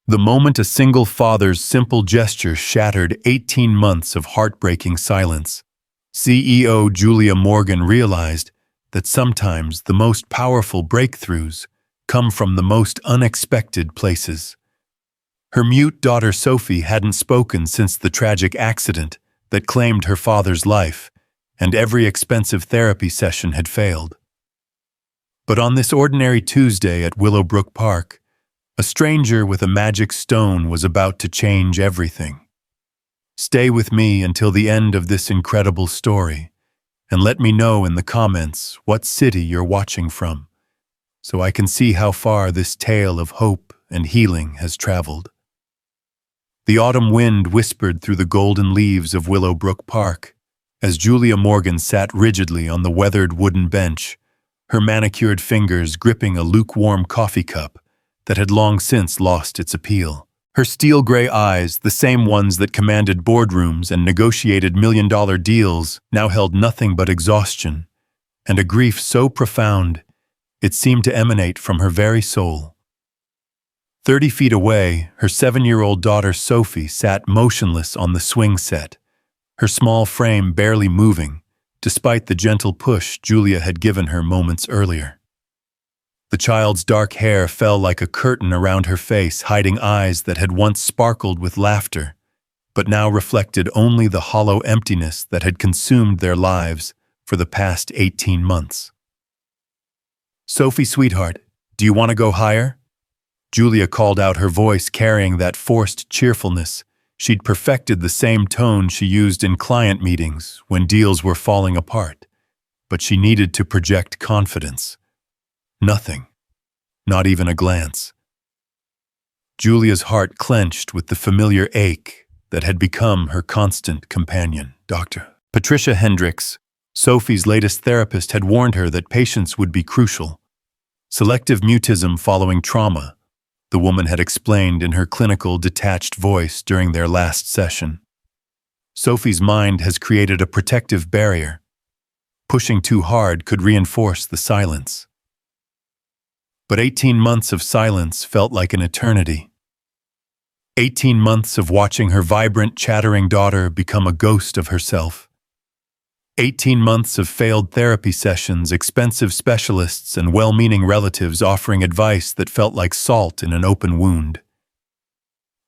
The moment a single father's simple gesture shattered 18 months of heartbreaking silence, CEO Julia Morgan realized that sometimes the most powerful breakthroughs come from the most unexpected places. Her mute daughter Sophie hadn't spoken since the tragic accident that claimed her father's life, and every expensive therapy session had failed. But on this ordinary Tuesday at Willowbrook Park, a stranger with a magic stone was about to change everything. Stay with me until the end of this incredible story, and let me know in the comments what city you're watching from, so I can see how far this tale of hope and healing has traveled. The autumn wind whispered through the golden leaves of Willowbrook Park as Julia Morgan sat rigidly on the weathered wooden bench, her manicured fingers gripping a lukewarm coffee cup that had long since lost its appeal. Her steel-gray eyes, the same ones that commanded boardrooms and negotiated million-dollar deals, now held nothing but exhaustion, and a grief so profound it seemed to emanate from her very soul. 30 feet away, her 7-year-old daughter Sophie sat motionless on the swing set, her small frame barely moving, despite the gentle push Julia had given her moments earlier. The child's dark hair fell like a curtain around her face, hiding eyes that had once sparkled with laughter, but now reflected only the hollow emptiness that had consumed their lives for the past 18 months. "Sophie, sweetheart, do you want to go higher?" Julia called out, her voice carrying that forced cheerfulness. She'd perfected the same tone she used in client meetings when deals were falling apart, but she needed to project confidence. Nothing. Not even a glance. Julia's heart clenched with the familiar ache that had become her constant companion. Dr. Patricia Hendricks, Sophie's latest therapist, had warned her that patience would be crucial. Selective mutism following trauma, the woman had explained in her clinical, detached voice during their last session. Sophie's mind has created a protective barrier. Pushing too hard could reinforce the silence. But 18 months of silence felt like an eternity. 18 months of watching her vibrant, chattering daughter become a ghost of herself. 18 months of failed therapy sessions, expensive specialists, and well-meaning relatives offering advice that felt like salt in an open wound.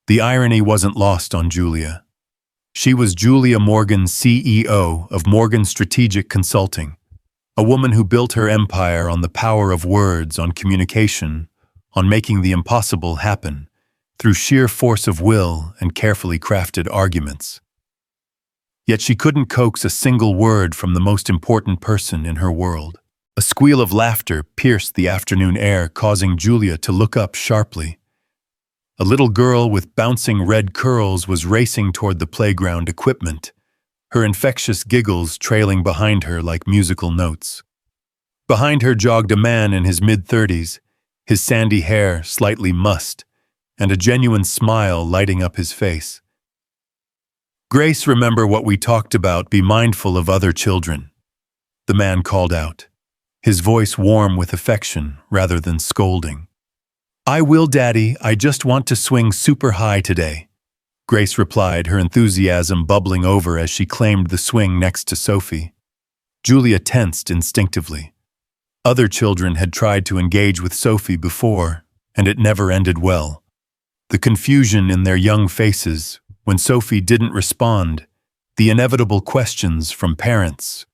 The irony wasn't lost on Julia. She was Julia Morgan, CEO of Morgan Strategic Consulting, a woman who built her empire on the power of words, on communication, on making the impossible happen, through sheer force of will and carefully crafted arguments. Yet she couldn't coax a single word from the most important person in her world. A squeal of laughter pierced the afternoon air, causing Julia to look up sharply. A little girl with bouncing red curls was racing toward the playground equipment, her infectious giggles trailing behind her like musical notes. Behind her jogged a man in his mid-30s, his sandy hair slightly mussed, and a genuine smile lighting up his face. "Grace, remember what we talked about, be mindful of other children," the man called out, his voice warm with affection rather than scolding. "I will, Daddy, I just want to swing super high today," Grace replied, her enthusiasm bubbling over as she claimed the swing next to Sophie. Julia tensed instinctively. Other children had tried to engage with Sophie before, and it never ended well. The confusion in their young faces when Sophie didn't respond, the inevitable questions from parents,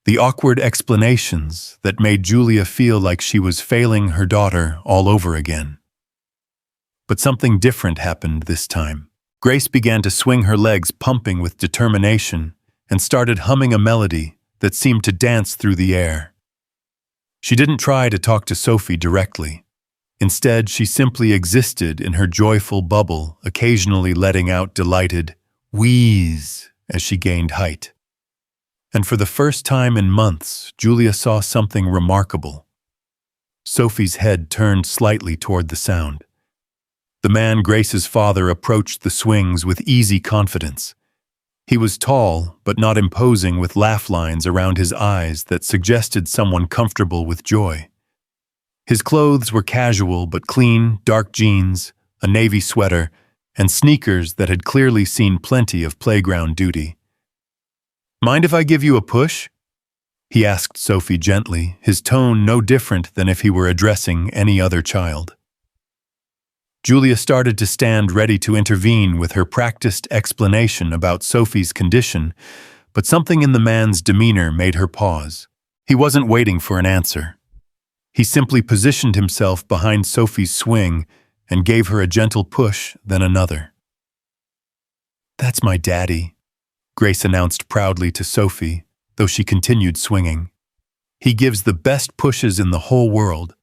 the awkward explanations that made Julia feel like she was failing her daughter all over again. But something different happened this time. Grace began to swing her legs, pumping with determination, and started humming a melody that seemed to dance through the air. She didn't try to talk to Sophie directly. Instead, she simply existed in her joyful bubble, occasionally letting out delighted wheeze as she gained height. And for the first time in months, Julia saw something remarkable. Sophie's head turned slightly toward the sound. The man, Grace's father, approached the swings with easy confidence. He was tall, but not imposing, with laugh lines around his eyes that suggested someone comfortable with joy. His clothes were casual but clean, dark jeans, a navy sweater, and sneakers that had clearly seen plenty of playground duty. "Mind if I give you a push?" he asked Sophie gently, his tone no different than if he were addressing any other child. Julia started to stand ready to intervene with her practiced explanation about Sophie's condition, but something in the man's demeanor made her pause. He wasn't waiting for an answer. He simply positioned himself behind Sophie's swing and gave her a gentle push, then another. "That's my daddy," Grace announced proudly to Sophie, though she continued swinging. "He gives the best pushes in the whole world.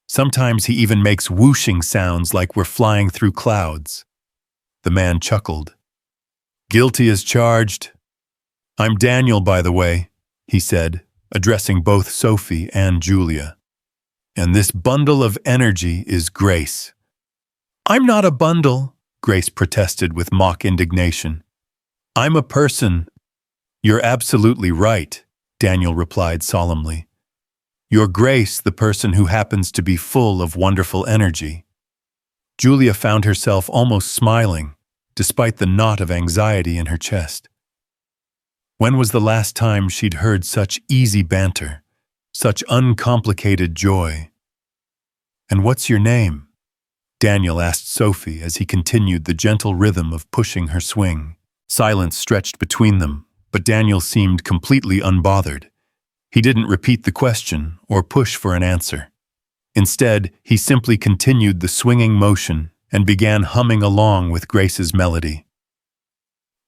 Sometimes he even makes whooshing sounds like we're flying through clouds." The man chuckled. "Guilty as charged. I'm Daniel, by the way," he said, addressing both Sophie and Julia. "And this bundle of energy is Grace." "I'm not a bundle," Grace protested with mock indignation. "I'm a person." "You're absolutely right," Daniel replied solemnly. "You're Grace, the person who happens to be full of wonderful energy." Julia found herself almost smiling, despite the knot of anxiety in her chest. When was the last time she'd heard such easy banter, such uncomplicated joy? "And what's your name?" Daniel asked Sophie as he continued the gentle rhythm of pushing her swing. Silence stretched between them, but Daniel seemed completely unbothered. He didn't repeat the question or push for an answer. Instead, he simply continued the swinging motion and began humming along with Grace's melody.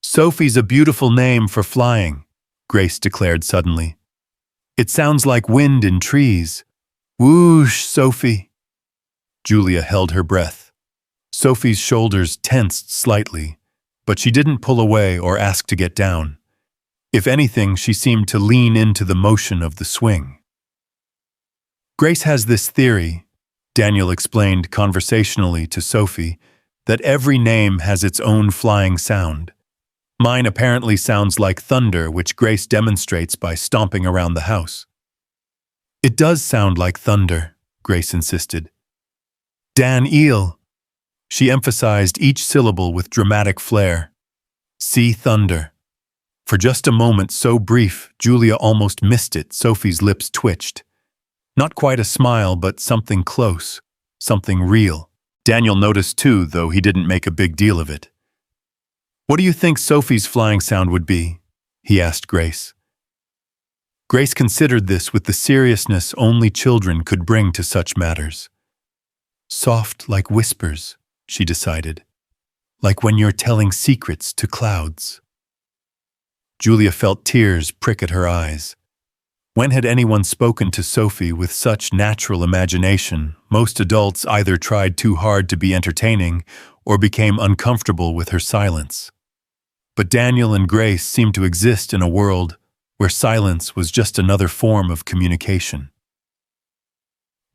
"Sophie's a beautiful name for flying," Grace declared suddenly. "It sounds like wind in trees. Whoosh, Sophie." Julia held her breath. Sophie's shoulders tensed slightly, but she didn't pull away or ask to get down. If anything, she seemed to lean into the motion of the swing. "Grace has this theory," Daniel explained conversationally to Sophie, "that every name has its own flying sound. Mine apparently sounds like thunder, which Grace demonstrates by stomping around the house." "It does sound like thunder," Grace insisted. "Dan-eel." She emphasized each syllable with dramatic flair. "See thunder." For just a moment so brief, Julia almost missed it. Sophie's lips twitched. Not quite a smile, but something close, something real. Daniel noticed too, though he didn't make a big deal of it. "What do you think Sophie's flying sound would be?" he asked Grace. Grace considered this with the seriousness only children could bring to such matters. "Soft like whispers," she decided. "Like when you're telling secrets to clouds." Julia felt tears prick at her eyes. When had anyone spoken to Sophie with such natural imagination? Most adults either tried too hard to be entertaining or became uncomfortable with her silence. But Daniel and Grace seemed to exist in a world where silence was just another form of communication.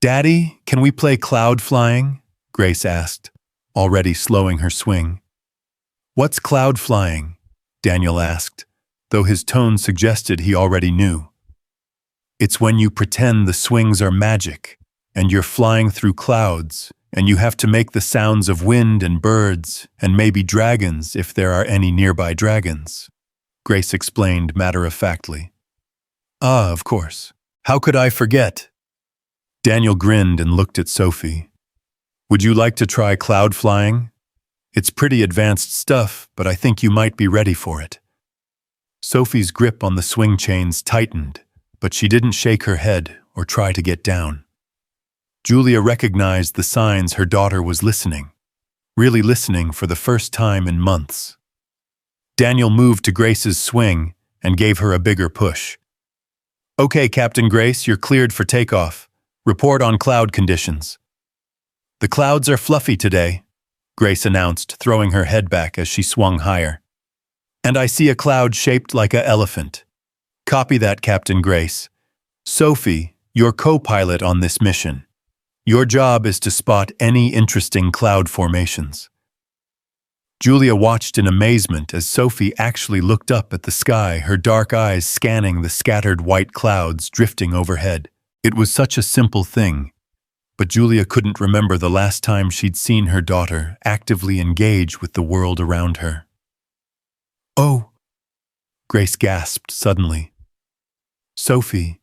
"Daddy, can we play cloud flying?" Grace asked, already slowing her swing. "What's cloud flying?" Daniel asked, though his tone suggested he already knew. "It's when you pretend the swings are magic, and you're flying through clouds, and you have to make the sounds of wind and birds, and maybe dragons if there are any nearby dragons," Grace explained matter-of-factly. "Ah, of course. How could I forget?" Daniel grinned and looked at Sophie. "Would you like to try cloud flying? It's pretty advanced stuff, but I think you might be ready for it." Sophie's grip on the swing chains tightened, but she didn't shake her head or try to get down. Julia recognized the signs her daughter was listening, really listening for the first time in months. Daniel moved to Grace's swing and gave her a bigger push. "Okay, Captain Grace, you're cleared for takeoff. Report on cloud conditions." "The clouds are fluffy today," Grace announced, throwing her head back as she swung higher. "And I see a cloud shaped like an elephant." "Copy that, Captain Grace. Sophie, you're co-pilot on this mission. Your job is to spot any interesting cloud formations." Julia watched in amazement as Sophie actually looked up at the sky, her dark eyes scanning the scattered white clouds drifting overhead. It was such a simple thing, But Julia couldn't remember the last time she'd seen her daughter actively engage with the world around her. "Oh," Grace gasped suddenly. "Sophie,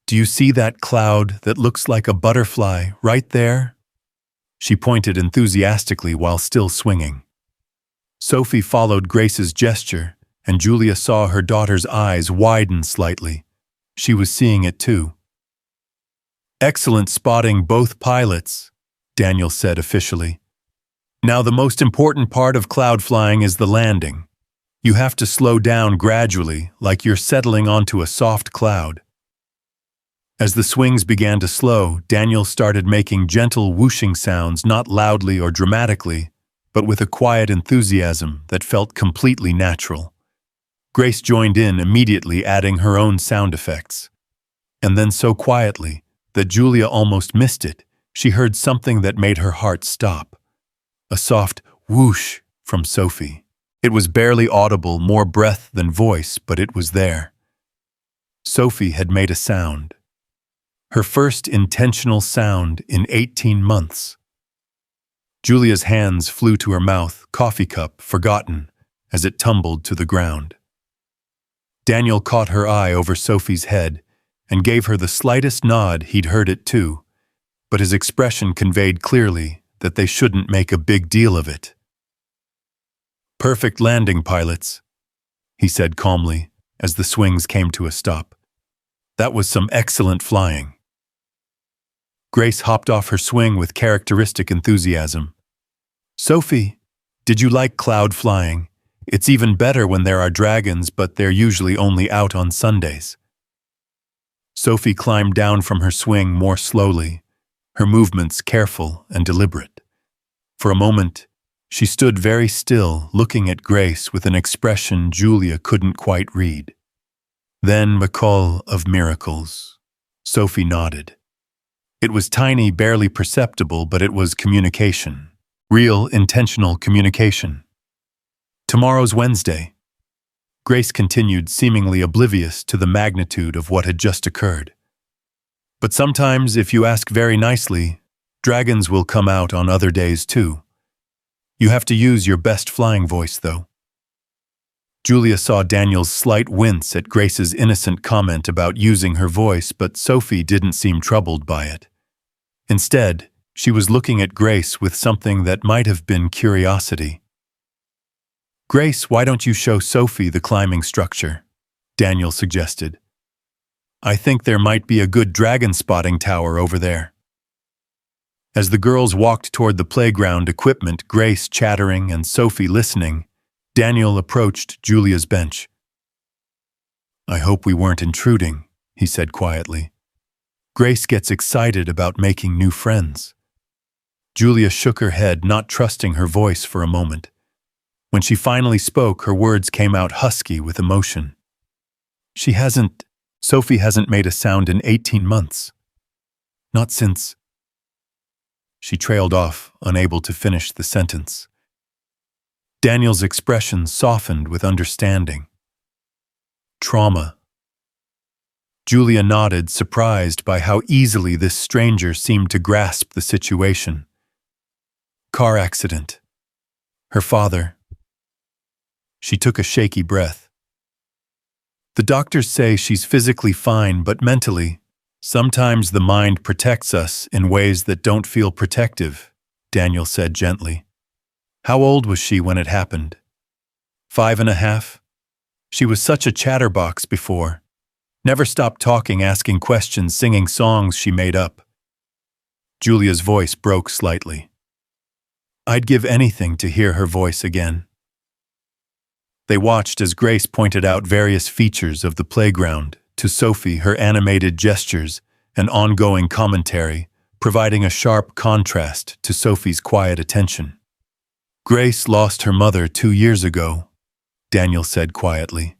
do you see that cloud that looks like a butterfly right there?" She pointed enthusiastically while still swinging. Sophie followed Grace's gesture, and Julia saw her daughter's eyes widen slightly. She was seeing it too. "Excellent spotting, both pilots," Daniel said officially. "Now the most important part of cloud flying is the landing. You have to slow down gradually, like you're settling onto a soft cloud." As the swings began to slow, Daniel started making gentle whooshing sounds, not loudly or dramatically, but with a quiet enthusiasm that felt completely natural. Grace joined in, immediately adding her own sound effects. And then so quietly that Julia almost missed it, she heard something that made her heart stop. A soft whoosh from Sophie. It was barely audible, more breath than voice, but it was there. Sophie had made a sound. Her first intentional sound in 18 months. Julia's hands flew to her mouth, coffee cup forgotten, as it tumbled to the ground. Daniel caught her eye over Sophie's head and gave her the slightest nod. He'd heard it too, but his expression conveyed clearly that they shouldn't make a big deal of it. "Perfect landing, pilots," he said calmly as the swings came to a stop. "That was some excellent flying." Grace hopped off her swing with characteristic enthusiasm. "Sophie, did you like cloud flying? It's even better when there are dragons, but they're usually only out on Sundays." Sophie climbed down from her swing more slowly, her movements careful and deliberate. For a moment, she stood very still, looking at Grace with an expression Julia couldn't quite read. "Then, McCall of miracles." Sophie nodded. It was tiny, barely perceptible, but it was communication. Real, intentional communication. "Tomorrow's Wednesday." Grace continued, seemingly oblivious to the magnitude of what had just occurred. "But sometimes, if you ask very nicely, dragons will come out on other days too. You have to use your best flying voice, though." Julia saw Daniel's slight wince at Grace's innocent comment about using her voice, but Sophie didn't seem troubled by it. Instead, she was looking at Grace with something that might have been curiosity. "Grace, why don't you show Sophie the climbing structure?" Daniel suggested. "I think there might be a good dragon spotting tower over there." As the girls walked toward the playground equipment, Grace chattering and Sophie listening, Daniel approached Julia's bench. "I hope we weren't intruding," he said quietly. "Grace gets excited about making new friends." Julia shook her head, not trusting her voice for a moment. When she finally spoke, her words came out husky with emotion. Sophie hasn't made a sound in 18 months. Not since." She trailed off, unable to finish the sentence. Daniel's expression softened with understanding. "Trauma." Julia nodded, surprised by how easily this stranger seemed to grasp the situation. "Car accident. Her father." She took a shaky breath. "The doctors say she's physically fine, but mentally, sometimes the mind protects us in ways that don't feel protective," Daniel said gently. "How old was she when it happened?" 5.5. She was such a chatterbox before. Never stopped talking, asking questions, singing songs she made up. Julia's voice broke slightly. "I'd give anything to hear her voice again." They watched as Grace pointed out various features of the playground, to Sophie her animated gestures and ongoing commentary, providing a sharp contrast to Sophie's quiet attention. "Grace lost her mother 2 years ago," Daniel said quietly.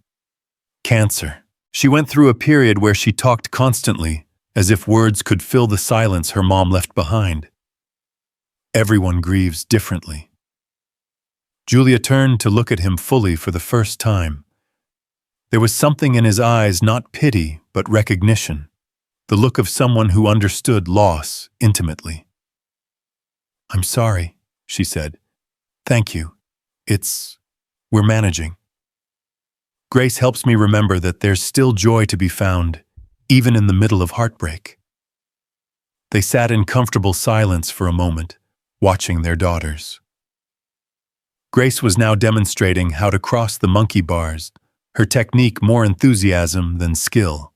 "Cancer. She went through a period where she talked constantly, as if words could fill the silence her mom left behind. Everyone grieves differently." Julia turned to look at him fully for the first time. There was something in his eyes, not pity, but recognition. the look of someone who understood loss intimately. "I'm sorry," she said. "Thank you. We're managing." Grace helps me remember that there's still joy to be found, even in the middle of heartbreak. They sat in comfortable silence for a moment, watching their daughters. Grace was now demonstrating how to cross the monkey bars, her technique more enthusiasm than skill.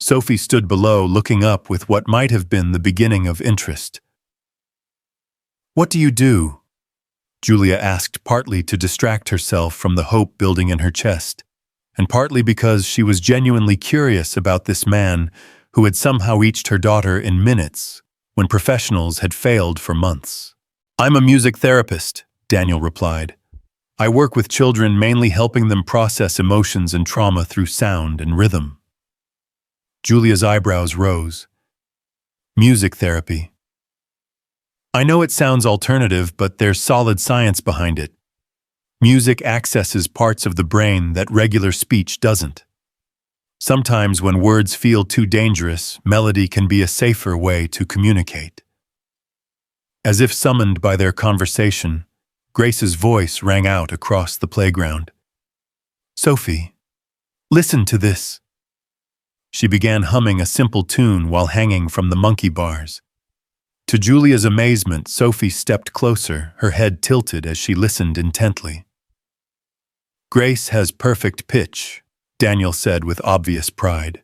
Sophie stood below, looking up with what might have been the beginning of interest. "What do you do?" Julia asked, partly to distract herself from the hope building in her chest, and partly because she was genuinely curious about this man who had somehow reached her daughter in minutes when professionals had failed for months. "I'm a music therapist," Daniel replied. "I work with children, mainly helping them process emotions and trauma through sound and rhythm." Julia's eyebrows rose. "Music therapy. I know it sounds alternative, but there's solid science behind it. Music accesses parts of the brain that regular speech doesn't. Sometimes when words feel too dangerous, melody can be a safer way to communicate." As if summoned by their conversation, Grace's voice rang out across the playground. "Sophie, listen to this." She began humming a simple tune while hanging from the monkey bars. To Julia's amazement, Sophie stepped closer, her head tilted as she listened intently. "Grace has perfect pitch," Daniel said with obvious pride.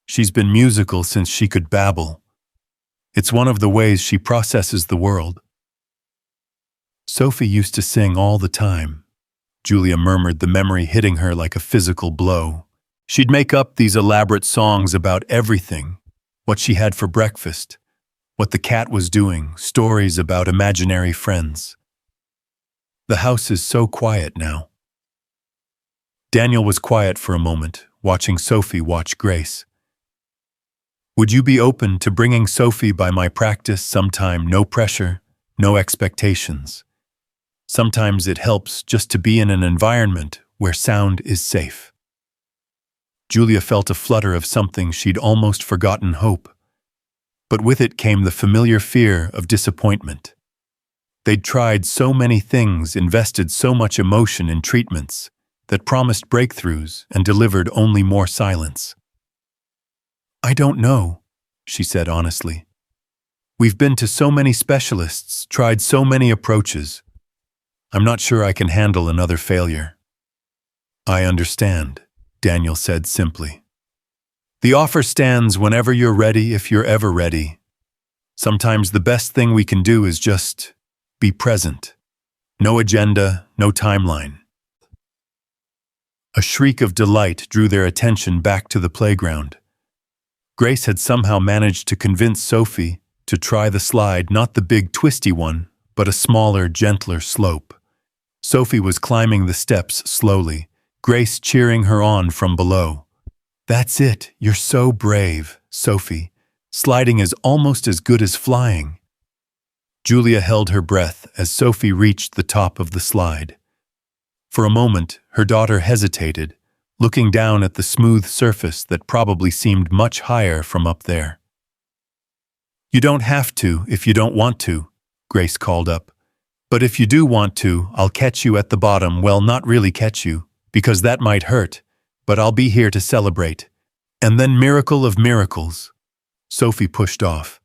"She's been musical since she could babble. It's one of the ways she processes the world." "Sophie used to sing all the time," Julia murmured, the memory hitting her like a physical blow. "She'd make up these elaborate songs about everything, what she had for breakfast, what the cat was doing, stories about imaginary friends. The house is so quiet now." Daniel was quiet for a moment, watching Sophie watch Grace. "Would you be open to bringing Sophie by my practice sometime? No pressure, no expectations. Sometimes it helps just to be in an environment where sound is safe." Julia felt a flutter of something she'd almost forgotten: hope. But with it came the familiar fear of disappointment. They'd tried so many things, invested so much emotion in treatments that promised breakthroughs and delivered only more silence. "I don't know," she said honestly. "We've been to so many specialists, tried so many approaches. I'm not sure I can handle another failure." "I understand," Daniel said simply. "The offer stands whenever you're ready, if you're ever ready. Sometimes the best thing we can do is just be present. No agenda, no timeline." A shriek of delight drew their attention back to the playground. Grace had somehow managed to convince Sophie to try the slide, not the big twisty one, but a smaller, gentler slope. Sophie was climbing the steps slowly, Grace cheering her on from below. "That's it, you're so brave, Sophie. Sliding is almost as good as flying." Julia held her breath as Sophie reached the top of the slide. For a moment, her daughter hesitated, looking down at the smooth surface that probably seemed much higher from up there. "You don't have to if you don't want to," Grace called up. "But if you do want to, I'll catch you at the bottom. Well, not really catch you, because that might hurt, but I'll be here to celebrate. And then, miracle of miracles." Sophie pushed off.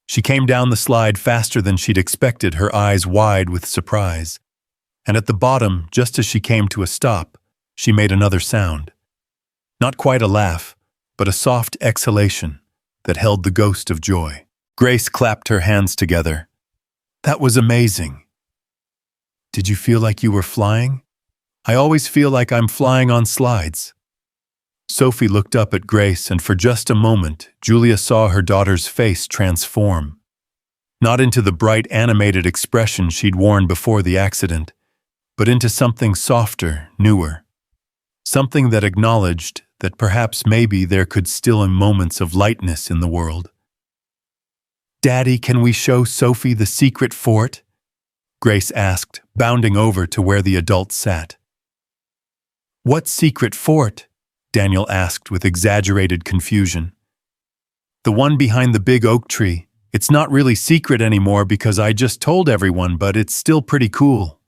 She came down the slide faster than she'd expected, her eyes wide with surprise. And at the bottom, just as she came to a stop, she made another sound. Not quite a laugh, but a soft exhalation that held the ghost of joy. Grace clapped her hands together. "That was amazing." "Did you feel like you were flying?" "I always feel like I'm flying on slides." Sophie looked up at Grace, and for just a moment, Julia saw her daughter's face transform. Not into the bright, animated expression she'd worn before the accident, but into something softer, newer. Something that acknowledged that perhaps maybe there could still be moments of lightness in the world. "Daddy, can we show Sophie the secret fort?" Grace asked, bounding over to where the adults sat. "What secret fort?" Daniel asked with exaggerated confusion. The one behind the big oak tree. It's not really secret anymore because I just told everyone, but it's still pretty cool.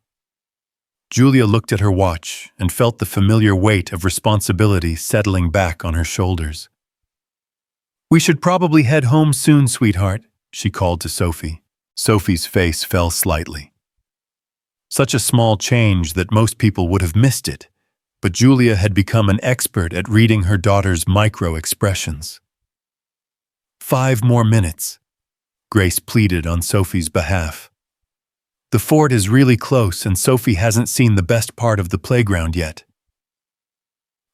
Julia looked at her watch and felt the familiar weight of responsibility settling back on her shoulders. We should probably head home soon, sweetheart, she called to Sophie. Sophie's face fell slightly. Such a small change that most people would have missed it, but Julia had become an expert at reading her daughter's micro-expressions. 5 more minutes, Grace pleaded on Sophie's behalf. The fort is really close and Sophie hasn't seen the best part of the playground yet.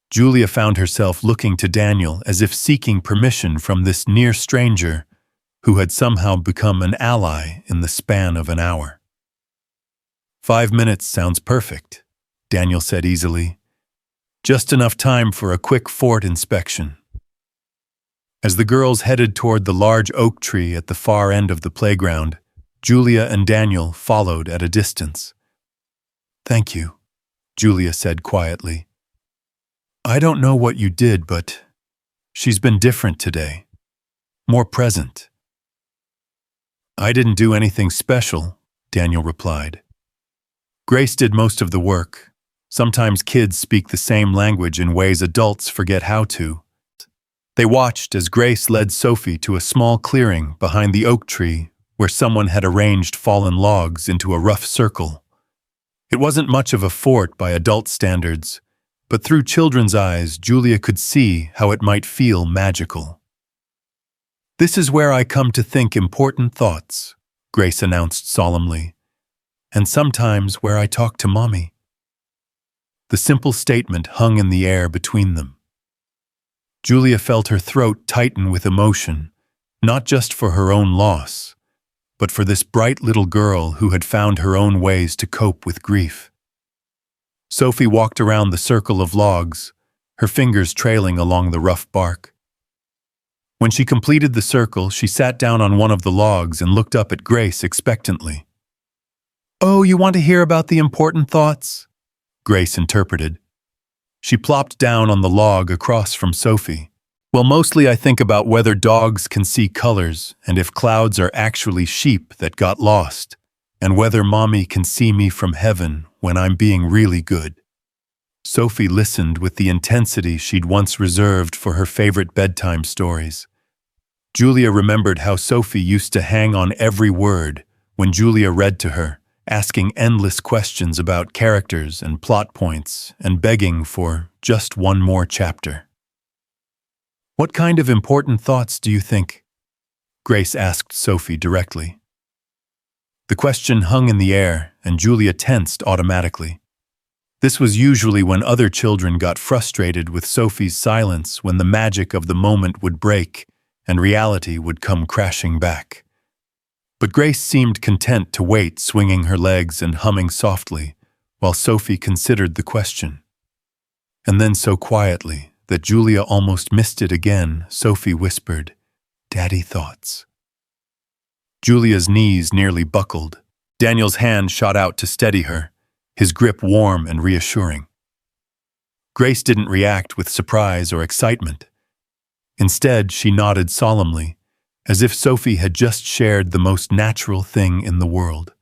Julia found herself looking to Daniel as if seeking permission from this near stranger who had somehow become an ally in the span of an hour. 5 minutes sounds perfect, Daniel said easily. Just enough time for a quick fort inspection. As the girls headed toward the large oak tree at the far end of the playground, Julia and Daniel followed at a distance. Thank you, Julia said quietly. I don't know what you did, but she's been different today. More present. I didn't do anything special, Daniel replied. Grace did most of the work. Sometimes kids speak the same language in ways adults forget how to. They watched as Grace led Sophie to a small clearing behind the oak tree where someone had arranged fallen logs into a rough circle. It wasn't much of a fort by adult standards, but through children's eyes, Julia could see how it might feel magical. This is where I come to think important thoughts, Grace announced solemnly, and sometimes where I talk to Mommy. The simple statement hung in the air between them. Julia felt her throat tighten with emotion, not just for her own loss, but for this bright little girl who had found her own ways to cope with grief. Sophie walked around the circle of logs, her fingers trailing along the rough bark. When she completed the circle, she sat down on one of the logs and looked up at Grace expectantly. "Oh, you want to hear about the important thoughts?" Grace interpreted. She plopped down on the log across from Sophie. "Well, mostly I think about whether dogs can see colors and if clouds are actually sheep that got lost, and whether Mommy can see me from heaven when I'm being really good." Sophie listened with the intensity she'd once reserved for her favorite bedtime stories. Julia remembered how Sophie used to hang on every word when Julia read to her, asking endless questions about characters and plot points and begging for just one more chapter. "What kind of important thoughts do you think?" Grace asked Sophie directly. The question hung in the air, and Julia tensed automatically. This was usually when other children got frustrated with Sophie's silence, when the magic of the moment would break and reality would come crashing back. But Grace seemed content to wait, swinging her legs and humming softly, while Sophie considered the question. And then so quietly that Julia almost missed it again, Sophie whispered, "Daddy thoughts." Julia's knees nearly buckled. Daniel's hand shot out to steady her, his grip warm and reassuring. Grace didn't react with surprise or excitement. Instead, she nodded solemnly, as if Sophie had just shared the most natural thing in the world.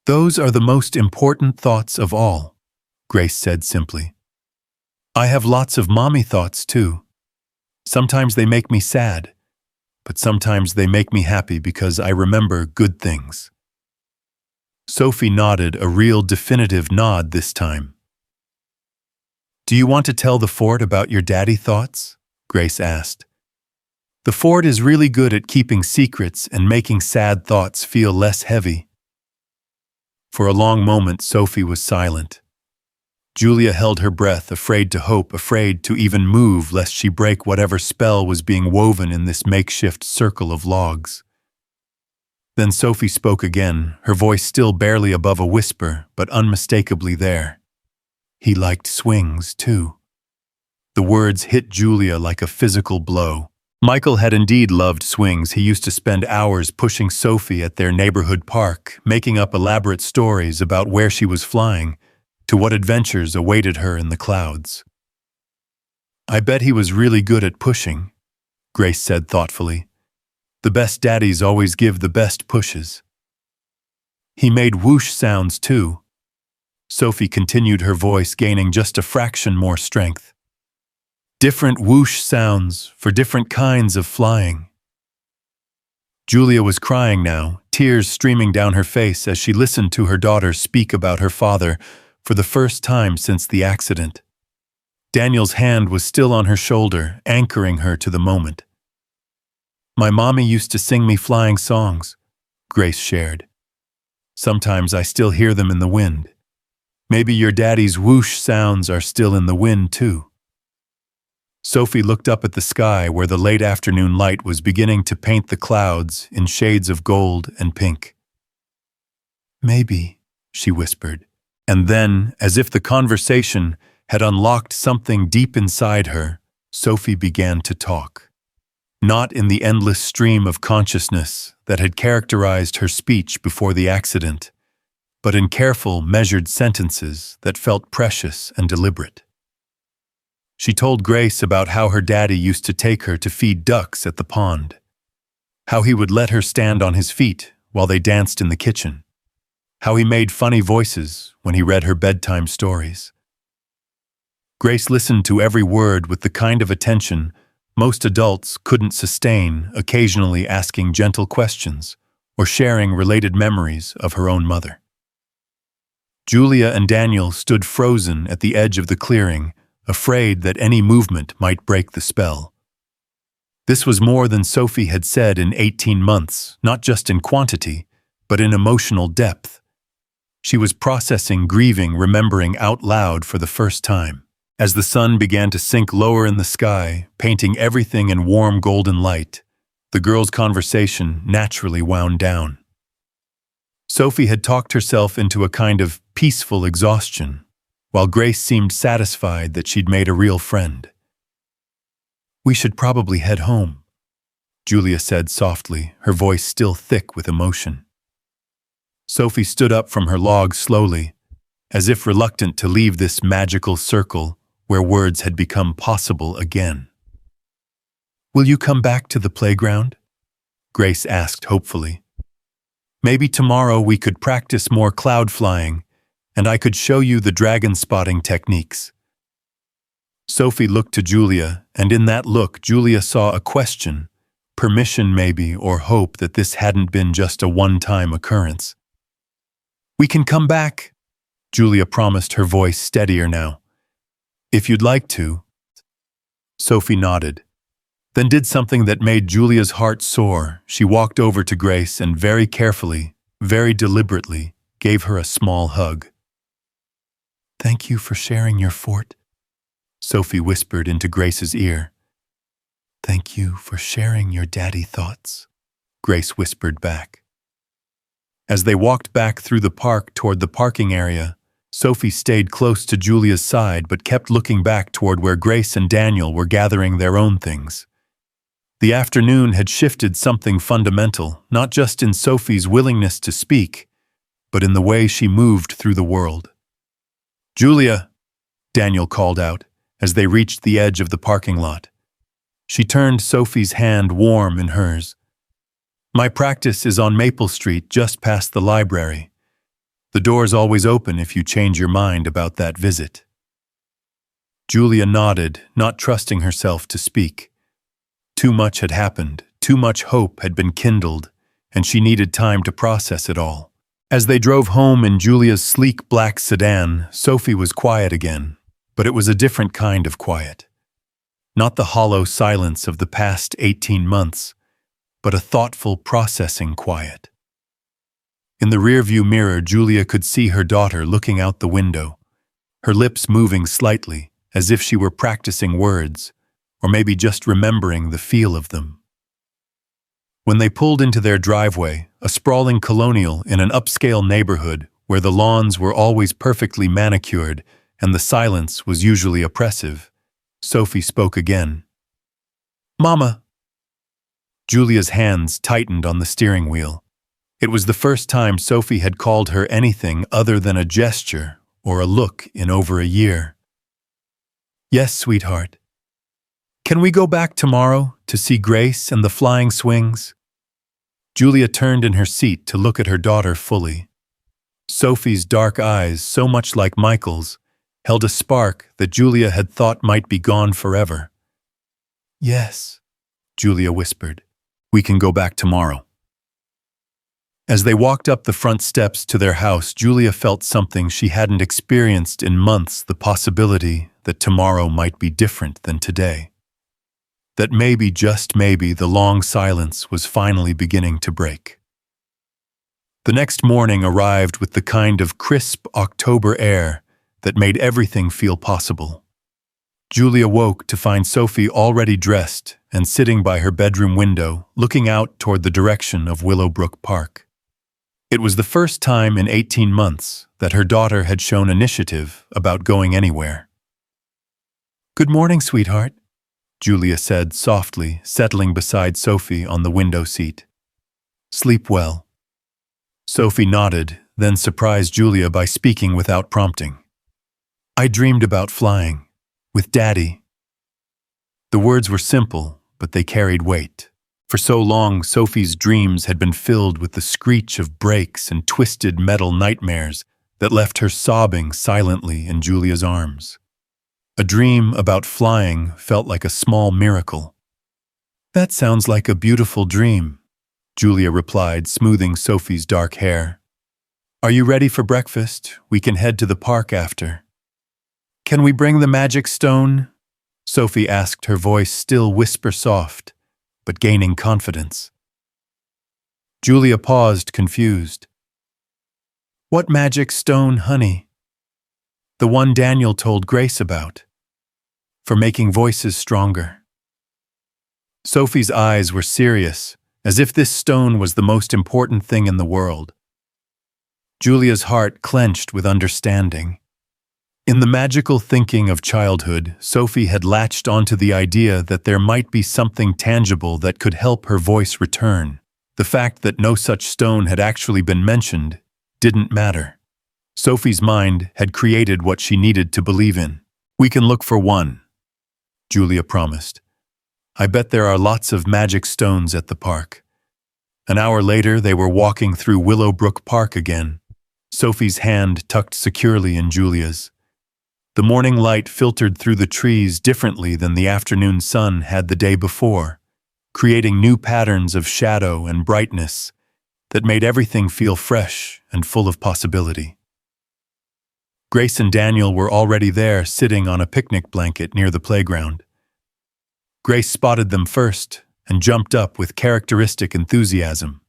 "Those are the most important thoughts of all," Grace said simply. "I have lots of mommy thoughts, too. Sometimes they make me sad, but sometimes they make me happy because I remember good things." Sophie nodded, a real definitive nod this time. "Do you want to tell the fort about your daddy thoughts?" Grace asked. "The fort is really good at keeping secrets and making sad thoughts feel less heavy." For a long moment, Sophie was silent. Julia held her breath, afraid to hope, afraid to even move lest she break whatever spell was being woven in this makeshift circle of logs. Then Sophie spoke again, her voice still barely above a whisper, but unmistakably there. "He liked swings, too." The words hit Julia like a physical blow. Michael had indeed loved swings. He used to spend hours pushing Sophie at their neighborhood park, making up elaborate stories about where she was flying, to what adventures awaited her in the clouds. "I bet he was really good at pushing," Grace said thoughtfully. The best daddies always give the best pushes. He made whoosh sounds too. Sophie continued, her voice gaining just a fraction more strength. Different whoosh sounds for different kinds of flying. Julia was crying now, tears streaming down her face as she listened to her daughter speak about her father for the first time since the accident. Daniel's hand was still on her shoulder, anchoring her to the moment. My mommy used to sing me flying songs, Grace shared. Sometimes I still hear them in the wind. Maybe your daddy's whoosh sounds are still in the wind too. Sophie looked up at the sky where the late afternoon light was beginning to paint the clouds in shades of gold and pink. Maybe, she whispered, and then, as if the conversation had unlocked something deep inside her, Sophie began to talk. Not in the endless stream of consciousness that had characterized her speech before the accident, but in careful, measured sentences that felt precious and deliberate. She told Grace about how her daddy used to take her to feed ducks at the pond, how he would let her stand on his feet while they danced in the kitchen, how he made funny voices when he read her bedtime stories. Grace listened to every word with the kind of attention most adults couldn't sustain, occasionally asking gentle questions or sharing related memories of her own mother. Julia and Daniel stood frozen at the edge of the clearing, afraid that any movement might break the spell. This was more than Sophie had said in 18 months, not just in quantity, but in emotional depth. She was processing, grieving, remembering out loud for the first time. As the sun began to sink lower in the sky, painting everything in warm golden light, the girls' conversation naturally wound down. Sophie had talked herself into a kind of peaceful exhaustion, while Grace seemed satisfied that she'd made a real friend. We should probably head home, Julia said softly, her voice still thick with emotion. Sophie stood up from her log slowly, as if reluctant to leave this magical circle where words had become possible again. Will you come back to the playground? Grace asked hopefully. Maybe tomorrow we could practice more cloud flying, and I could show you the dragon spotting techniques. Sophie looked to Julia, and in that look Julia saw a question, permission maybe, or hope that this hadn't been just a one-time occurrence. We can come back, Julia promised, her voice steadier now. If you'd like to. Sophie nodded, then did something that made Julia's heart soar. She walked over to Grace and very carefully, very deliberately, gave her a small hug. Thank you for sharing your fort, Sophie whispered into Grace's ear. Thank you for sharing your daddy thoughts, Grace whispered back. As they walked back through the park toward the parking area, Sophie stayed close to Julia's side but kept looking back toward where Grace and Daniel were gathering their own things. The afternoon had shifted something fundamental, not just in Sophie's willingness to speak, but in the way she moved through the world. Julia, Daniel called out as they reached the edge of the parking lot. She turned Sophie's hand warm in hers. My practice is on Maple Street, just past the library. The door's always open if you change your mind about that visit. Julia nodded, not trusting herself to speak. Too much had happened, too much hope had been kindled, and she needed time to process it all. As they drove home in Julia's sleek black sedan, Sophie was quiet again, but it was a different kind of quiet. Not the hollow silence of the past 18 months, but a thoughtful, processing quiet. In the rearview mirror, Julia could see her daughter looking out the window, her lips moving slightly, as if she were practicing words, or maybe just remembering the feel of them. When they pulled into their driveway, a sprawling colonial in an upscale neighborhood where the lawns were always perfectly manicured and the silence was usually oppressive, Sophie spoke again. Mama! Julia's hands tightened on the steering wheel. It was the first time Sophie had called her anything other than a gesture or a look in over a year. Yes, sweetheart. Can we go back tomorrow to see Grace and the flying swings? Julia turned in her seat to look at her daughter fully. Sophie's dark eyes, so much like Michael's, held a spark that Julia had thought might be gone forever. "Yes," Julia whispered. "We can go back tomorrow." As they walked up the front steps to their house, Julia felt something she hadn't experienced in months, the possibility that tomorrow might be different than today. That maybe, just maybe, the long silence was finally beginning to break. The next morning arrived with the kind of crisp October air that made everything feel possible. Julia woke to find Sophie already dressed and sitting by her bedroom window, looking out toward the direction of Willowbrook Park. It was the first time in 18 months that her daughter had shown initiative about going anywhere. "Good morning, sweetheart," Julia said softly, settling beside Sophie on the window seat. "Sleep well." Sophie nodded, then surprised Julia by speaking without prompting. "I dreamed about flying. With Daddy." The words were simple, but they carried weight. For so long, Sophie's dreams had been filled with the screech of brakes and twisted metal nightmares that left her sobbing silently in Julia's arms. A dream about flying felt like a small miracle. "That sounds like a beautiful dream," Julia replied, smoothing Sophie's dark hair. "Are you ready for breakfast? We can head to the park after." "Can we bring the magic stone?" Sophie asked, her voice still whisper-soft, but gaining confidence. Julia paused, confused. "What magic stone, honey?" "The one Daniel told Grace about. For making voices stronger." Sophie's eyes were serious, as if this stone was the most important thing in the world. Julia's heart clenched with understanding. In the magical thinking of childhood, Sophie had latched onto the idea that there might be something tangible that could help her voice return. The fact that no such stone had actually been mentioned didn't matter. Sophie's mind had created what she needed to believe in. "We can look for one," Julia promised. "I bet there are lots of magic stones at the park." An hour later, they were walking through Willowbrook Park again, Sophie's hand tucked securely in Julia's. The morning light filtered through the trees differently than the afternoon sun had the day before, creating new patterns of shadow and brightness that made everything feel fresh and full of possibility. Grace and Daniel were already there, sitting on a picnic blanket near the playground. Grace spotted them first and jumped up with characteristic enthusiasm.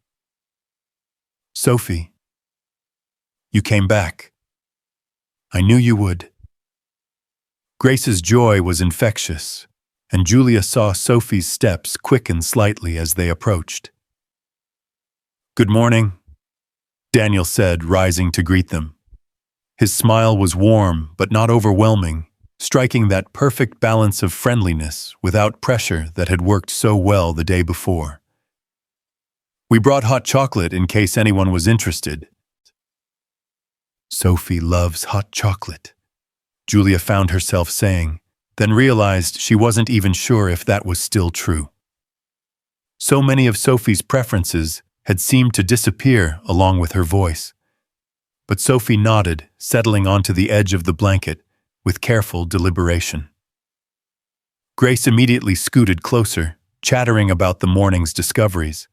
"Sophie, you came back. I knew you would." Grace's joy was infectious, and Julia saw Sophie's steps quicken slightly as they approached. "Good morning," Daniel said, rising to greet them. His smile was warm but not overwhelming, striking that perfect balance of friendliness without pressure that had worked so well the day before. "We brought hot chocolate in case anyone was interested." "Sophie loves hot chocolate," Julia found herself saying, then realized she wasn't even sure if that was still true. So many of Sophie's preferences had seemed to disappear along with her voice. But Sophie nodded, settling onto the edge of the blanket with careful deliberation. Grace immediately scooted closer, chattering about the morning's discoveries.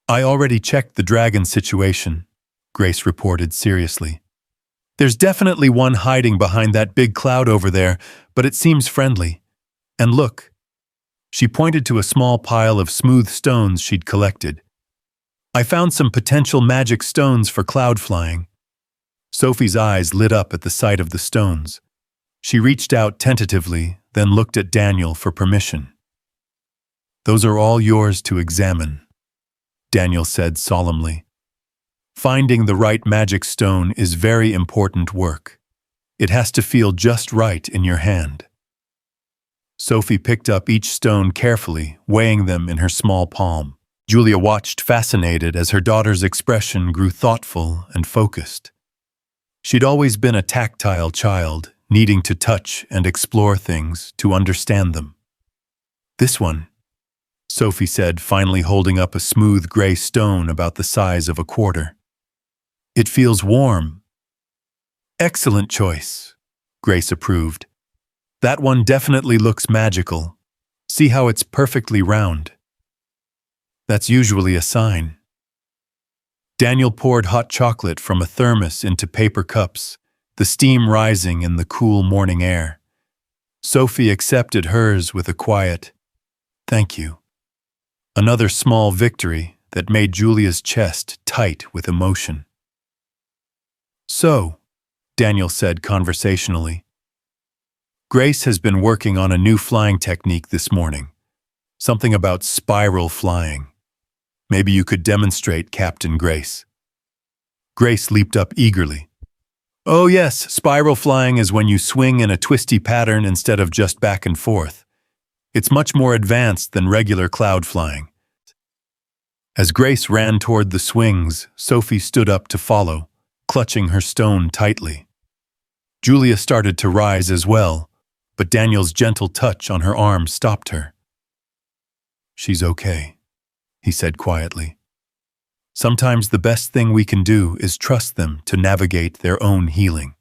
"I already checked the dragon situation," Grace reported seriously. "There's definitely one hiding behind that big cloud over there, but it seems friendly. And look." She pointed to a small pile of smooth stones she'd collected. "I found some potential magic stones for cloud flying." Sophie's eyes lit up at the sight of the stones. She reached out tentatively, then looked at Daniel for permission. "Those are all yours to examine," Daniel said solemnly. "Finding the right magic stone is very important work. It has to feel just right in your hand." Sophie picked up each stone carefully, weighing them in her small palm. Julia watched fascinated as her daughter's expression grew thoughtful and focused. She'd always been a tactile child, needing to touch and explore things to understand them. "This one," Sophie said, finally holding up a smooth gray stone about the size of a quarter. It feels warm. Excellent choice, Grace approved. That one definitely looks magical. See how it's perfectly round. That's usually a sign. Daniel poured hot chocolate from a thermos into paper cups, the steam rising in the cool morning air. Sophie accepted hers with a quiet, "Thank you." Another small victory that made Julia's chest tight with emotion. "So," Daniel said conversationally, "Grace has been working on a new flying technique this morning. Something about spiral flying. Maybe you could demonstrate, Captain Grace." Grace leaped up eagerly. "Oh yes, spiral flying is when you swing in a twisty pattern instead of just back and forth. It's much more advanced than regular cloud flying." As Grace ran toward the swings, Sophie stood up to follow, clutching her stone tightly. Julia started to rise as well, but Daniel's gentle touch on her arm stopped her. "She's okay," he said quietly. "Sometimes the best thing we can do is trust them to navigate their own healing."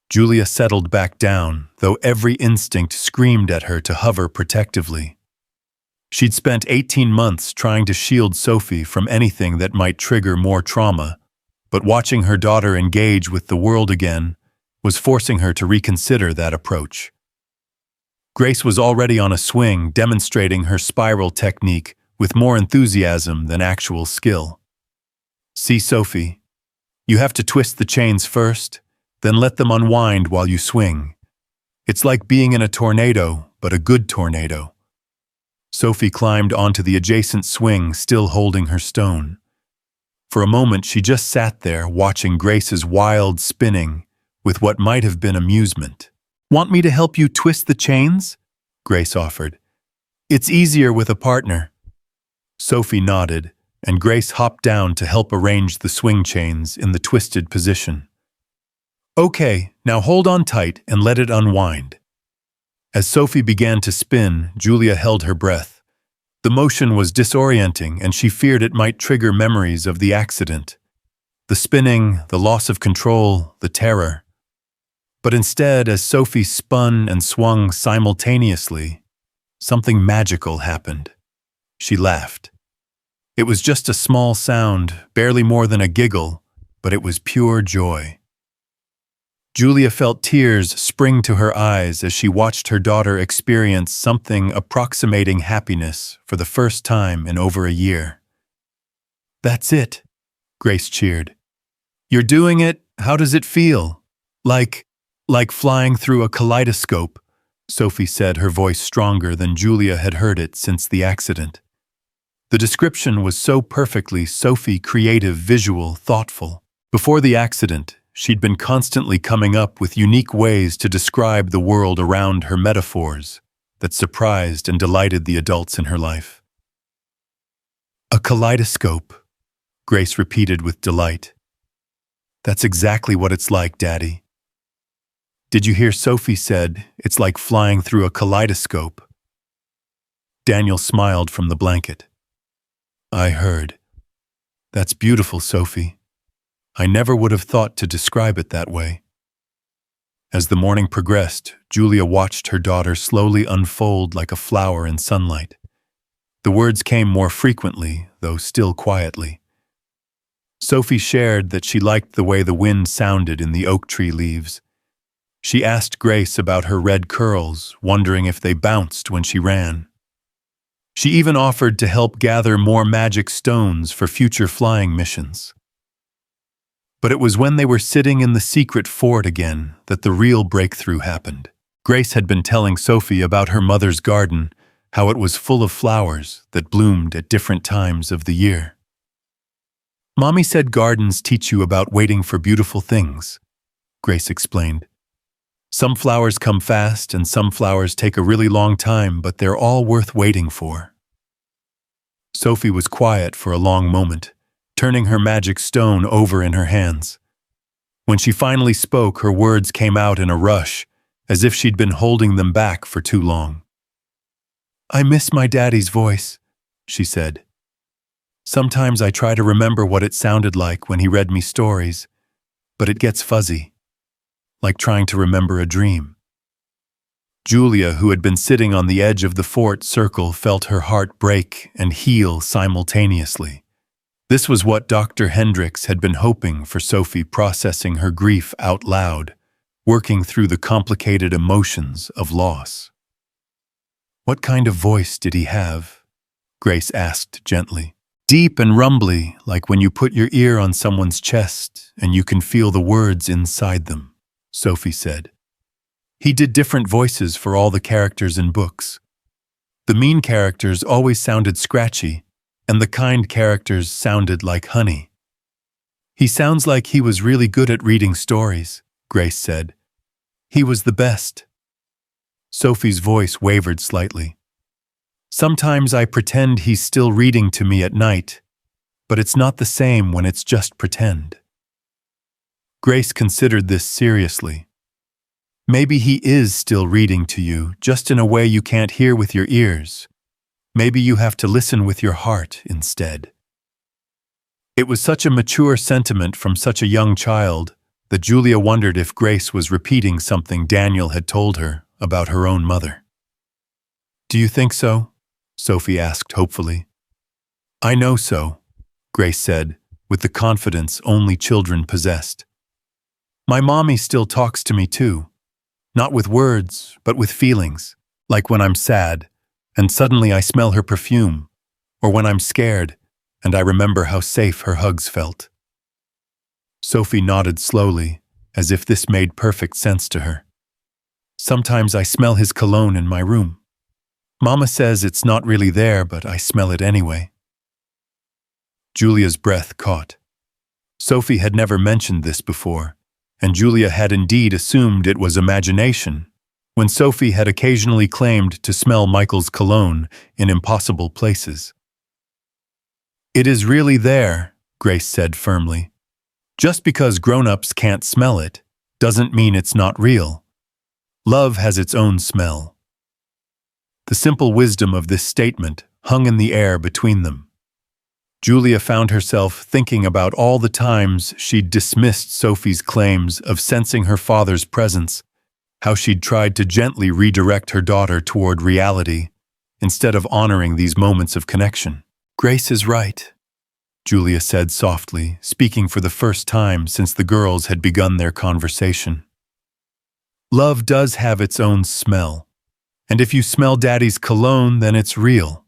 Julia settled back down, though every instinct screamed at her to hover protectively. She'd spent 18 months trying to shield Sophie from anything that might trigger more trauma, but watching her daughter engage with the world again was forcing her to reconsider that approach. Grace was already on a swing, demonstrating her spiral technique with more enthusiasm than actual skill. "See, Sophie, you have to twist the chains first, then let them unwind while you swing. It's like being in a tornado, but a good tornado." Sophie climbed onto the adjacent swing, still holding her stone. For a moment, she just sat there, watching Grace's wild spinning with what might have been amusement. "Want me to help you twist the chains?" Grace offered. "It's easier with a partner." Sophie nodded, and Grace hopped down to help arrange the swing chains in the twisted position. "Okay, now hold on tight and let it unwind." As Sophie began to spin, Julia held her breath. The motion was disorienting, and she feared it might trigger memories of the accident. The spinning, the loss of control, the terror. But instead, as Sophie spun and swung simultaneously, something magical happened. She laughed. It was just a small sound, barely more than a giggle, but it was pure joy. Julia felt tears spring to her eyes as she watched her daughter experience something approximating happiness for the first time in over a year. "That's it," Grace cheered. "You're doing it. How does it feel?" Like flying through a kaleidoscope," Sophie said, her voice stronger than Julia had heard it since the accident. The description was so perfectly Sophie, creative, visual, thoughtful. Before the accident, she'd been constantly coming up with unique ways to describe the world around her, metaphors that surprised and delighted the adults in her life. "A kaleidoscope," Grace repeated with delight. "That's exactly what it's like, Daddy." "Did you hear Sophie said it's like flying through a kaleidoscope?" Daniel smiled from the blanket. "I heard. That's beautiful, Sophie. I never would have thought to describe it that way." As the morning progressed, Julia watched her daughter slowly unfold like a flower in sunlight. The words came more frequently, though still quietly. Sophie shared that she liked the way the wind sounded in the oak tree leaves. She asked Grace about her red curls, wondering if they bounced when she ran. She even offered to help gather more magic stones for future flying missions. But it was when they were sitting in the secret fort again that the real breakthrough happened. Grace had been telling Sophie about her mother's garden, how it was full of flowers that bloomed at different times of the year. "Mommy said gardens teach you about waiting for beautiful things," Grace explained. "Some flowers come fast and some flowers take a really long time, but they're all worth waiting for." Sophie was quiet for a long moment, turning her magic stone over in her hands. When she finally spoke, her words came out in a rush, as if she'd been holding them back for too long. I miss my daddy's voice, she said. Sometimes I try to remember what it sounded like when he read me stories, but it gets fuzzy, like trying to remember a dream. Julia, who had been sitting on the edge of the fort circle, felt her heart break and heal simultaneously. This was what Dr. Hendricks had been hoping for Sophie, processing her grief out loud, working through the complicated emotions of loss. What kind of voice did he have? Grace asked gently. Deep and rumbly, like when you put your ear on someone's chest and you can feel the words inside them, Sophie said. He did different voices for all the characters in books. The mean characters always sounded scratchy, and the kind characters sounded like honey. He sounds like he was really good at reading stories, Grace said. He was the best. Sophie's voice wavered slightly. Sometimes I pretend he's still reading to me at night, but it's not the same when it's just pretend. Grace considered this seriously. Maybe he is still reading to you, just in a way you can't hear with your ears. Maybe you have to listen with your heart instead. It was such a mature sentiment from such a young child that Julia wondered if Grace was repeating something Daniel had told her about her own mother. Do you think so? Sophie asked hopefully. I know so, Grace said, with the confidence only children possessed. My mommy still talks to me too. Not with words, but with feelings, like when I'm sad, and suddenly I smell her perfume, or when I'm scared, and I remember how safe her hugs felt. Sophie nodded slowly, as if this made perfect sense to her. Sometimes I smell his cologne in my room. Mama says it's not really there, but I smell it anyway. Julia's breath caught. Sophie had never mentioned this before, and Julia had indeed assumed it was imagination, when Sophie had occasionally claimed to smell Michael's cologne in impossible places. It is really there, Grace said firmly. Just because grown-ups can't smell it doesn't mean it's not real. Love has its own smell. The simple wisdom of this statement hung in the air between them. Julia found herself thinking about all the times she'd dismissed Sophie's claims of sensing her father's presence, how she'd tried to gently redirect her daughter toward reality, instead of honoring these moments of connection. Grace is right, Julia said softly, speaking for the first time since the girls had begun their conversation. Love does have its own smell, and if you smell Daddy's cologne, then it's real.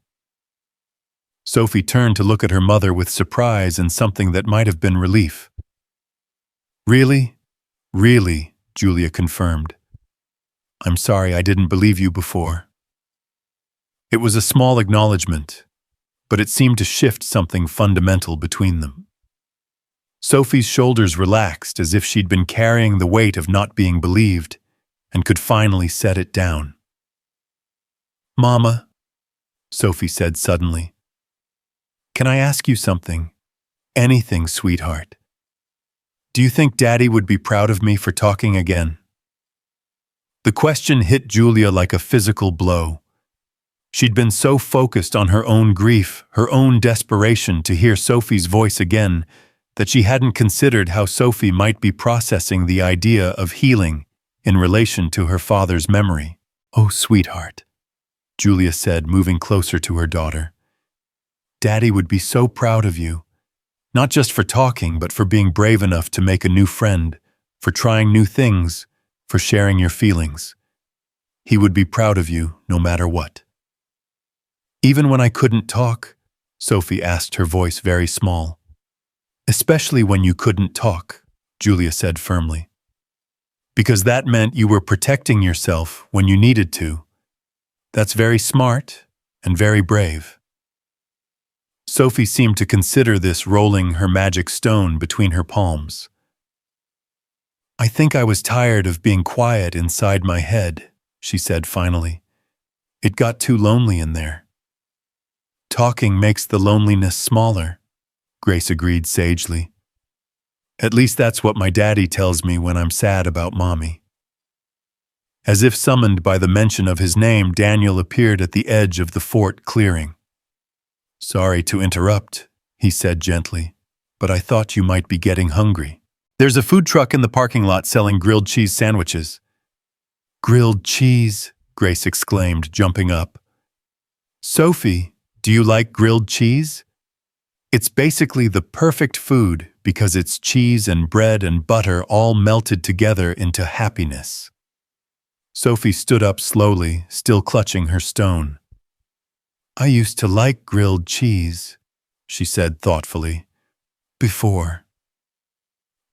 Sophie turned to look at her mother with surprise and something that might have been relief. Really? Really, Julia confirmed. I'm sorry I didn't believe you before. It was a small acknowledgement, but it seemed to shift something fundamental between them. Sophie's shoulders relaxed as if she'd been carrying the weight of not being believed and could finally set it down. Mama, Sophie said suddenly, can I ask you something? Anything, sweetheart. Do you think Daddy would be proud of me for talking again? The question hit Julia like a physical blow. She'd been so focused on her own grief, her own desperation to hear Sophie's voice again, that she hadn't considered how Sophie might be processing the idea of healing in relation to her father's memory. Oh, sweetheart, Julia said, moving closer to her daughter. Daddy would be so proud of you, not just for talking, but for being brave enough to make a new friend, for trying new things, for sharing your feelings. He would be proud of you no matter what. Even when I couldn't talk, Sophie asked, her voice very small. Especially when you couldn't talk, Julia said firmly. Because that meant you were protecting yourself when you needed to. That's very smart and very brave. Sophie seemed to consider this, rolling her magic stone between her palms. I think I was tired of being quiet inside my head, she said finally. It got too lonely in there. Talking makes the loneliness smaller, Grace agreed sagely. At least that's what my daddy tells me when I'm sad about Mommy. As if summoned by the mention of his name, Daniel appeared at the edge of the fort clearing. "Sorry to interrupt," he said gently, "but I thought you might be getting hungry. There's a food truck in the parking lot selling grilled cheese sandwiches." "Grilled cheese?" Grace exclaimed, jumping up. "Sophie, do you like grilled cheese? It's basically the perfect food because it's cheese and bread and butter all melted together into happiness." Sophie stood up slowly, still clutching her stone. "I used to like grilled cheese," she said thoughtfully. "Before.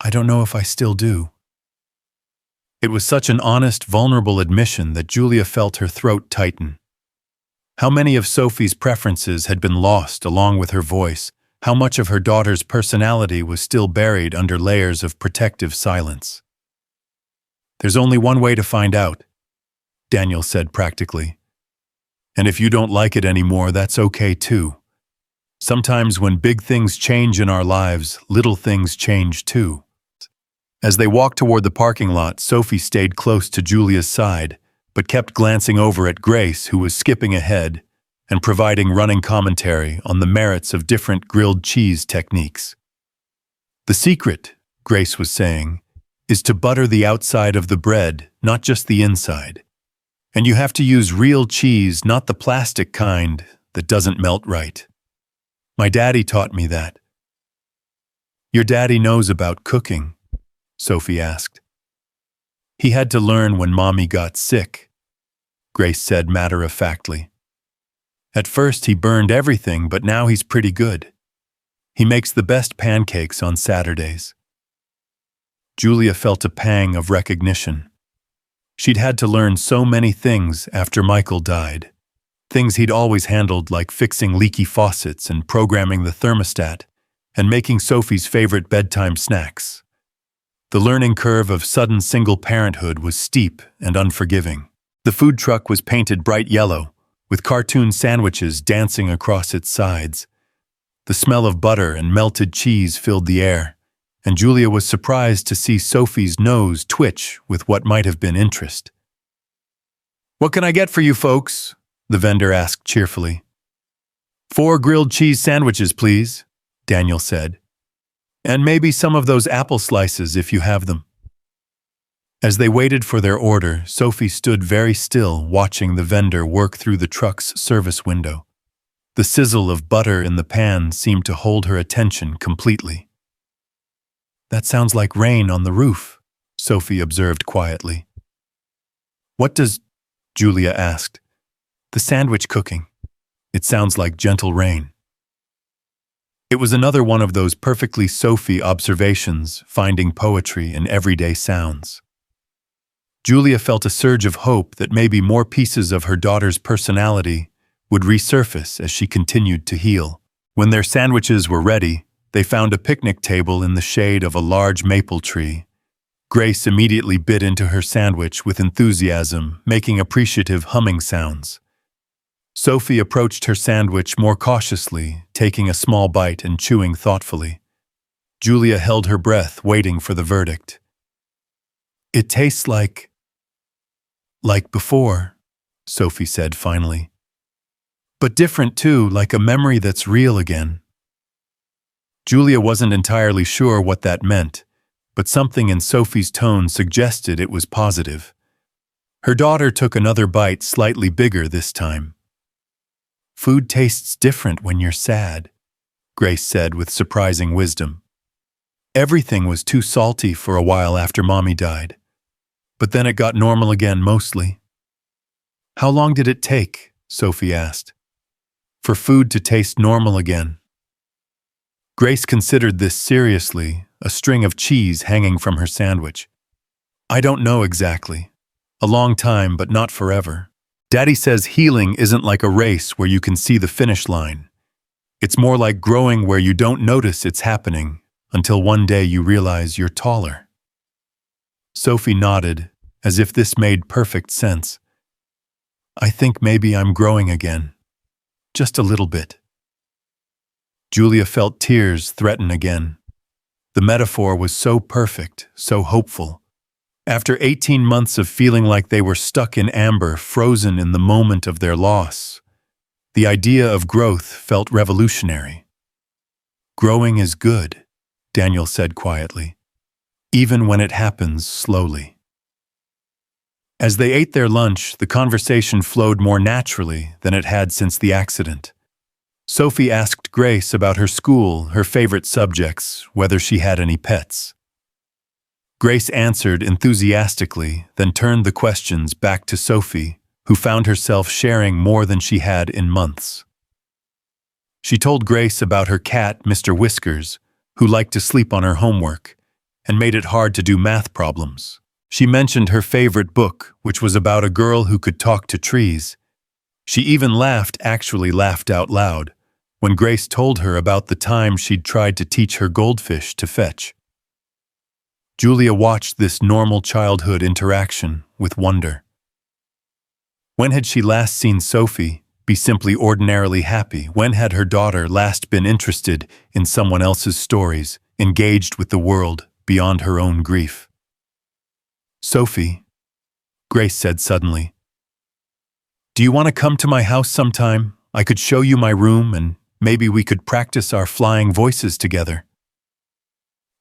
I don't know if I still do." It was such an honest, vulnerable admission that Julia felt her throat tighten. How many of Sophie's preferences had been lost along with her voice? How much of her daughter's personality was still buried under layers of protective silence? "There's only one way to find out," Daniel said practically. "And if you don't like it anymore, that's okay too. Sometimes when big things change in our lives, little things change too." As they walked toward the parking lot, Sophie stayed close to Julia's side, but kept glancing over at Grace, who was skipping ahead and providing running commentary on the merits of different grilled cheese techniques. "The secret," Grace was saying, "is to butter the outside of the bread, not just the inside. And you have to use real cheese, not the plastic kind that doesn't melt right. My daddy taught me that." "Your daddy knows about cooking?" Sophie asked. "He had to learn when Mommy got sick," Grace said matter-of-factly. "At first he burned everything, but now he's pretty good. He makes the best pancakes on Saturdays." Julia felt a pang of recognition. She'd had to learn so many things after Michael died. Things he'd always handled, like fixing leaky faucets and programming the thermostat and making Sophie's favorite bedtime snacks. The learning curve of sudden single parenthood was steep and unforgiving. The food truck was painted bright yellow, with cartoon sandwiches dancing across its sides. The smell of butter and melted cheese filled the air, and Julia was surprised to see Sophie's nose twitch with what might have been interest. "What can I get for you folks?" the vendor asked cheerfully. "4 grilled cheese sandwiches, please," Daniel said. "And maybe some of those apple slices if you have them." As they waited for their order, Sophie stood very still, watching the vendor work through the truck's service window. The sizzle of butter in the pan seemed to hold her attention completely. "That sounds like rain on the roof," Sophie observed quietly. "What does—" Julia asked. "The sandwich cooking. It sounds like gentle rain." It was another one of those perfectly Sophie observations, finding poetry in everyday sounds. Julia felt a surge of hope that maybe more pieces of her daughter's personality would resurface as she continued to heal. When their sandwiches were ready, they found a picnic table in the shade of a large maple tree. Grace immediately bit into her sandwich with enthusiasm, making appreciative humming sounds. Sophie approached her sandwich more cautiously, taking a small bite and chewing thoughtfully. Julia held her breath, waiting for the verdict. "It tastes like before," Sophie said finally. "But different too, like a memory that's real again." Julia wasn't entirely sure what that meant, but something in Sophie's tone suggested it was positive. Her daughter took another bite, slightly bigger this time. "Food tastes different when you're sad," Grace said with surprising wisdom. "Everything was too salty for a while after Mommy died, but then it got normal again mostly." "How long did it take," Sophie asked, "for food to taste normal again?" Grace considered this seriously, a string of cheese hanging from her sandwich. "I don't know exactly. A long time, but not forever. Daddy says healing isn't like a race where you can see the finish line. It's more like growing where you don't notice it's happening until one day you realize you're taller." Sophie nodded, as if this made perfect sense. "I think maybe I'm growing again. Just a little bit." Julia felt tears threaten again. The metaphor was so perfect, so hopeful. After 18 months of feeling like they were stuck in amber, frozen in the moment of their loss, the idea of growth felt revolutionary. "Growing is good," Daniel said quietly, "even when it happens slowly." As they ate their lunch, the conversation flowed more naturally than it had since the accident. Sophie asked Grace about her school, her favorite subjects, whether she had any pets. Grace answered enthusiastically, then turned the questions back to Sophie, who found herself sharing more than she had in months. She told Grace about her cat, Mr. Whiskers, who liked to sleep on her homework and made it hard to do math problems. She mentioned her favorite book, which was about a girl who could talk to trees. She even actually laughed out loud, when Grace told her about the time she'd tried to teach her goldfish to fetch. Julia watched this normal childhood interaction with wonder. When had she last seen Sophie be simply ordinarily happy? When had her daughter last been interested in someone else's stories, engaged with the world beyond her own grief? "Sophie," Grace said suddenly, "do you want to come to my house sometime? I could show you my room and maybe we could practice our flying voices together."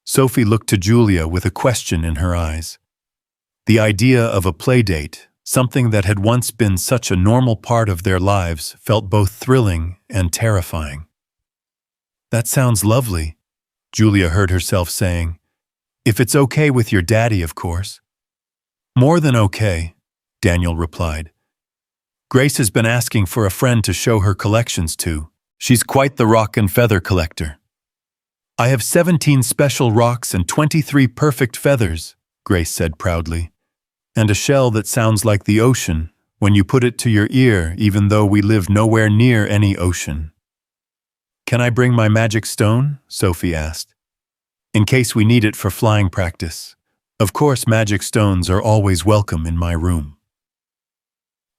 Sophie looked to Julia with a question in her eyes. The idea of a playdate, something that had once been such a normal part of their lives, felt both thrilling and terrifying. "That sounds lovely," Julia heard herself saying. "If it's okay with your daddy, of course." "More than okay," Daniel replied. "Grace has been asking for a friend to show her collections to. She's quite the rock and feather collector." "I have 17 special rocks and 23 perfect feathers," Grace said proudly. "And a shell that sounds like the ocean when you put it to your ear, even though we live nowhere near any ocean." "Can I bring my magic stone?" Sophie asked. "In case we need it for flying practice. Of course, magic stones are always welcome in my room."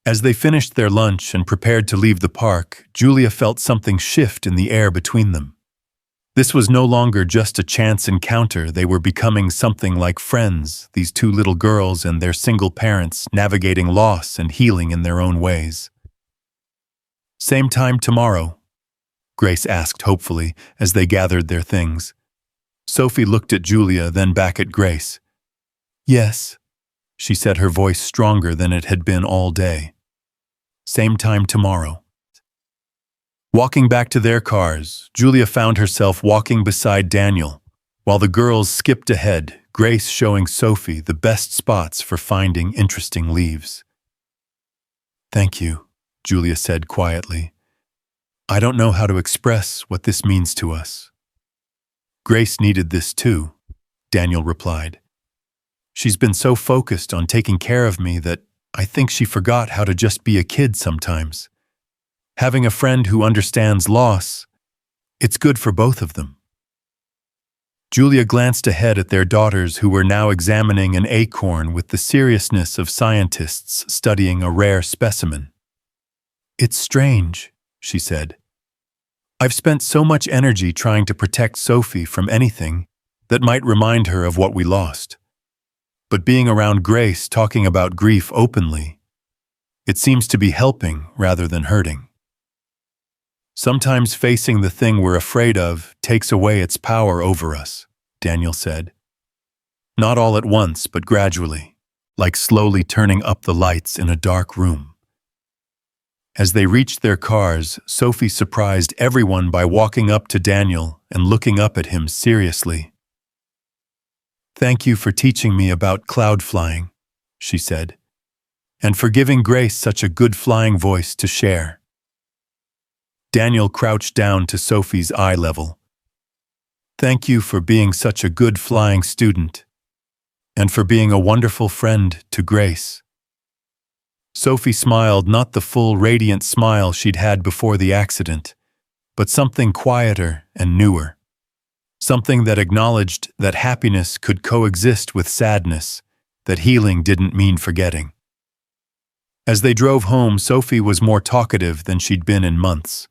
As they finished their lunch and prepared to leave the park, Julia felt something shift in the air between them. This was no longer just a chance encounter. They were becoming something like friends, these two little girls and their single parents navigating loss and healing in their own ways. "Same time tomorrow?" Grace asked hopefully as they gathered their things. Sophie looked at Julia, then back at Grace. "Yes," she said, her voice stronger than it had been all day. "Same time tomorrow." Walking back to their cars, Julia found herself walking beside Daniel, while the girls skipped ahead, Grace showing Sophie the best spots for finding interesting leaves. "Thank you," Julia said quietly. "I don't know how to express what this means to us." "Grace needed this too," Daniel replied. "She's been so focused on taking care of me that I think she forgot how to just be a kid sometimes. Having a friend who understands loss, it's good for both of them." Julia glanced ahead at their daughters, who were now examining an acorn with the seriousness of scientists studying a rare specimen. "It's strange," she said. "I've spent so much energy trying to protect Sophie from anything that might remind her of what we lost. But being around Grace talking about grief openly, it seems to be helping rather than hurting. Sometimes facing the thing we're afraid of takes away its power over us," Daniel said. "Not all at once, but gradually, like slowly turning up the lights in a dark room." As they reached their cars, Sophie surprised everyone by walking up to Daniel and looking up at him seriously. "Thank you for teaching me about cloud flying," she said, "and for giving Grace such a good flying voice to share." Daniel crouched down to Sophie's eye level. "Thank you for being such a good flying student, and for being a wonderful friend to Grace." Sophie smiled, not the full, radiant smile she'd had before the accident, but something quieter and newer. Something that acknowledged that happiness could coexist with sadness, that healing didn't mean forgetting. As they drove home, Sophie was more talkative than she'd been in months.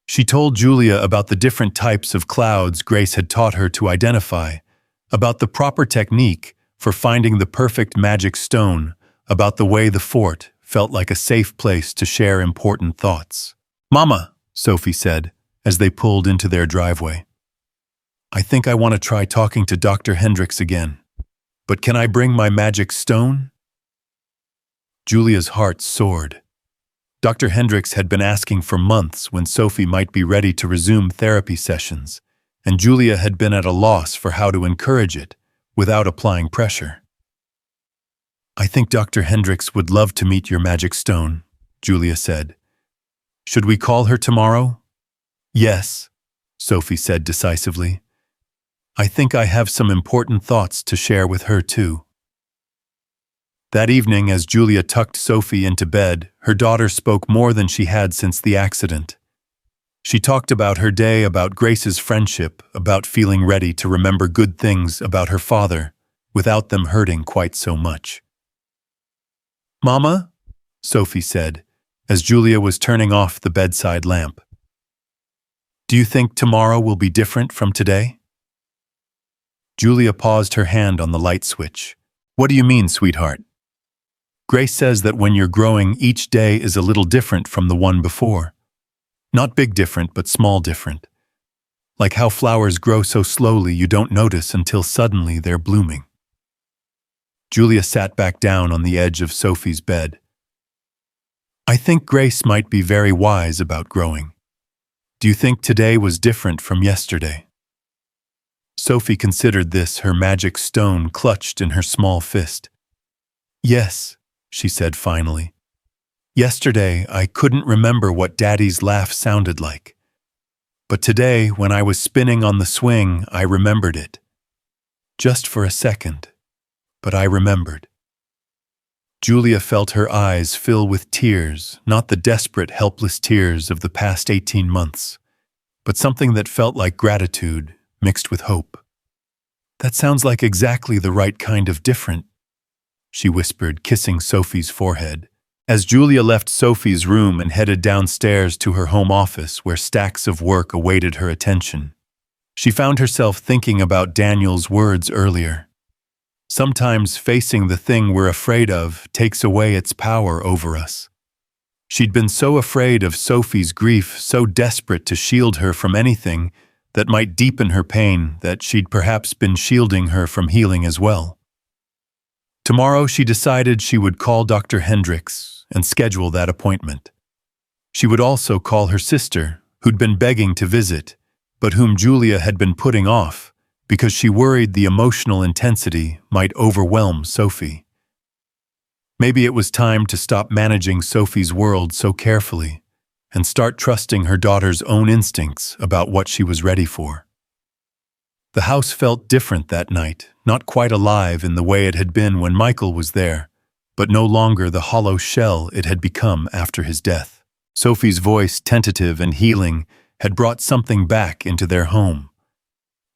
She told Julia about the different types of clouds Grace had taught her to identify, about the proper technique for finding the perfect magic stone, about the way the fort felt like a safe place to share important thoughts. "Mama," Sophie said, as they pulled into their driveway, "I think I want to try talking to Dr. Hendricks again. But can I bring my magic stone?" Julia's heart soared. Dr. Hendricks had been asking for months when Sophie might be ready to resume therapy sessions, and Julia had been at a loss for how to encourage it without applying pressure. "I think Dr. Hendricks would love to meet your magic stone," Julia said. "Should we call her tomorrow?" "Yes," Sophie said decisively. "I think I have some important thoughts to share with her too." That evening, as Julia tucked Sophie into bed, her daughter spoke more than she had since the accident. She talked about her day, about Grace's friendship, about feeling ready to remember good things about her father, without them hurting quite so much. "Mama," Sophie said, as Julia was turning off the bedside lamp, "do you think tomorrow will be different from today?" Julia paused her hand on the light switch. "What do you mean, sweetheart?" "Grace says that when you're growing, each day is a little different from the one before. Not big different, but small different. Like how flowers grow so slowly you don't notice until suddenly they're blooming." Julia sat back down on the edge of Sophie's bed. "I think Grace might be very wise about growing. Do you think today was different from yesterday?" Sophie considered this, her magic stone clutched in her small fist. "Yes," she said finally. "Yesterday, I couldn't remember what Daddy's laugh sounded like. But today, when I was spinning on the swing, I remembered it. Just for a second, but I remembered." Julia felt her eyes fill with tears, not the desperate, helpless tears of the past 18 months, but something that felt like gratitude mixed with hope. "That sounds like exactly the right kind of different," she whispered, kissing Sophie's forehead. As Julia left Sophie's room and headed downstairs to her home office where stacks of work awaited her attention, she found herself thinking about Daniel's words earlier. Sometimes facing the thing we're afraid of takes away its power over us. She'd been so afraid of Sophie's grief, so desperate to shield her from anything that might deepen her pain, that she'd perhaps been shielding her from healing as well. Tomorrow she decided she would call Dr. Hendricks and schedule that appointment. She would also call her sister, who'd been begging to visit, but whom Julia had been putting off because she worried the emotional intensity might overwhelm Sophie. Maybe it was time to stop managing Sophie's world so carefully and start trusting her daughter's own instincts about what she was ready for. The house felt different that night, not quite alive in the way it had been when Michael was there, but no longer the hollow shell it had become after his death. Sophie's voice, tentative and healing, had brought something back into their home.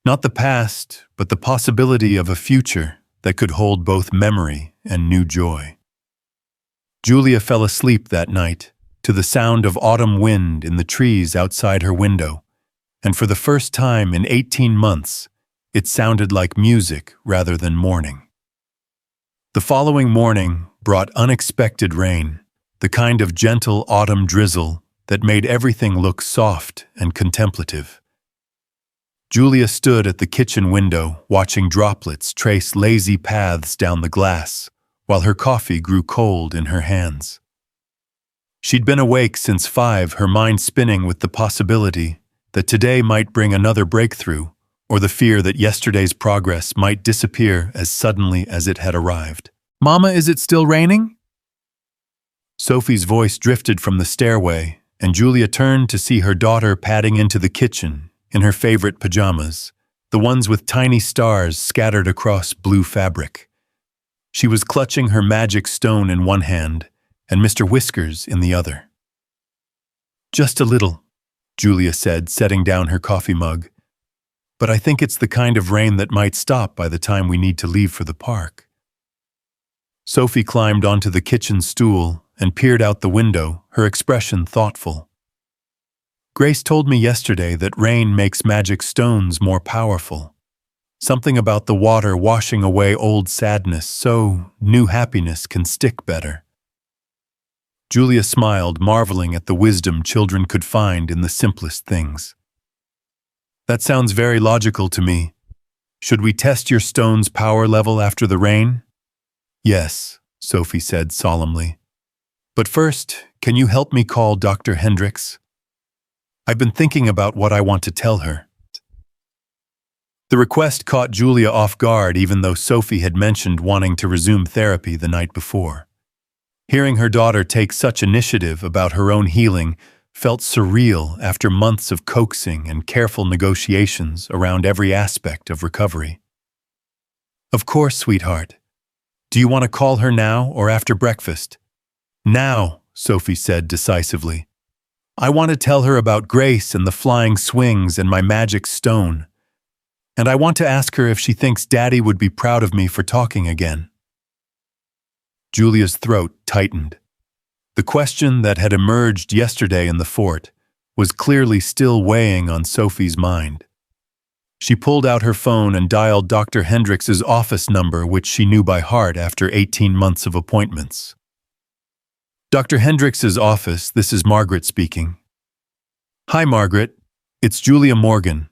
Not the past, but the possibility of a future that could hold both memory and new joy. Julia fell asleep that night to the sound of autumn wind in the trees outside her window, and for the first time in 18 months, it sounded like music rather than mourning. The following morning brought unexpected rain, the kind of gentle autumn drizzle that made everything look soft and contemplative. Julia stood at the kitchen window, watching droplets trace lazy paths down the glass, while her coffee grew cold in her hands. She'd been awake since 5, her mind spinning with the possibility that today might bring another breakthrough, or the fear that yesterday's progress might disappear as suddenly as it had arrived. "Mama, is it still raining?" Sophie's voice drifted from the stairway, and Julia turned to see her daughter padding into the kitchen in her favorite pajamas, the ones with tiny stars scattered across blue fabric. She was clutching her magic stone in one hand and Mr. Whiskers in the other. "Just a little," Julia said, setting down her coffee mug. "But I think it's the kind of rain that might stop by the time we need to leave for the park." Sophie climbed onto the kitchen stool and peered out the window, her expression thoughtful. "Grace told me yesterday that rain makes magic stones more powerful. Something about the water washing away old sadness so new happiness can stick better. Julia smiled, marveling at the wisdom children could find in the simplest things. That sounds very logical to me. Should we test your stone's power level after the rain? Yes, Sophie said solemnly. But first, can you help me call Dr. Hendricks? I've been thinking about what I want to tell her. The request caught Julia off guard, even though Sophie had mentioned wanting to resume therapy the night before. Hearing her daughter take such initiative about her own healing felt surreal after months of coaxing and careful negotiations around every aspect of recovery. Of course, sweetheart. Do you want to call her now or after breakfast? Now, Sophie said decisively. I want to tell her about Grace and the flying swings and my magic stone. And I want to ask her if she thinks Daddy would be proud of me for talking again. Julia's throat tightened. The question that had emerged yesterday in the fort was clearly still weighing on Sophie's mind. She pulled out her phone and dialed Dr. Hendricks's office number, which she knew by heart after 18 months of appointments. Dr. Hendricks's office, this is Margaret speaking. Hi, Margaret. It's Julia Morgan.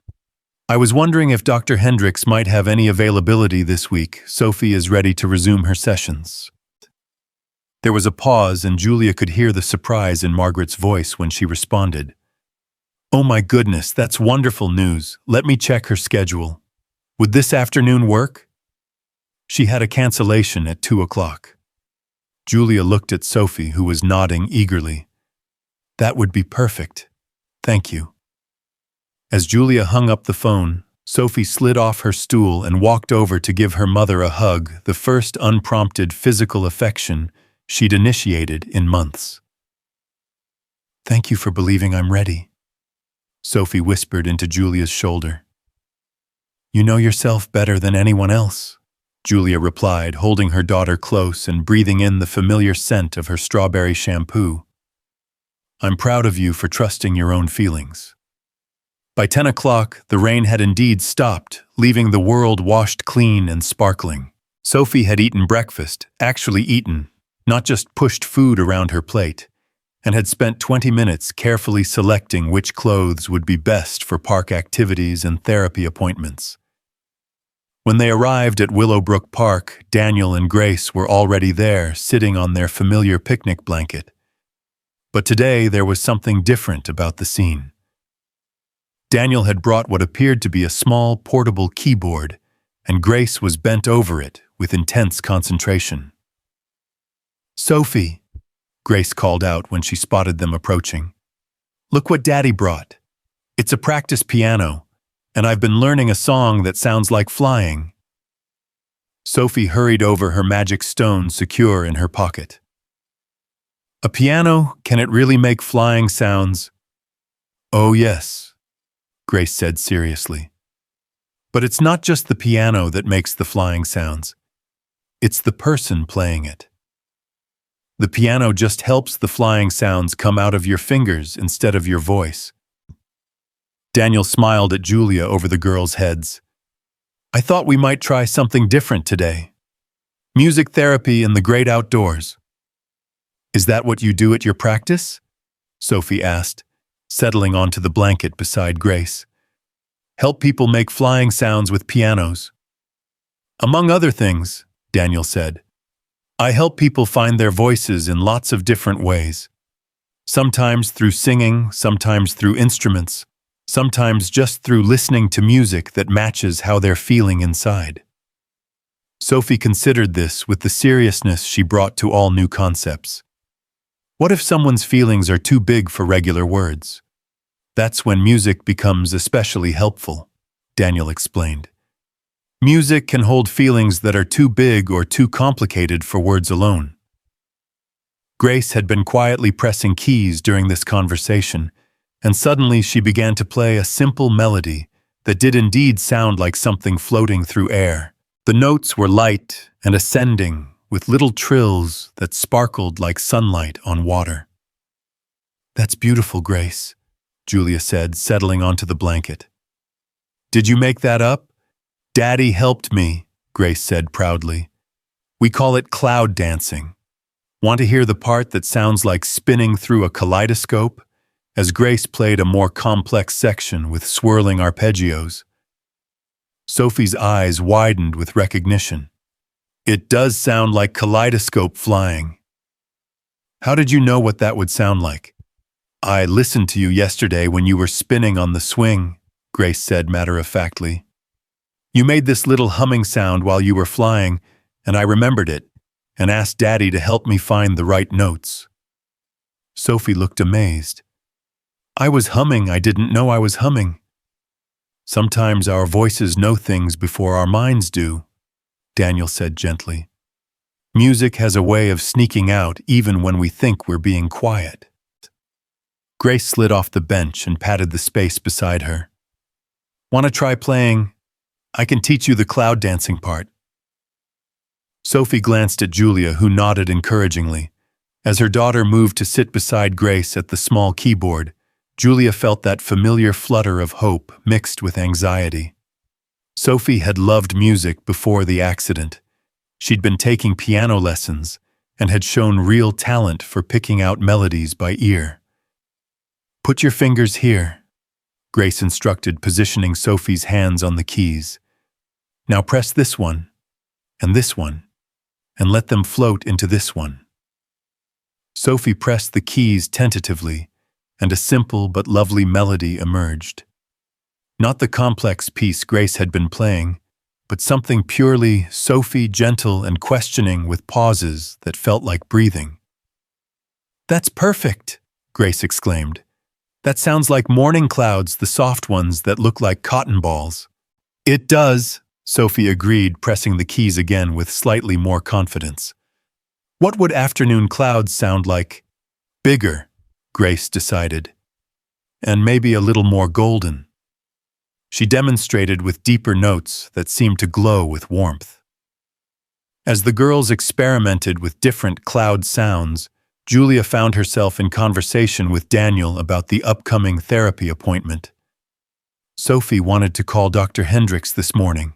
I was wondering if Dr. Hendricks might have any availability this week. Sophie is ready to resume her sessions. There was a pause, and Julia could hear the surprise in Margaret's voice when she responded. Oh my goodness, that's wonderful news. Let me check her schedule. Would this afternoon work? She had a cancellation at 2 o'clock. Julia looked at Sophie, who was nodding eagerly. That would be perfect. Thank you. As Julia hung up the phone, Sophie slid off her stool and walked over to give her mother a hug, the first unprompted physical affection she'd initiated in months. Thank you for believing I'm ready, Sophie whispered into Julia's shoulder. You know yourself better than anyone else, Julia replied, holding her daughter close and breathing in the familiar scent of her strawberry shampoo. I'm proud of you for trusting your own feelings. By 10 o'clock, the rain had indeed stopped, leaving the world washed clean and sparkling. Sophie had eaten breakfast, actually eaten, not just pushed food around her plate, and had spent 20 minutes carefully selecting which clothes would be best for park activities and therapy appointments. When they arrived at Willowbrook Park, Daniel and Grace were already there, sitting on their familiar picnic blanket. But today there was something different about the scene. Daniel had brought what appeared to be a small, portable keyboard, and Grace was bent over it with intense concentration. Sophie, Grace called out when she spotted them approaching. Look what Daddy brought. It's a practice piano, and I've been learning a song that sounds like flying. Sophie hurried over, her magic stone secure in her pocket. A piano, can it really make flying sounds? Oh yes, Grace said seriously. But it's not just the piano that makes the flying sounds. It's the person playing it. The piano just helps the flying sounds come out of your fingers instead of your voice. Daniel smiled at Julia over the girls' heads. I thought we might try something different today. Music therapy in the great outdoors. Is that what you do at your practice? Sophie asked, settling onto the blanket beside Grace. Help people make flying sounds with pianos. Among other things, Daniel said. I help people find their voices in lots of different ways. Sometimes through singing, sometimes through instruments, sometimes just through listening to music that matches how they're feeling inside. Sophie considered this with the seriousness she brought to all new concepts. What if someone's feelings are too big for regular words? That's when music becomes especially helpful, Daniel explained. Music can hold feelings that are too big or too complicated for words alone. Grace had been quietly pressing keys during this conversation, and suddenly she began to play a simple melody that did indeed sound like something floating through air. The notes were light and ascending, with little trills that sparkled like sunlight on water. That's beautiful, Grace, Julia said, settling onto the blanket. Did you make that up? Daddy helped me, Grace said proudly. We call it cloud dancing. Want to hear the part that sounds like spinning through a kaleidoscope? As Grace played a more complex section with swirling arpeggios. Sophie's eyes widened with recognition. It does sound like kaleidoscope flying. How did you know what that would sound like? I listened to you yesterday when you were spinning on the swing, Grace said matter-of-factly. You made this little humming sound while you were flying, and I remembered it, and asked Daddy to help me find the right notes. Sophie looked amazed. I was humming, I didn't know I was humming. Sometimes our voices know things before our minds do, Daniel said gently. Music has a way of sneaking out even when we think we're being quiet. Grace slid off the bench and patted the space beside her. Want to try playing? I can teach you the cloud dancing part. Sophie glanced at Julia, who nodded encouragingly. As her daughter moved to sit beside Grace at the small keyboard, Julia felt that familiar flutter of hope mixed with anxiety. Sophie had loved music before the accident. She'd been taking piano lessons and had shown real talent for picking out melodies by ear. Put your fingers here, Grace instructed, positioning Sophie's hands on the keys. Now press this one, and let them float into this one. Sophie pressed the keys tentatively, and a simple but lovely melody emerged. Not the complex piece Grace had been playing, but something purely Sophie, gentle and questioning with pauses that felt like breathing. That's perfect, Grace exclaimed. That sounds like morning clouds, the soft ones that look like cotton balls. It does, Sophie agreed, pressing the keys again with slightly more confidence. What would afternoon clouds sound like? Bigger, Grace decided. And maybe a little more golden. She demonstrated with deeper notes that seemed to glow with warmth. As the girls experimented with different cloud sounds, Julia found herself in conversation with Daniel about the upcoming therapy appointment. Sophie wanted to call Dr. Hendricks this morning,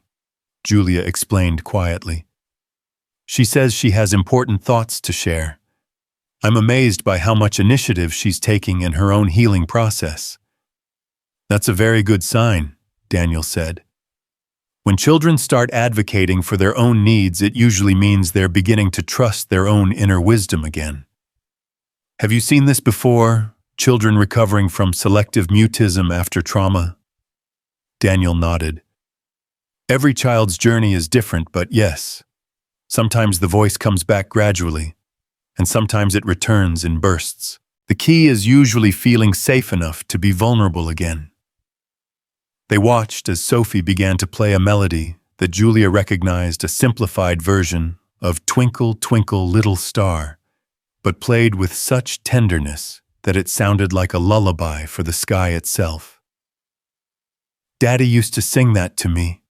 Julia explained quietly. She says she has important thoughts to share. I'm amazed by how much initiative she's taking in her own healing process. That's a very good sign, Daniel said. When children start advocating for their own needs, it usually means they're beginning to trust their own inner wisdom again. Have you seen this before? Children recovering from selective mutism after trauma? Daniel nodded. Every child's journey is different, but yes. Sometimes the voice comes back gradually, and sometimes it returns in bursts. The key is usually feeling safe enough to be vulnerable again. They watched as Sophie began to play a melody that Julia recognized, a simplified version of Twinkle, Twinkle, Little Star, but played with such tenderness that it sounded like a lullaby for the sky itself. Daddy used to sing that to me,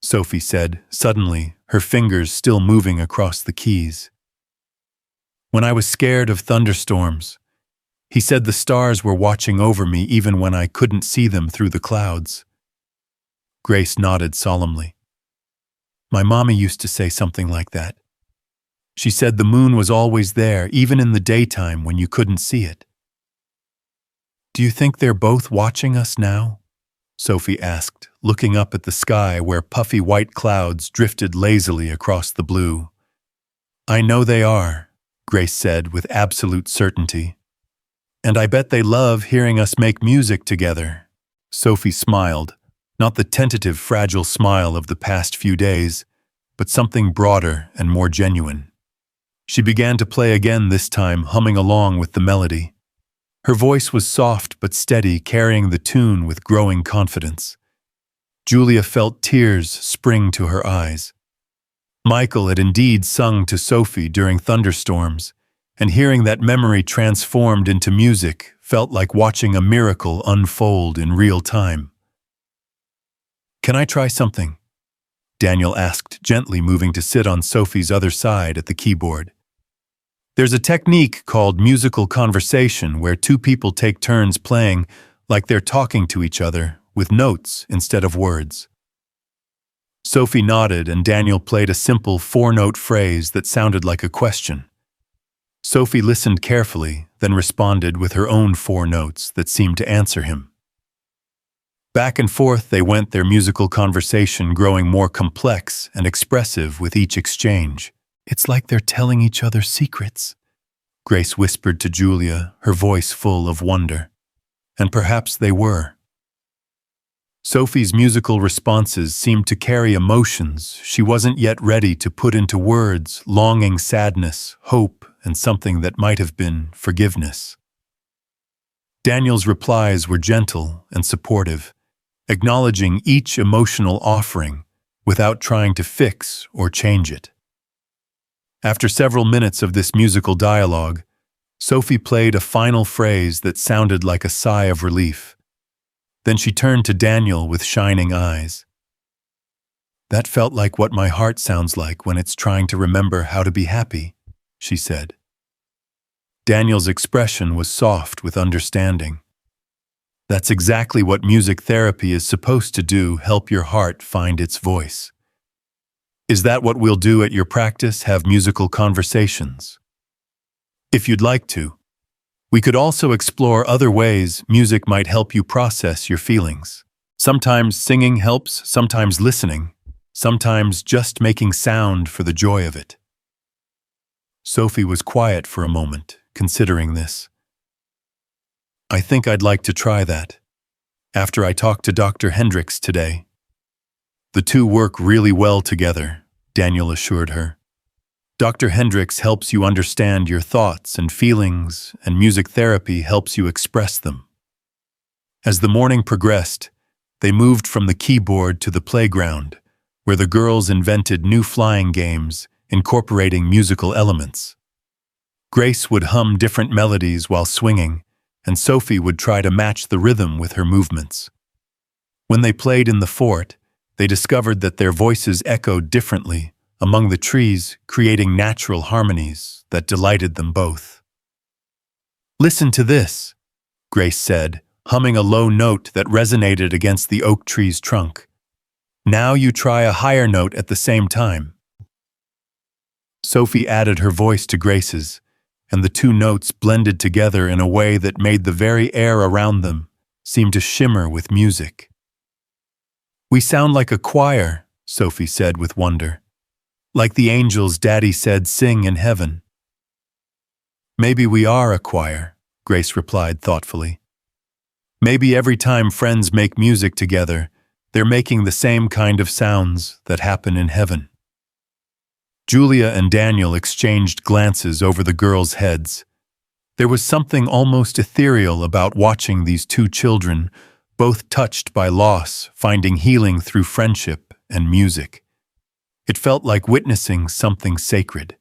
Sophie said, suddenly, her fingers still moving across the keys. When I was scared of thunderstorms, he said the stars were watching over me even when I couldn't see them through the clouds. Grace nodded solemnly. My mommy used to say something like that. She said the moon was always there, even in the daytime when you couldn't see it. Do you think they're both watching us now? Sophie asked, looking up at the sky where puffy white clouds drifted lazily across the blue. I know they are, Grace said with absolute certainty. And I bet they love hearing us make music together. Sophie smiled, not the tentative, fragile smile of the past few days, but something broader and more genuine. She began to play again, this time humming along with the melody. Her voice was soft but steady, carrying the tune with growing confidence. Julia felt tears spring to her eyes. Michael had indeed sung to Sophie during thunderstorms, and hearing that memory transformed into music felt like watching a miracle unfold in real time. Can I try something? Daniel asked, gently moving to sit on Sophie's other side at the keyboard. There's a technique called musical conversation where two people take turns playing like they're talking to each other with notes instead of words. Sophie nodded and Daniel played a simple four-note phrase that sounded like a question. Sophie listened carefully, then responded with her own four notes that seemed to answer him. Back and forth they went, their musical conversation growing more complex and expressive with each exchange. "It's like they're telling each other secrets," Grace whispered to Julia, her voice full of wonder. And perhaps they were. Sophie's musical responses seemed to carry emotions she wasn't yet ready to put into words: longing, sadness, hope, and something that might have been forgiveness. Daniel's replies were gentle and supportive, acknowledging each emotional offering without trying to fix or change it. After several minutes of this musical dialogue, Sophie played a final phrase that sounded like a sigh of relief. Then she turned to Daniel with shining eyes. "That felt like what my heart sounds like when it's trying to remember how to be happy," she said. Daniel's expression was soft with understanding. "That's exactly what music therapy is supposed to do, help your heart find its voice." "Is that what we'll do at your practice, have musical conversations?" "If you'd like to. We could also explore other ways music might help you process your feelings. Sometimes singing helps, sometimes listening, sometimes just making sound for the joy of it." Sophie was quiet for a moment, considering this. "I think I'd like to try that. After I talked to Dr. Hendricks today." "The two work really well together," Daniel assured her. "Dr. Hendricks helps you understand your thoughts and feelings, and music therapy helps you express them." As the morning progressed, they moved from the keyboard to the playground, where the girls invented new flying games, incorporating musical elements. Grace would hum different melodies while swinging, and Sophie would try to match the rhythm with her movements. When they played in the fort, they discovered that their voices echoed differently among the trees, creating natural harmonies that delighted them both. "Listen to this," Grace said, humming a low note that resonated against the oak tree's trunk. "Now you try a higher note at the same time." Sophie added her voice to Grace's, and the two notes blended together in a way that made the very air around them seem to shimmer with music. "We sound like a choir," Sophie said with wonder. "Like the angels Daddy said sing in heaven." "Maybe we are a choir," Grace replied thoughtfully. "Maybe every time friends make music together, they're making the same kind of sounds that happen in heaven." Julia and Daniel exchanged glances over the girls' heads. There was something almost ethereal about watching these two children, both touched by loss, finding healing through friendship and music. It felt like witnessing something sacred.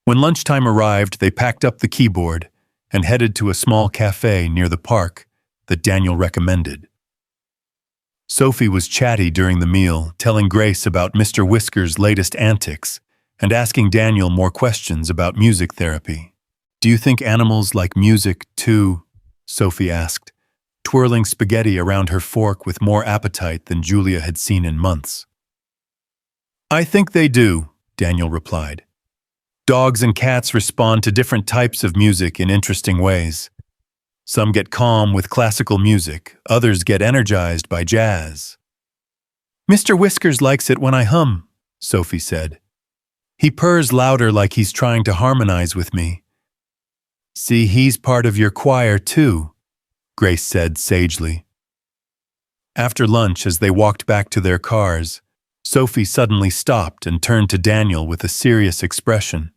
When lunchtime arrived, they packed up the keyboard and headed to a small cafe near the park that Daniel recommended. Sophie was chatty during the meal, telling Grace about Mr. Whisker's latest antics and asking Daniel more questions about music therapy. "Do you think animals like music too?" Sophie asked, twirling spaghetti around her fork with more appetite than Julia had seen in months. "I think they do," Daniel replied. "Dogs and cats respond to different types of music in interesting ways. Some get calm with classical music, others get energized by jazz." "Mr. Whiskers likes it when I hum," Sophie said. "He purrs louder like he's trying to harmonize with me." "See, he's part of your choir too," Grace said sagely. After lunch, as they walked back to their cars, Sophie suddenly stopped and turned to Daniel with a serious expression.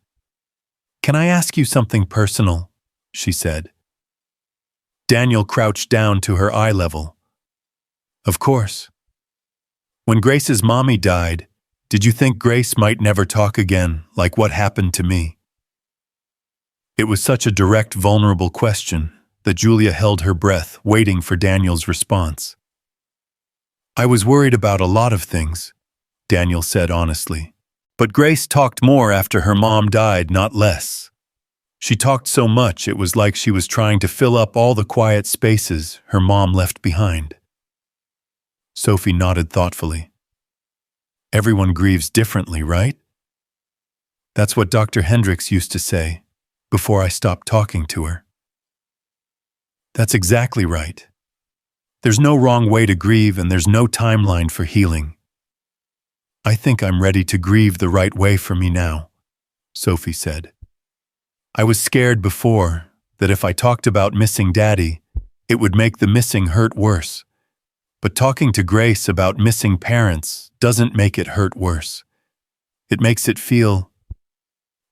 "Can I ask you something personal?" she said. Daniel crouched down to her eye level. "Of course." "When Grace's mommy died, did you think Grace might never talk again, like what happened to me?" It was such a direct, vulnerable question that Julia held her breath, waiting for Daniel's response. "I was worried about a lot of things," Daniel said honestly. "But Grace talked more after her mom died, not less. She talked so much it was like she was trying to fill up all the quiet spaces her mom left behind." Sophie nodded thoughtfully. Everyone grieves differently, right? That's what Dr. Hendricks used to say before I stopped talking to her. That's exactly right. There's no wrong way to grieve and there's no timeline for healing. I think I'm ready to grieve the right way for me now, Sophie said. I was scared before that if I talked about missing Daddy, it would make the missing hurt worse. But talking to Grace about missing parents doesn't make it hurt worse. It makes it feel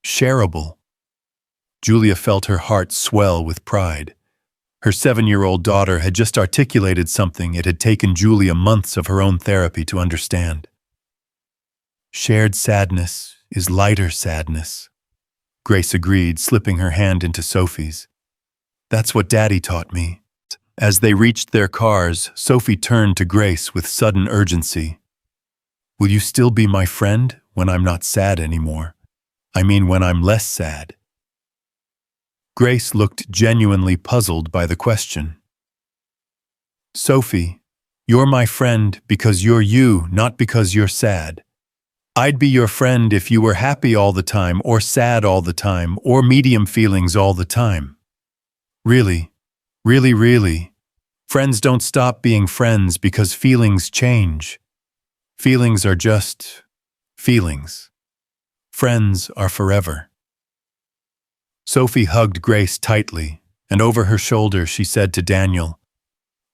shareable. Julia felt her heart swell with pride. Her 7-year-old daughter had just articulated something it had taken Julia months of her own therapy to understand. Shared sadness is lighter sadness, Grace agreed, slipping her hand into Sophie's. That's what Daddy taught me. As they reached their cars, Sophie turned to Grace with sudden urgency. Will you still be my friend when I'm not sad anymore? I mean, when I'm less sad. Grace looked genuinely puzzled by the question. Sophie, you're my friend because you're you, not because you're sad. I'd be your friend if you were happy all the time, or sad all the time, or medium feelings all the time. Really, really, really. Friends don't stop being friends because feelings change. Feelings are just feelings. Friends are forever. Sophie hugged Grace tightly, and over her shoulder she said to Daniel,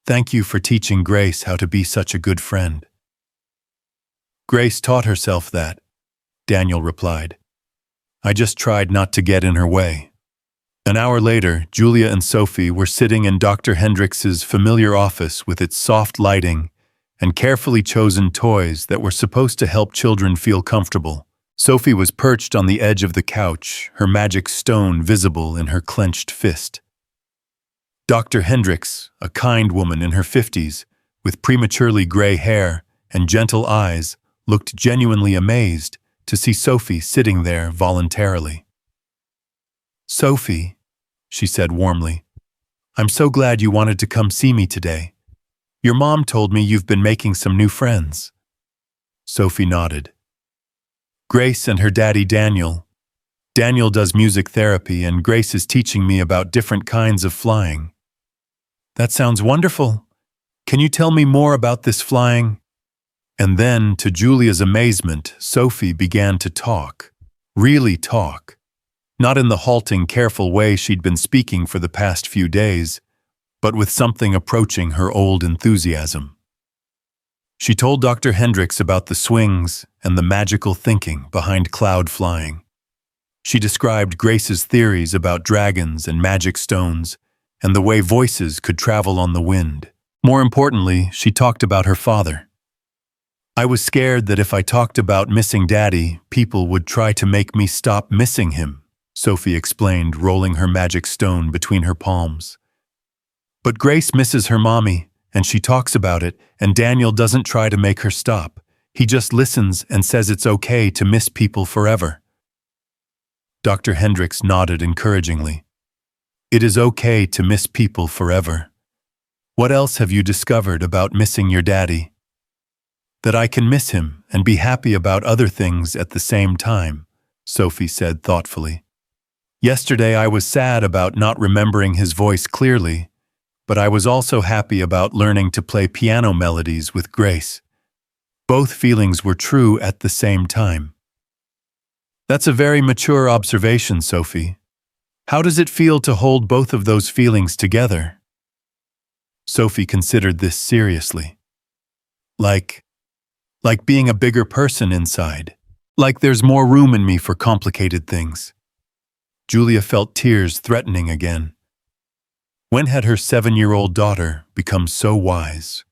"Thank you for teaching Grace how to be such a good friend." Grace taught herself that, Daniel replied. I just tried not to get in her way. An hour later, Julia and Sophie were sitting in Dr. Hendricks's familiar office with its soft lighting and carefully chosen toys that were supposed to help children feel comfortable. Sophie was perched on the edge of the couch, her magic stone visible in her clenched fist. Dr. Hendricks, a kind woman in her 50s, with prematurely gray hair and gentle eyes, looked genuinely amazed to see Sophie sitting there voluntarily. Sophie, she said warmly, I'm so glad you wanted to come see me today. Your mom told me you've been making some new friends. Sophie nodded. Grace and her daddy Daniel. Daniel does music therapy and Grace is teaching me about different kinds of flying. That sounds wonderful. Can you tell me more about this flying? And then, to Julia's amazement, Sophie began to talk. Really talk. Not in the halting, careful way she'd been speaking for the past few days, but with something approaching her old enthusiasm. She told Dr. Hendricks about the swings and the magical thinking behind cloud flying. She described Grace's theories about dragons and magic stones and the way voices could travel on the wind. More importantly, she talked about her father. I was scared that if I talked about missing Daddy, people would try to make me stop missing him, Sophie explained, rolling her magic stone between her palms. But Grace misses her mommy, and she talks about it, and Daniel doesn't try to make her stop. He just listens and says it's okay to miss people forever. Dr. Hendricks nodded encouragingly. It is okay to miss people forever. What else have you discovered about missing your daddy? That I can miss him and be happy about other things at the same time, Sophie said thoughtfully. Yesterday I was sad about not remembering his voice clearly, but I was also happy about learning to play piano melodies with Grace. Both feelings were true at the same time. That's a very mature observation, Sophie. How does it feel to hold both of those feelings together? Sophie considered this seriously. Like being a bigger person inside. Like there's more room in me for complicated things. Julia felt tears threatening again. When had her 7-year-old daughter become so wise?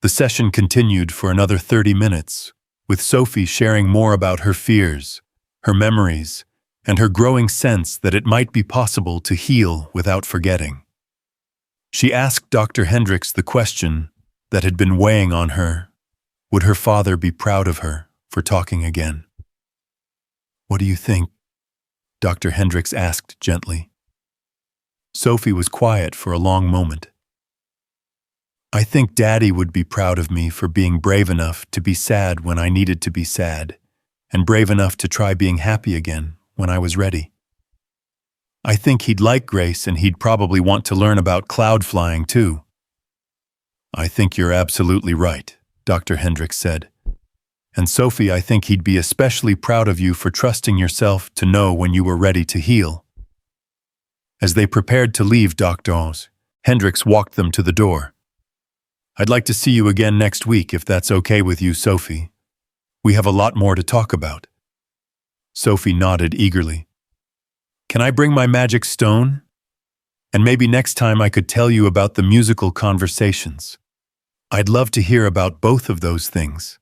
The session continued for another 30 minutes, with Sophie sharing more about her fears, her memories, and her growing sense that it might be possible to heal without forgetting. She asked Dr. Hendricks the question that had been weighing on her. Would her father be proud of her for talking again? What do you think? Dr. Hendricks asked gently. Sophie was quiet for a long moment. I think Daddy would be proud of me for being brave enough to be sad when I needed to be sad, and brave enough to try being happy again when I was ready. I think he'd like Grace, and he'd probably want to learn about cloud flying too. I think you're absolutely right, Dr. Hendricks said. And Sophie, I think he'd be especially proud of you for trusting yourself to know when you were ready to heal. As they prepared to leave Dr. Hendricks walked them to the door. I'd like to see you again next week if that's okay with you, Sophie. We have a lot more to talk about. Sophie nodded eagerly. Can I bring my magic stone? And maybe next time I could tell you about the musical conversations. I'd love to hear about both of those things.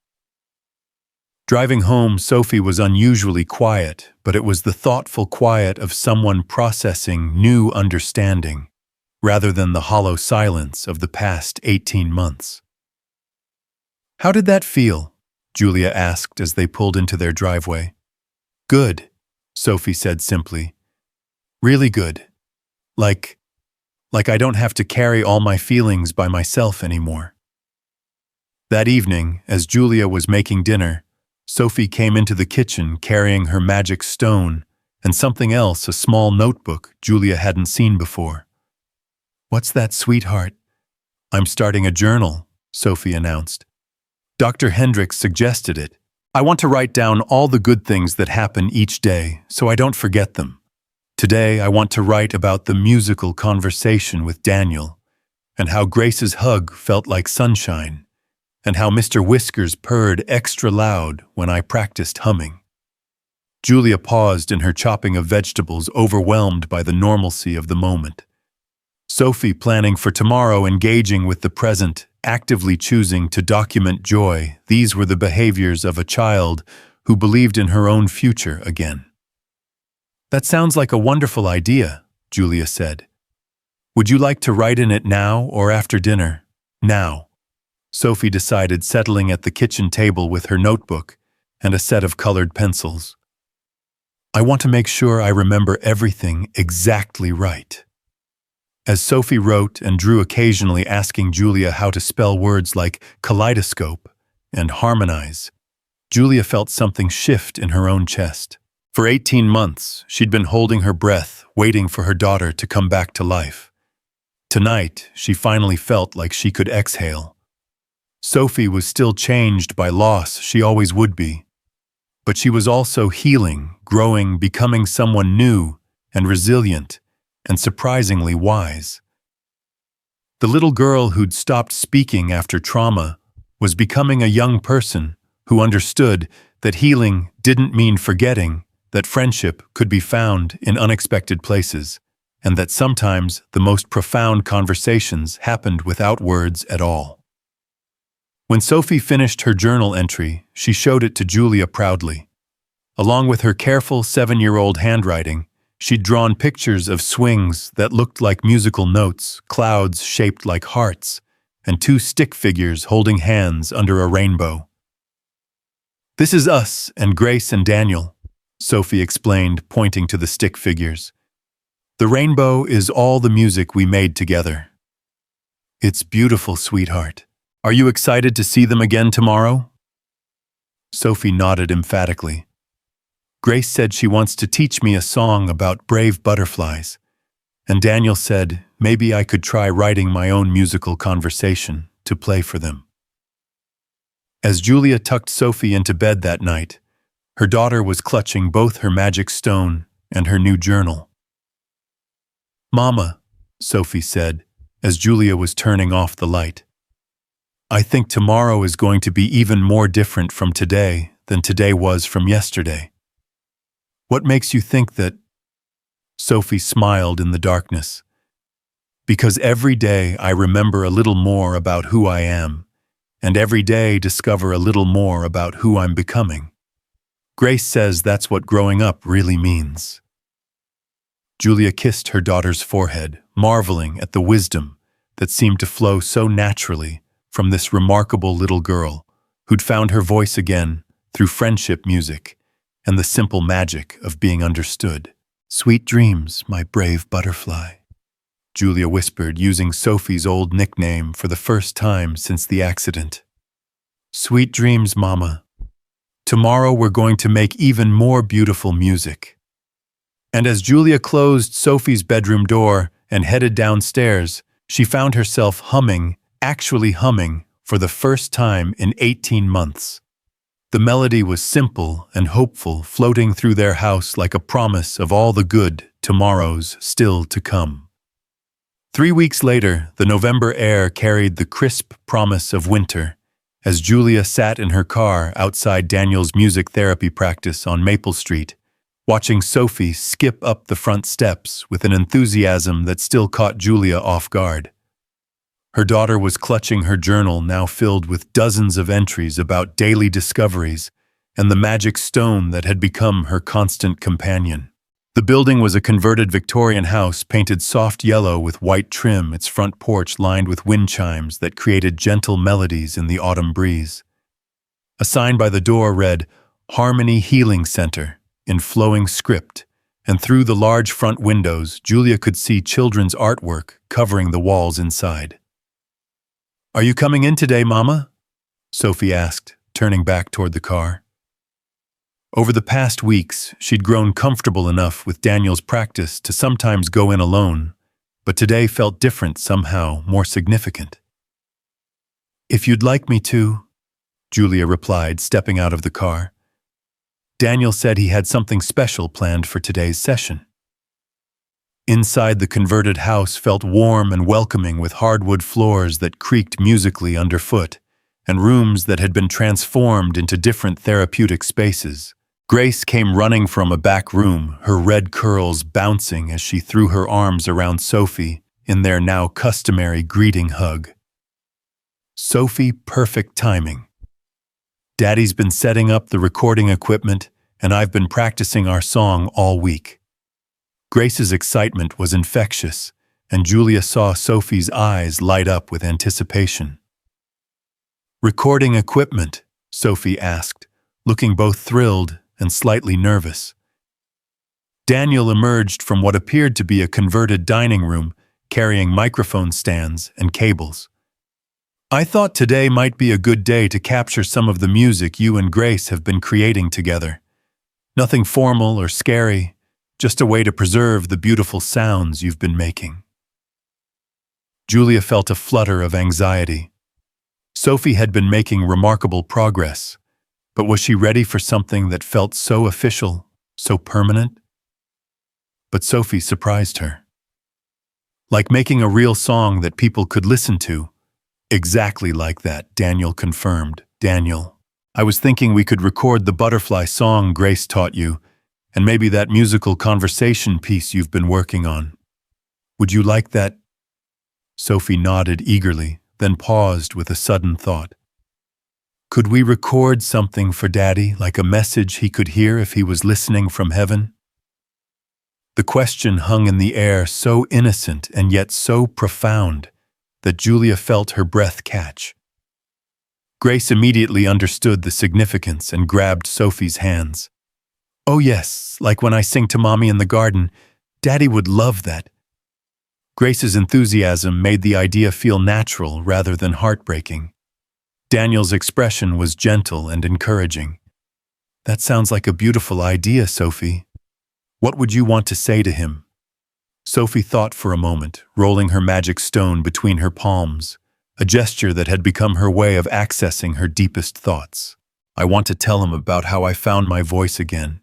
Driving home, Sophie was unusually quiet, but it was the thoughtful quiet of someone processing new understanding, rather than the hollow silence of the past 18 months. How did that feel? Julia asked as they pulled into their driveway. Good, Sophie said simply. Really good. Like I don't have to carry all my feelings by myself anymore. That evening, as Julia was making dinner, Sophie came into the kitchen carrying her magic stone and something else, a small notebook Julia hadn't seen before. What's that, sweetheart? I'm starting a journal, Sophie announced. Dr. Hendricks suggested it. I want to write down all the good things that happen each day so I don't forget them. Today, I want to write about the musical conversation with Daniel, and how Grace's hug felt like sunshine, and how Mr. Whiskers purred extra loud when I practiced humming. Julia paused in her chopping of vegetables, overwhelmed by the normalcy of the moment. Sophie, planning for tomorrow, engaging with the present, actively choosing to document joy. These were the behaviors of a child who believed in her own future again. That sounds like a wonderful idea, Julia said. Would you like to write in it now or after dinner? Now, Sophie decided, settling at the kitchen table with her notebook and a set of colored pencils. I want to make sure I remember everything exactly right. As Sophie wrote and drew, occasionally asking Julia how to spell words like kaleidoscope and harmonize, Julia felt something shift in her own chest. For 18 months, she'd been holding her breath, waiting for her daughter to come back to life. Tonight, she finally felt like she could exhale. Sophie was still changed by loss, she always would be. But she was also healing, growing, becoming someone new and resilient and surprisingly wise. The little girl who'd stopped speaking after trauma was becoming a young person who understood that healing didn't mean forgetting, that friendship could be found in unexpected places, and that sometimes the most profound conversations happened without words at all. When Sophie finished her journal entry, she showed it to Julia proudly. Along with her careful 7-year-old handwriting, she'd drawn pictures of swings that looked like musical notes, clouds shaped like hearts, and 2 stick figures holding hands under a rainbow. This is us and Grace and Daniel, Sophie explained, pointing to the stick figures. The rainbow is all the music we made together. It's beautiful, sweetheart. Are you excited to see them again tomorrow? Sophie nodded emphatically. Grace said she wants to teach me a song about brave butterflies, and Daniel said maybe I could try writing my own musical conversation to play for them. As Julia tucked Sophie into bed that night, her daughter was clutching both her magic stone and her new journal. Mama, Sophie said, as Julia was turning off the light, I think tomorrow is going to be even more different from today than today was from yesterday. What makes you think that? Sophie smiled in the darkness. Because every day I remember a little more about who I am, and every day discover a little more about who I'm becoming. Grace says that's what growing up really means. Julia kissed her daughter's forehead, marveling at the wisdom that seemed to flow so naturally from this remarkable little girl who'd found her voice again through friendship music and the simple magic of being understood. Sweet dreams, my brave butterfly. Julia whispered, using Sophie's old nickname for the first time since the accident. Sweet dreams, Mama. Tomorrow we're going to make even more beautiful music. And as Julia closed Sophie's bedroom door and headed downstairs, she found herself actually humming, for the first time in 18 months. The melody was simple and hopeful, floating through their house like a promise of all the good tomorrows still to come. 3 weeks later, the November air carried the crisp promise of winter, as Julia sat in her car outside Daniel's music therapy practice on Maple Street, watching Sophie skip up the front steps with an enthusiasm that still caught Julia off guard. Her daughter was clutching her journal, now filled with dozens of entries about daily discoveries and the magic stone that had become her constant companion. The building was a converted Victorian house painted soft yellow with white trim, its front porch lined with wind chimes that created gentle melodies in the autumn breeze. A sign by the door read, Harmony Healing Center, in flowing script, and through the large front windows, Julia could see children's artwork covering the walls inside. Are you coming in today, Mama? Sophie asked, turning back toward the car. Over the past weeks, she'd grown comfortable enough with Daniel's practice to sometimes go in alone, but today felt different somehow, more significant. If you'd like me to, Julia replied, stepping out of the car. Daniel said he had something special planned for today's session. Inside, the converted house felt warm and welcoming, with hardwood floors that creaked musically underfoot, and rooms that had been transformed into different therapeutic spaces. Grace came running from a back room, her red curls bouncing as she threw her arms around Sophie in their now customary greeting hug. Sophie, perfect timing. Daddy's been setting up the recording equipment, and I've been practicing our song all week. Grace's excitement was infectious, and Julia saw Sophie's eyes light up with anticipation. Recording equipment? Sophie asked, looking both thrilled and slightly nervous. Daniel emerged from what appeared to be a converted dining room, carrying microphone stands and cables. I thought today might be a good day to capture some of the music you and Grace have been creating together. Nothing formal or scary, just a way to preserve the beautiful sounds you've been making. Julia felt a flutter of anxiety. Sophie had been making remarkable progress, but was she ready for something that felt so official, so permanent? But Sophie surprised her. Like making a real song that people could listen to. Exactly like that, Daniel confirmed. Daniel, I was thinking we could record the butterfly song Grace taught you, and maybe that musical conversation piece you've been working on. Would you like that? Sophie nodded eagerly, then paused with a sudden thought. Could we record something for Daddy, like a message he could hear if he was listening from heaven? The question hung in the air, so innocent and yet so profound, that Julia felt her breath catch. Grace immediately understood the significance and grabbed Sophie's hands. Oh yes, like when I sing to Mommy in the garden, Daddy would love that. Grace's enthusiasm made the idea feel natural rather than heartbreaking. Daniel's expression was gentle and encouraging. That sounds like a beautiful idea, Sophie. What would you want to say to him? Sophie thought for a moment, rolling her magic stone between her palms, a gesture that had become her way of accessing her deepest thoughts. I want to tell him about how I found my voice again,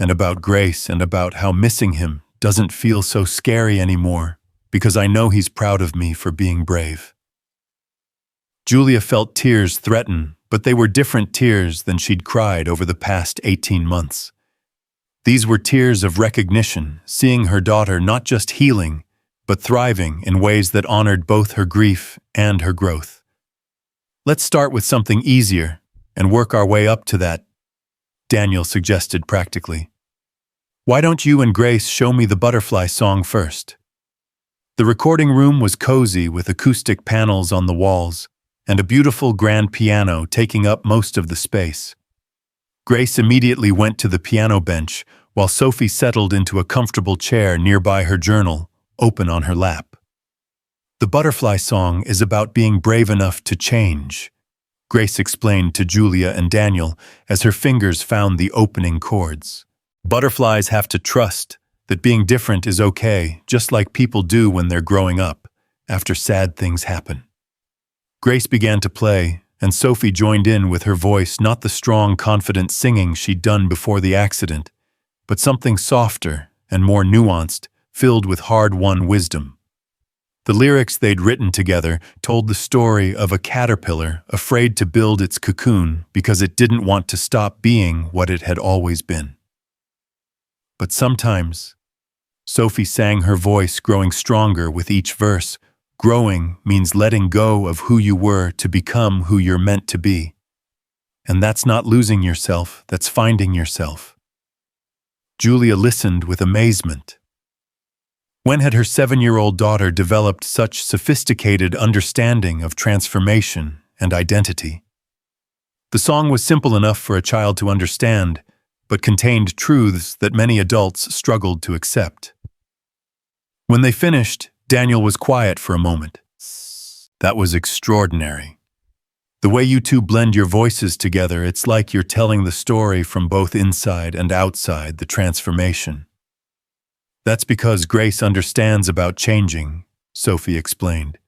and about Grace, and about how missing him doesn't feel so scary anymore, because I know he's proud of me for being brave. Julia felt tears threaten, but they were different tears than she'd cried over the past 18 months. These were tears of recognition, seeing her daughter not just healing, but thriving in ways that honored both her grief and her growth. Let's start with something easier and work our way up to that, Daniel suggested practically. Why don't you and Grace show me the butterfly song first? The recording room was cozy with acoustic panels on the walls, and a beautiful grand piano taking up most of the space. Grace immediately went to the piano bench, while Sophie settled into a comfortable chair nearby her journal, open on her lap. The butterfly song is about being brave enough to change, Grace explained to Julia and Daniel as her fingers found the opening chords. Butterflies have to trust that being different is okay, just like people do when they're growing up, after sad things happen. Grace began to play, and Sophie joined in with her voice, not the strong, confident singing she'd done before the accident, but something softer and more nuanced, filled with hard-won wisdom. The lyrics they'd written together told the story of a caterpillar afraid to build its cocoon because it didn't want to stop being what it had always been. But sometimes, Sophie sang, her voice growing stronger with each verse. Growing means letting go of who you were to become who you're meant to be. And that's not losing yourself, that's finding yourself. Julia listened with amazement. When had her 7-year-old daughter developed such sophisticated understanding of transformation and identity? The song was simple enough for a child to understand, but contained truths that many adults struggled to accept. When they finished, Daniel was quiet for a moment. That was extraordinary. The way you two blend your voices together, it's like you're telling the story from both inside and outside the transformation. That's because Grace understands about changing, Sophie explained.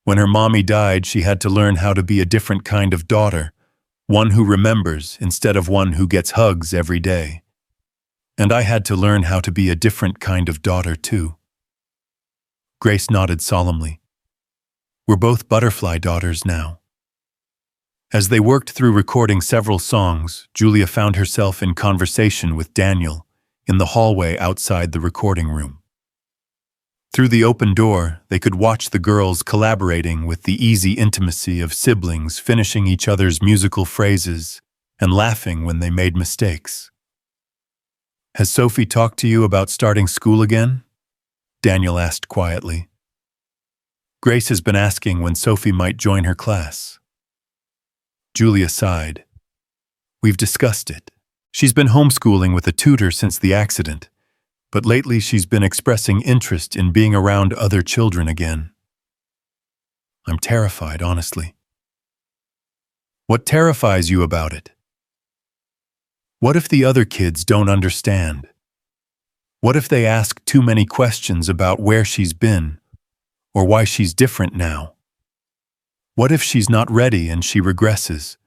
When her mommy died, she had to learn how to be a different kind of daughter, one who remembers instead of one who gets hugs every day. And I had to learn how to be a different kind of daughter too. Grace nodded solemnly. We're both butterfly daughters now. As they worked through recording several songs, Julia found herself in conversation with Daniel in the hallway outside the recording room. Through the open door, they could watch the girls collaborating with the easy intimacy of siblings, finishing each other's musical phrases and laughing when they made mistakes. Has Sophie talked to you about starting school again? Daniel asked quietly. Grace has been asking when Sophie might join her class. Julia sighed. We've discussed it. She's been homeschooling with a tutor since the accident, but lately she's been expressing interest in being around other children again. I'm terrified, honestly. What terrifies you about it? What if the other kids don't understand? What if they ask too many questions about where she's been, or why she's different now? What if she's not ready and she regresses?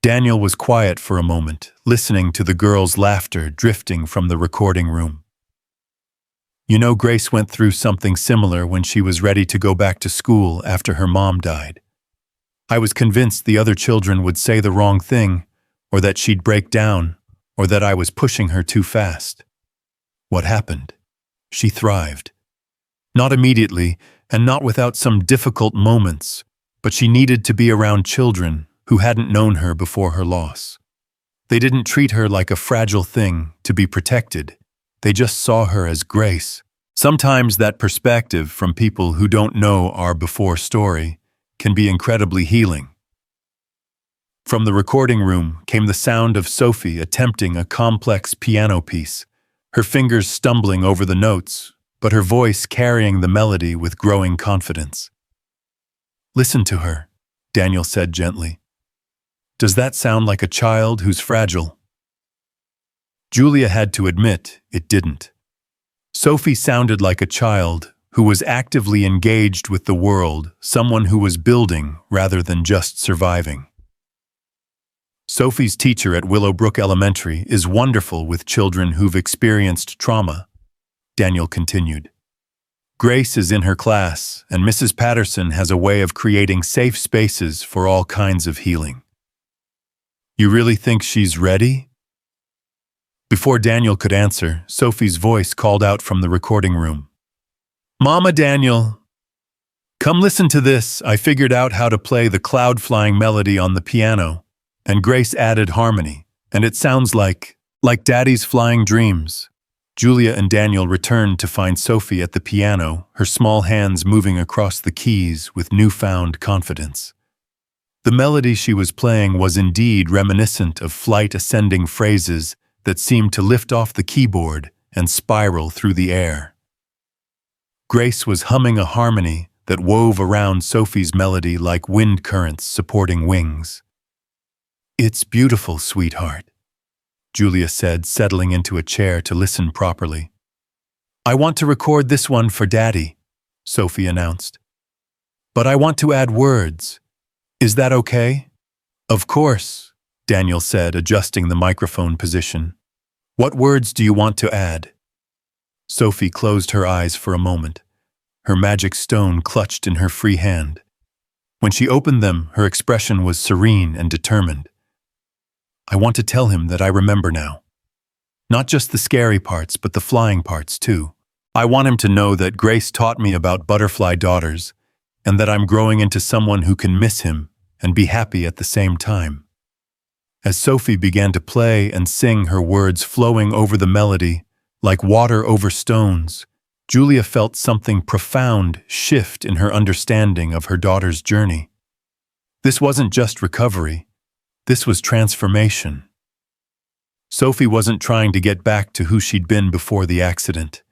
Daniel was quiet for a moment, listening to the girls' laughter drifting from the recording room. You know, Grace went through something similar when she was ready to go back to school after her mom died. I was convinced the other children would say the wrong thing, or that she'd break down, or that I was pushing her too fast. What happened? She thrived. Not immediately, and not without some difficult moments, but she needed to be around children who hadn't known her before her loss. They didn't treat her like a fragile thing to be protected. They just saw her as Grace. Sometimes that perspective from people who don't know our before story can be incredibly healing. From the recording room came the sound of Sophie attempting a complex piano piece, her fingers stumbling over the notes, but her voice carrying the melody with growing confidence. Listen to her, Daniel said gently. Does that sound like a child who's fragile? Julia had to admit it didn't. Sophie sounded like a child who was actively engaged with the world, someone who was building rather than just surviving. Sophie's teacher at Willowbrook Elementary is wonderful with children who've experienced trauma, Daniel continued. Grace is in her class, and Mrs. Patterson has a way of creating safe spaces for all kinds of healing. You really think she's ready? Before Daniel could answer, Sophie's voice called out from the recording room. Mama Daniel, come listen to this. I figured out how to play the cloud-flying melody on the piano. And Grace added harmony, and it sounds like Daddy's flying dreams. Julia and Daniel returned to find Sophie at the piano, her small hands moving across the keys with newfound confidence. The melody she was playing was indeed reminiscent of flight-ascending phrases that seemed to lift off the keyboard and spiral through the air. Grace was humming a harmony that wove around Sophie's melody like wind currents supporting wings. "It's beautiful, sweetheart," Julia said, settling into a chair to listen properly. "I want to record this one for Daddy," Sophie announced. "But I want to add words. Is that okay?" "Of course," Daniel said, adjusting the microphone position. "What words do you want to add?" Sophie closed her eyes for a moment, her magic stone clutched in her free hand. When she opened them, her expression was serene and determined. "I want to tell him that I remember now. Not just the scary parts, but the flying parts, too. I want him to know that Grace taught me about butterfly daughters, and that I'm growing into someone who can miss him and be happy at the same time." As Sophie began to play and sing, her words flowing over the melody, like water over stones, Julia felt something profound shift in her understanding of her daughter's journey. This wasn't just recovery, this was transformation. Sophie wasn't trying to get back to who she'd been before the accident.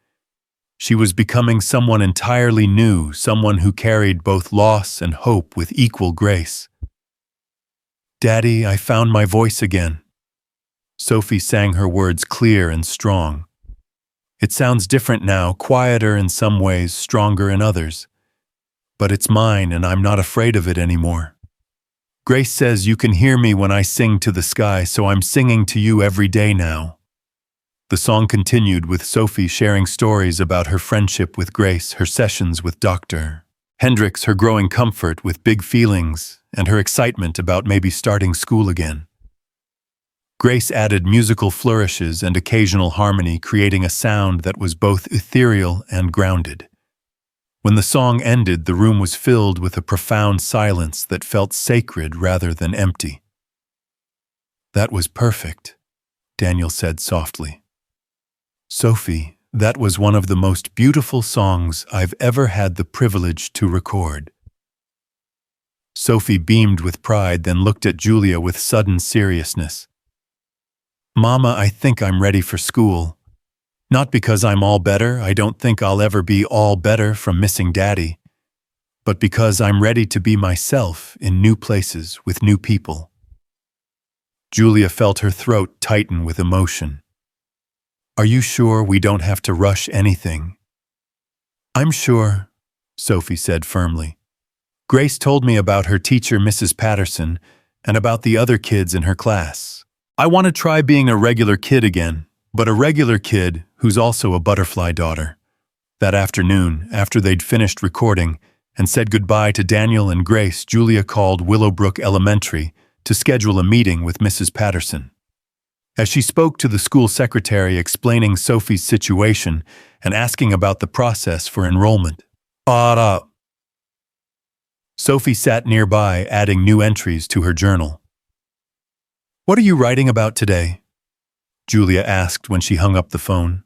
She was becoming someone entirely new, someone who carried both loss and hope with equal grace. "Daddy, I found my voice again." Sophie sang her words clear and strong. "It sounds different now, quieter in some ways, stronger in others. But it's mine and I'm not afraid of it anymore. Grace says you can hear me when I sing to the sky, so I'm singing to you every day now." The song continued with Sophie sharing stories about her friendship with Grace, her sessions with Dr. Hendricks, her growing comfort with big feelings, and her excitement about maybe starting school again. Grace added musical flourishes and occasional harmony, creating a sound that was both ethereal and grounded. When the song ended, the room was filled with a profound silence that felt sacred rather than empty. "That was perfect," Daniel said softly. "Sophie, that was one of the most beautiful songs I've ever had the privilege to record." Sophie beamed with pride, then looked at Julia with sudden seriousness. "Mama, I think I'm ready for school. Not because I'm all better, I don't think I'll ever be all better from missing Daddy, but because I'm ready to be myself in new places with new people." Julia felt her throat tighten with emotion. "Are you sure we don't have to rush anything?" "I'm sure," Sophie said firmly. "Grace told me about her teacher, Mrs. Patterson, and about the other kids in her class. I want to try being a regular kid again, but a regular kid who's also a butterfly daughter." That afternoon, after they'd finished recording and said goodbye to Daniel and Grace, Julia called Willowbrook Elementary to schedule a meeting with Mrs. Patterson. As she spoke to the school secretary explaining Sophie's situation and asking about the process for enrollment, Sophie sat nearby, adding new entries to her journal. "What are you writing about today?" Julia asked when she hung up the phone.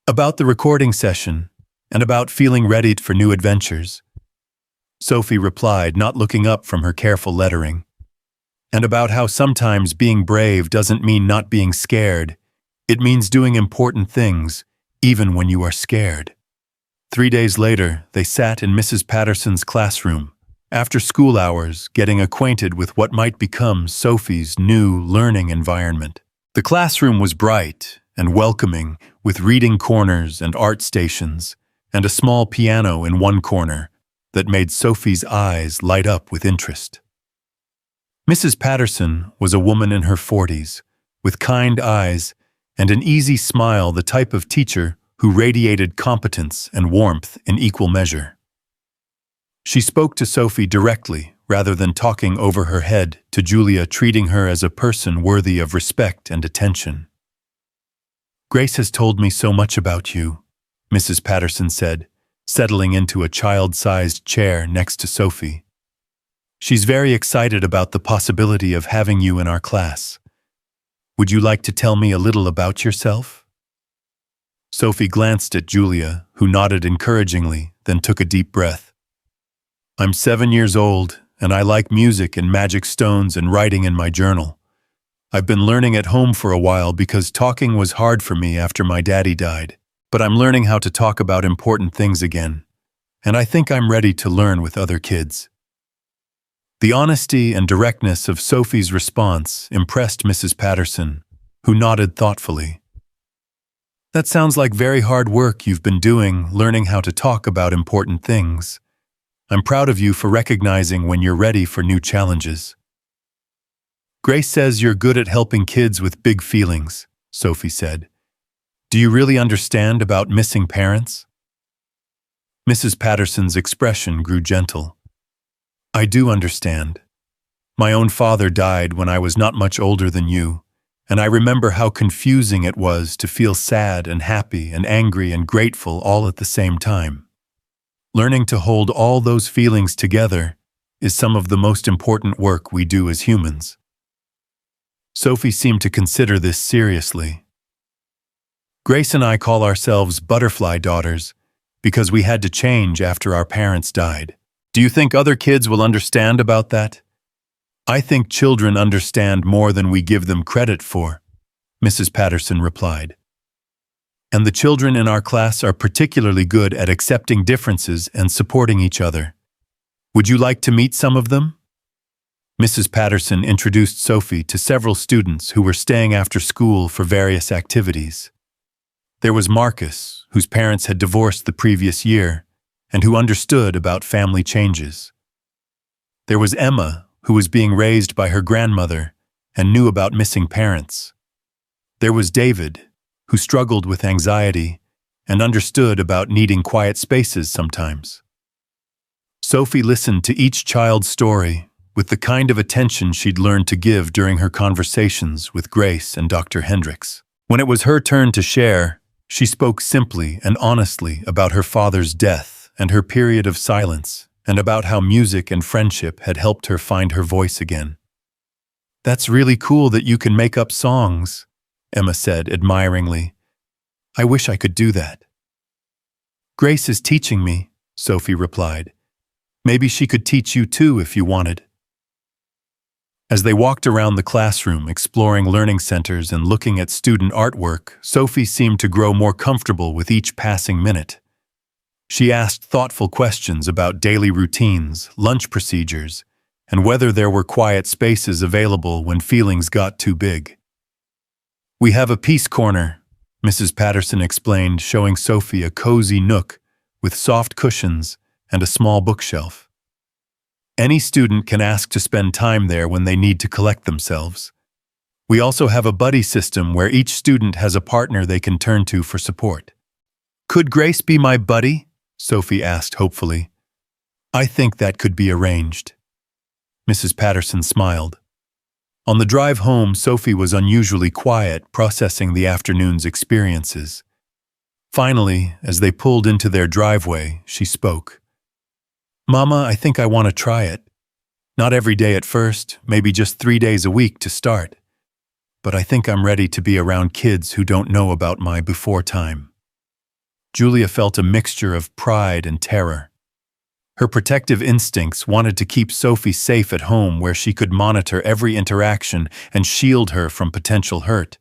"About the recording session, and about feeling ready for new adventures," Sophie replied, not looking up from her careful lettering. "And about how sometimes being brave doesn't mean not being scared. It means doing important things, even when you are scared." 3 days later, they sat in Mrs. Patterson's classroom, after school hours, getting acquainted with what might become Sophie's new learning environment. The classroom was bright and welcoming, with reading corners and art stations, and a small piano in one corner that made Sophie's eyes light up with interest. Mrs. Patterson was a woman in her 40s, with kind eyes and an easy smile, the type of teacher who radiated competence and warmth in equal measure. She spoke to Sophie directly, rather than talking over her head to Julia, treating her as a person worthy of respect and attention. "Grace has told me so much about you," Mrs. Patterson said, settling into a child-sized chair next to Sophie. "She's very excited about the possibility of having you in our class. Would you like to tell me a little about yourself?" Sophie glanced at Julia, who nodded encouragingly, then took a deep breath. "I'm 7 years old, and I like music and magic stones and writing in my journal. I've been learning at home for a while because talking was hard for me after my daddy died. but I'm learning how to talk about important things again, and I think I'm ready to learn with other kids." The honesty and directness of Sophie's response impressed Mrs. Patterson, who nodded thoughtfully. "That sounds like very hard work you've been doing, learning how to talk about important things. I'm proud of you for recognizing when you're ready for new challenges." "Grace says you're good at helping kids with big feelings," Sophie said. "Do you really understand about missing parents?" Mrs. Patterson's expression grew gentle. "I do understand. My own father died when I was not much older than you, and I remember how confusing it was to feel sad and happy and angry and grateful all at the same time. Learning to hold all those feelings together is some of the most important work we do as humans." Sophie seemed to consider this seriously. "Grace and I call ourselves butterfly daughters because we had to change after our parents died. Do you think other kids will understand about that?" "I think children understand more than we give them credit for," Mrs. Patterson replied. "And the children in our class are particularly good at accepting differences and supporting each other. Would you like to meet some of them?" Mrs. Patterson introduced Sophie to several students who were staying after school for various activities. There was Marcus, whose parents had divorced the previous year, and who understood about family changes. There was Emma, who was being raised by her grandmother and knew about missing parents. There was David, who struggled with anxiety and understood about needing quiet spaces sometimes. Sophie listened to each child's story with the kind of attention she'd learned to give during her conversations with Grace and Dr. Hendricks. When it was her turn to share, she spoke simply and honestly about her father's death and her period of silence, and about how music and friendship had helped her find her voice again. "That's really cool that you can make up songs," Emma said admiringly. "I wish I could do that." "Grace is teaching me," Sophie replied. "Maybe she could teach you too if you wanted." As they walked around the classroom, exploring learning centers and looking at student artwork, Sophie seemed to grow more comfortable with each passing minute. She asked thoughtful questions about daily routines, lunch procedures, and whether there were quiet spaces available when feelings got too big. "We have a peace corner," Mrs. Patterson explained, showing Sophie a cozy nook with soft cushions and a small bookshelf. "Any student can ask to spend time there when they need to collect themselves. We also have a buddy system where each student has a partner they can turn to for support." "Could Grace be my buddy?" Sophie asked hopefully. "I think that could be arranged." Mrs. Patterson smiled. On the drive home, Sophie was unusually quiet, processing the afternoon's experiences. Finally, as they pulled into their driveway, she spoke. "Mama, I think I want to try it. Not every day at first, maybe just 3 days a week to start. But I think I'm ready to be around kids who don't know about my before time." Julia felt a mixture of pride and terror. Her protective instincts wanted to keep Sophie safe at home where she could monitor every interaction and shield her from potential hurt.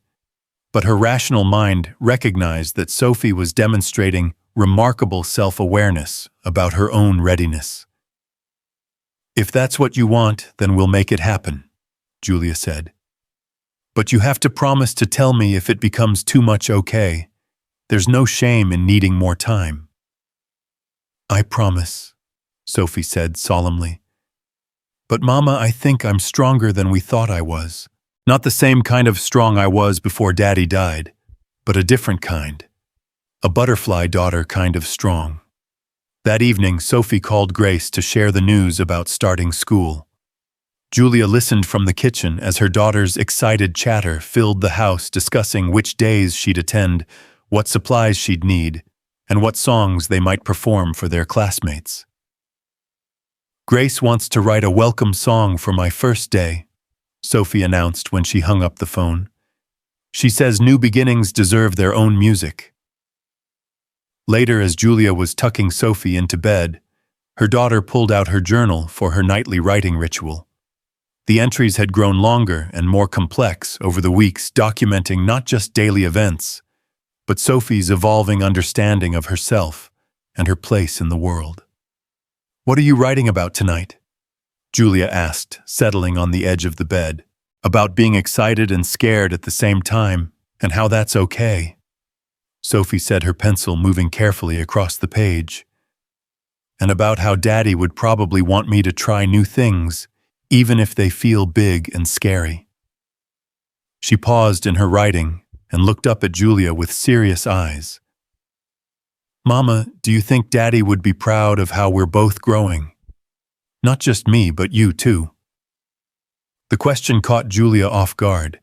But her rational mind recognized that Sophie was demonstrating remarkable self-awareness about her own readiness. "If that's what you want, then we'll make it happen," Julia said. "But you have to promise to tell me if it becomes too much, okay? There's no shame in needing more time." "I promise," Sophie said solemnly. "But Mama, I think I'm stronger than we thought I was. Not the same kind of strong I was before Daddy died, but a different kind. A butterfly daughter kind of strong." That evening, Sophie called Grace to share the news about starting school. Julia listened from the kitchen as her daughter's excited chatter filled the house, discussing which days she'd attend, what supplies she'd need, and what songs they might perform for their classmates. "Grace wants to write a welcome song for my first day," Sophie announced when she hung up the phone. "She says new beginnings deserve their own music." Later, as Julia was tucking Sophie into bed, her daughter pulled out her journal for her nightly writing ritual. The entries had grown longer and more complex over the weeks, documenting not just daily events, but Sophie's evolving understanding of herself and her place in the world. "What are you writing about tonight?" Julia asked, settling on the edge of the bed. "About being excited and scared at the same time, and how that's okay." Sophie said, her pencil moving carefully across the page. "And about how Daddy would probably want me to try new things, even if they feel big and scary." She paused in her writing and looked up at Julia with serious eyes. "Mama, do you think Daddy would be proud of how we're both growing? Not just me, but you too." The question caught Julia off guard.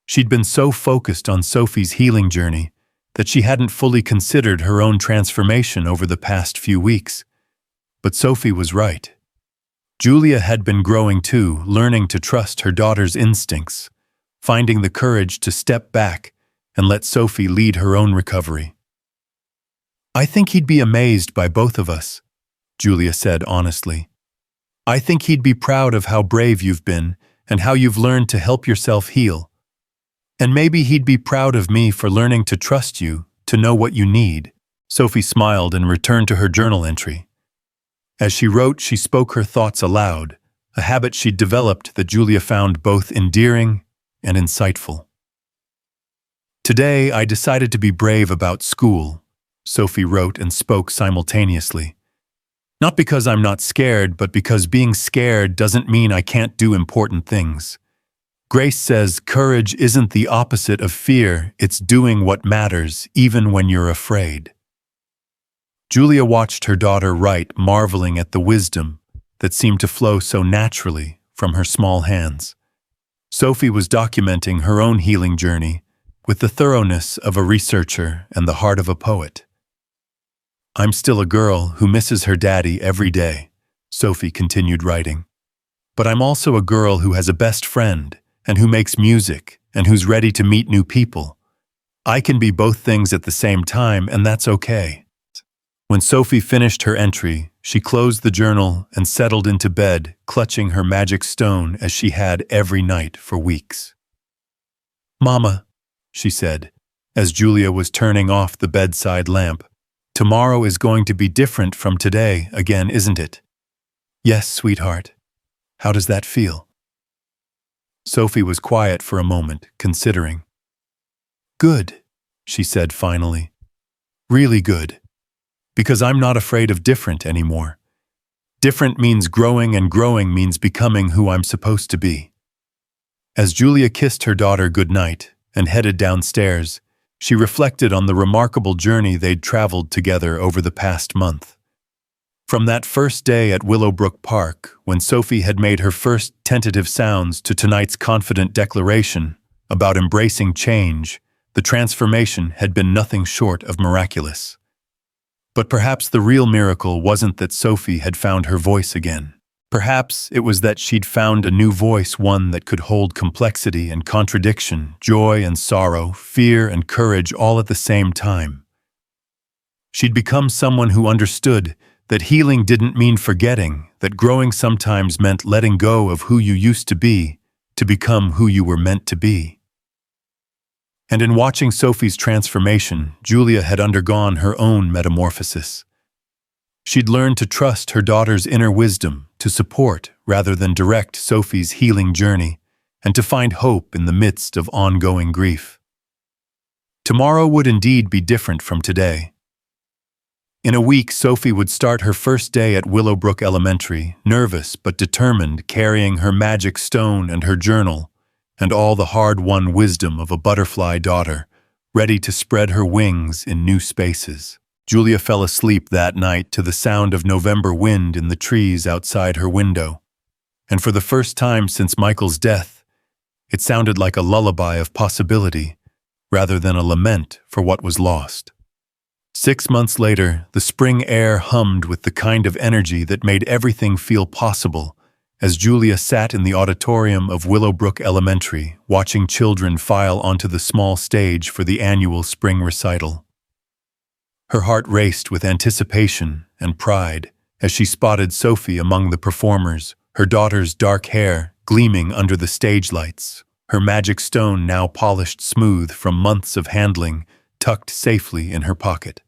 She'd been so focused on Sophie's healing journey that she hadn't fully considered her own transformation over the past few weeks. But Sophie was right. Julia had been growing too, learning to trust her daughter's instincts, finding the courage to step back and let Sophie lead her own recovery. "I think he'd be amazed by both of us," Julia said honestly. "I think he'd be proud of how brave you've been and how you've learned to help yourself heal. And maybe he'd be proud of me for learning to trust you, to know what you need." Sophie smiled and returned to her journal entry. As she wrote, she spoke her thoughts aloud, a habit she'd developed that Julia found both endearing and insightful. "Today, I decided to be brave about school," Sophie wrote and spoke simultaneously. "Not because I'm not scared, but because being scared doesn't mean I can't do important things. Grace says courage isn't the opposite of fear, it's doing what matters, even when you're afraid." Julia watched her daughter write, marveling at the wisdom that seemed to flow so naturally from her small hands. Sophie was documenting her own healing journey with the thoroughness of a researcher and the heart of a poet. "I'm still a girl who misses her daddy every day," Sophie continued writing. "But I'm also a girl who has a best friend and who makes music and who's ready to meet new people. I can be both things at the same time, and that's okay." When Sophie finished her entry, she closed the journal and settled into bed, clutching her magic stone as she had every night for weeks. "Mama," she said, as Julia was turning off the bedside lamp, "tomorrow is going to be different from today again, isn't it?" "Yes, sweetheart. How does that feel?" Sophie was quiet for a moment, considering. "Good," she said finally. "Really good. Because I'm not afraid of different anymore. Different means growing, and growing means becoming who I'm supposed to be." As Julia kissed her daughter goodnight and headed downstairs, she reflected on the remarkable journey they'd traveled together over the past month. From that first day at Willowbrook Park, when Sophie had made her first tentative sounds, to tonight's confident declaration about embracing change, the transformation had been nothing short of miraculous. But perhaps the real miracle wasn't that Sophie had found her voice again. Perhaps it was that she'd found a new voice, one that could hold complexity and contradiction, joy and sorrow, fear and courage all at the same time. She'd become someone who understood that healing didn't mean forgetting, that growing sometimes meant letting go of who you used to become who you were meant to be. And in watching Sophie's transformation, Julia had undergone her own metamorphosis. She'd learned to trust her daughter's inner wisdom, to support rather than direct Sophie's healing journey, and to find hope in the midst of ongoing grief. Tomorrow would indeed be different from today. In a week, Sophie would start her first day at Willowbrook Elementary, nervous but determined, carrying her magic stone and her journal, and all the hard-won wisdom of a butterfly daughter, ready to spread her wings in new spaces. Julia fell asleep that night to the sound of November wind in the trees outside her window, and for the first time since Michael's death, it sounded like a lullaby of possibility, rather than a lament for what was lost. 6 months later, the spring air hummed with the kind of energy that made everything feel possible, as Julia sat in the auditorium of Willowbrook Elementary, watching children file onto the small stage for the annual spring recital. Her heart raced with anticipation and pride as she spotted Sophie among the performers, her daughter's dark hair gleaming under the stage lights, her magic stone now polished smooth from months of handling, tucked safely in her pocket.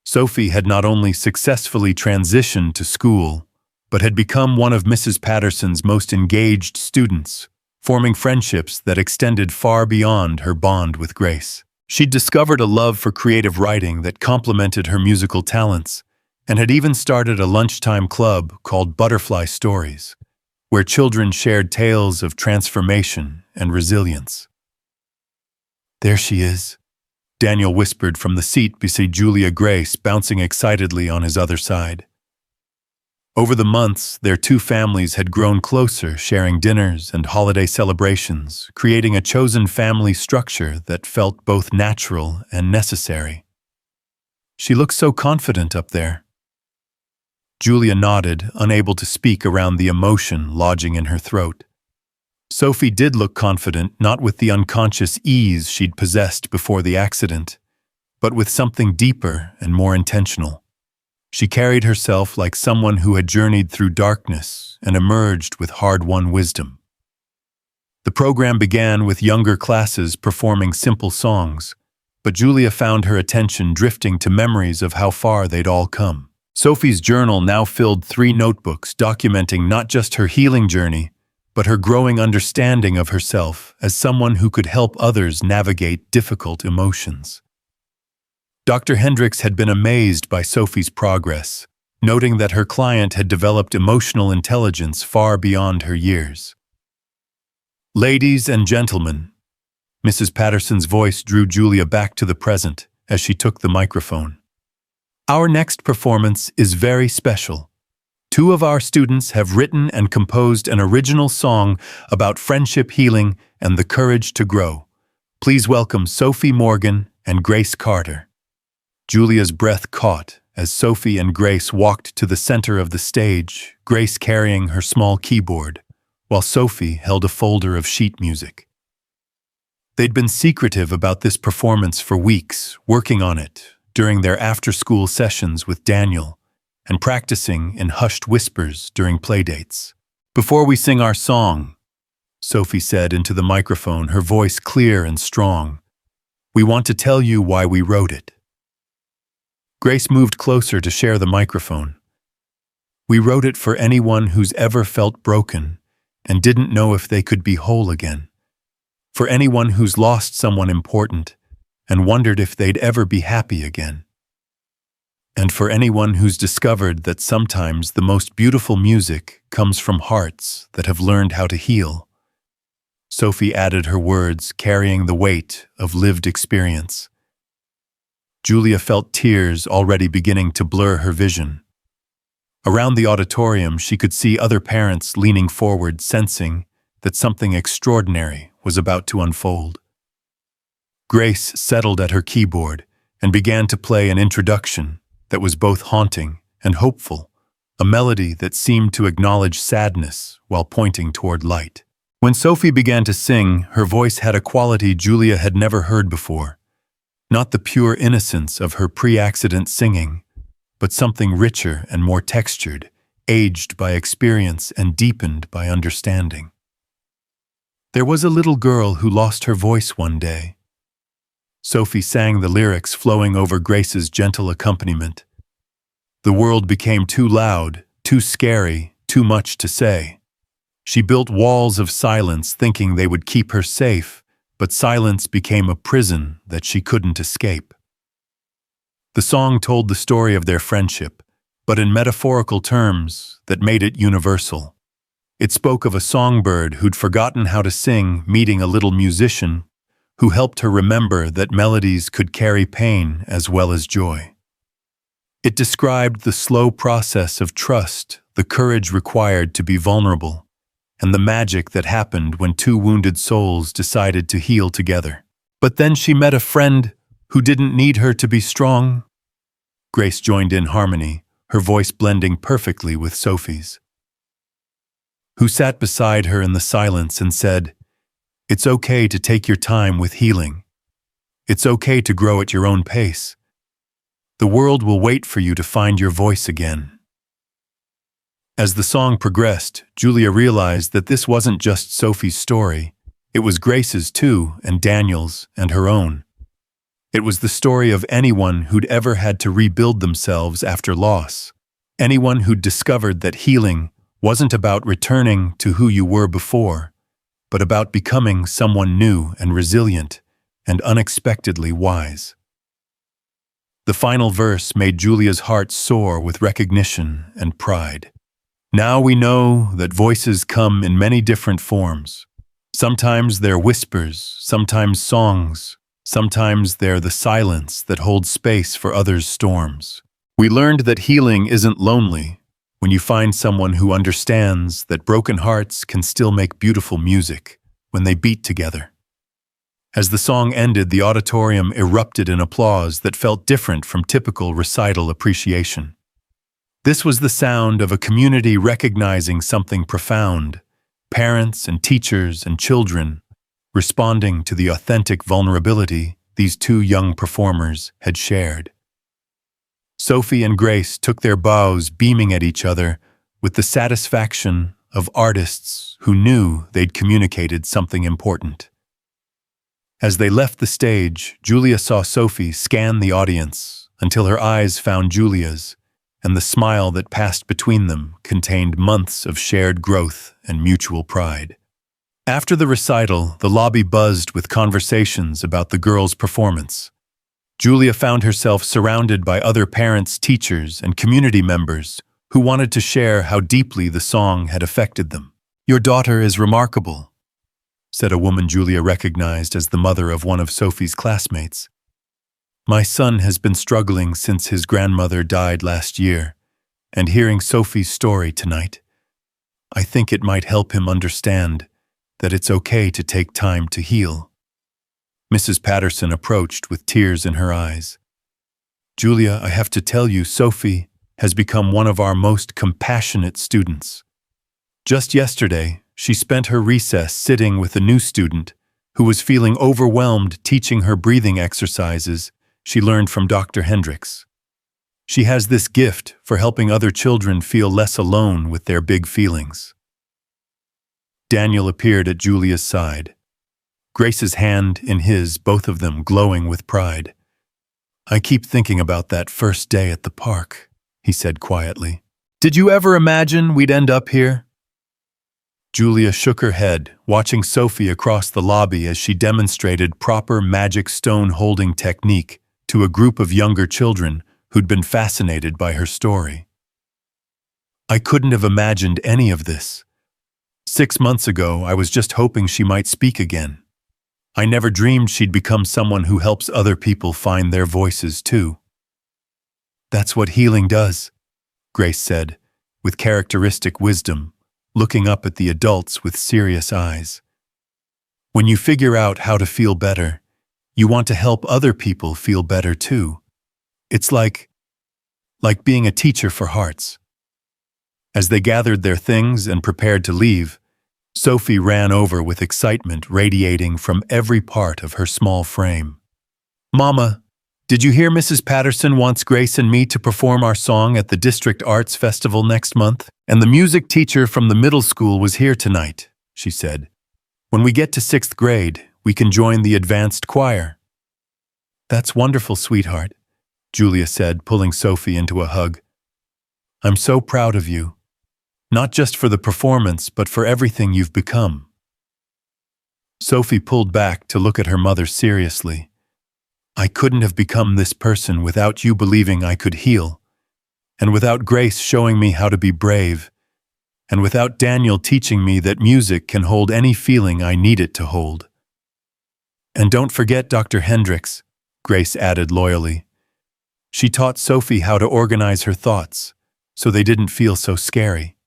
Sophie had not only successfully transitioned to school, but had become one of Mrs. Patterson's most engaged students, forming friendships that extended far beyond her bond with Grace. She'd discovered a love for creative writing that complemented her musical talents, and had even started a lunchtime club called Butterfly Stories, where children shared tales of transformation and resilience. "There she is," Daniel whispered from the seat beside Julia Grace, bouncing excitedly on his other side. Over the months, their two families had grown closer, sharing dinners and holiday celebrations, creating a chosen family structure that felt both natural and necessary. "She looks so confident up there." Julia nodded, unable to speak around the emotion lodging in her throat. Sophie did look confident, not with the unconscious ease she'd possessed before the accident, but with something deeper and more intentional. She carried herself like someone who had journeyed through darkness and emerged with hard-won wisdom. The program began with younger classes performing simple songs, but Julia found her attention drifting to memories of how far they'd all come. Sophie's journal now filled 3 notebooks documenting not just her healing journey, but her growing understanding of herself as someone who could help others navigate difficult emotions. Dr. Hendricks had been amazed by Sophie's progress, noting that her client had developed emotional intelligence far beyond her years. "Ladies and gentlemen," Mrs. Patterson's voice drew Julia back to the present as she took the microphone. "Our next performance is very special. 2 of our students have written and composed an original song about friendship healing and the courage to grow. Please welcome Sophie Morgan and Grace Carter." Julia's breath caught as Sophie and Grace walked to the center of the stage, Grace carrying her small keyboard, while Sophie held a folder of sheet music. They'd been secretive about this performance for weeks, working on it during their after-school sessions with Daniel, and practicing in hushed whispers during playdates. "Before we sing our song," Sophie said into the microphone, her voice clear and strong, "we want to tell you why we wrote it." Grace moved closer to share the microphone. "We wrote it for anyone who's ever felt broken and didn't know if they could be whole again. For anyone who's lost someone important and wondered if they'd ever be happy again. And for anyone who's discovered that sometimes the most beautiful music comes from hearts that have learned how to heal." Sophie added her words, carrying the weight of lived experience. Julia felt tears already beginning to blur her vision. Around the auditorium, she could see other parents leaning forward, sensing that something extraordinary was about to unfold. Grace settled at her keyboard and began to play an introduction that was both haunting and hopeful, a melody that seemed to acknowledge sadness while pointing toward light. When Sophie began to sing, her voice had a quality Julia had never heard before. Not the pure innocence of her pre-accident singing, but something richer and more textured, aged by experience and deepened by understanding. "There was a little girl who lost her voice one day." Sophie sang the lyrics, flowing over Grace's gentle accompaniment. "The world became too loud, too scary, too much to say. She built walls of silence thinking they would keep her safe, but silence became a prison that she couldn't escape." The song told the story of their friendship, but in metaphorical terms that made it universal. It spoke of a songbird who'd forgotten how to sing meeting a little musician who helped her remember that melodies could carry pain as well as joy. It described the slow process of trust, the courage required to be vulnerable, and the magic that happened when 2 wounded souls decided to heal together. "But then she met a friend who didn't need her to be strong." Grace joined in harmony, her voice blending perfectly with Sophie's. "Who sat beside her in the silence and said, 'It's okay to take your time with healing. It's okay to grow at your own pace. The world will wait for you to find your voice again.'" As the song progressed, Julia realized that this wasn't just Sophie's story. It was Grace's too, and Daniel's, and her own. It was the story of anyone who'd ever had to rebuild themselves after loss. Anyone who'd discovered that healing wasn't about returning to who you were before, but about becoming someone new and resilient and unexpectedly wise. The final verse made Julia's heart soar with recognition and pride. Now we know that voices come in many different forms. Sometimes they're whispers, sometimes songs, sometimes they're the silence that holds space for others' storms. We learned that healing isn't lonely when you find someone who understands that broken hearts can still make beautiful music when they beat together. As the song ended, the auditorium erupted in applause that felt different from typical recital appreciation. This was the sound of a community recognizing something profound, parents and teachers and children responding to the authentic vulnerability these two young performers had shared. Sophie and Grace took their bows, beaming at each other with the satisfaction of artists who knew they'd communicated something important. As they left the stage, Julia saw Sophie scan the audience until her eyes found Julia's, and the smile that passed between them contained months of shared growth and mutual pride. After the recital, the lobby buzzed with conversations about the girls' performance. Julia found herself surrounded by other parents, teachers, and community members who wanted to share how deeply the song had affected them. "Your daughter is remarkable," said a woman Julia recognized as the mother of one of Sophie's classmates. "My son has been struggling since his grandmother died last year, and hearing Sophie's story tonight, I think it might help him understand that it's okay to take time to heal." Mrs. Patterson approached with tears in her eyes. "Julia, I have to tell you, Sophie has become one of our most compassionate students. Just yesterday, she spent her recess sitting with a new student who was feeling overwhelmed, teaching her breathing exercises she learned from Dr. Hendricks. She has this gift for helping other children feel less alone with their big feelings." Daniel appeared at Julia's side, Grace's hand in his, both of them glowing with pride. "I keep thinking about that first day at the park," he said quietly. "Did you ever imagine we'd end up here?" Julia shook her head, watching Sophie across the lobby as she demonstrated proper magic stone-holding technique to a group of younger children who'd been fascinated by her story. "I couldn't have imagined any of this. 6 months ago, I was just hoping she might speak again. I never dreamed she'd become someone who helps other people find their voices too." "That's what healing does," Grace said, with characteristic wisdom, looking up at the adults with serious eyes. "When you figure out how to feel better, you want to help other people feel better too. It's like being a teacher for hearts." As they gathered their things and prepared to leave, Sophie ran over with excitement radiating from every part of her small frame. "Mama, did you hear Mrs. Patterson wants Grace and me to perform our song at the District Arts Festival next month? And the music teacher from the middle school was here tonight," she said. "When we get to 6th grade, we can join the advanced choir." "That's wonderful, sweetheart," Julia said, pulling Sophie into a hug. "I'm so proud of you. Not just for the performance, but for everything you've become." Sophie pulled back to look at her mother seriously. "I couldn't have become this person without you believing I could heal, and without Grace showing me how to be brave, and without Daniel teaching me that music can hold any feeling I need it to hold. And don't forget Dr. Hendricks," Grace added loyally. "She taught Sophie how to organize her thoughts, so they didn't feel so scary."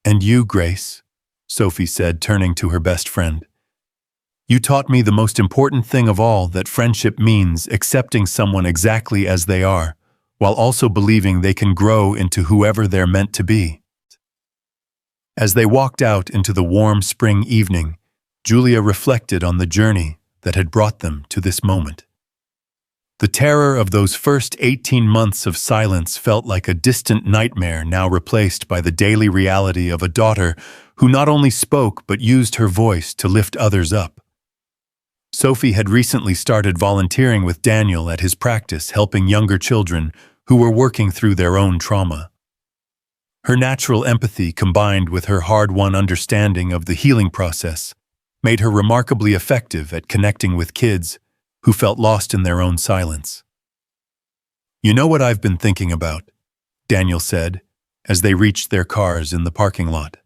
"And you, Grace," Sophie said, turning to her best friend. "You taught me the most important thing of all, that friendship means accepting someone exactly as they are, while also believing they can grow into whoever they're meant to be." As they walked out into the warm spring evening, Julia reflected on the journey that had brought them to this moment. The terror of those first 18 months of silence felt like a distant nightmare now replaced by the daily reality of a daughter who not only spoke but used her voice to lift others up. Sophie had recently started volunteering with Daniel at his practice, helping younger children who were working through their own trauma. Her natural empathy, combined with her hard-won understanding of the healing process, made her remarkably effective at connecting with kids who felt lost in their own silence. "You know what I've been thinking about," Daniel said, as they reached their cars in the parking lot.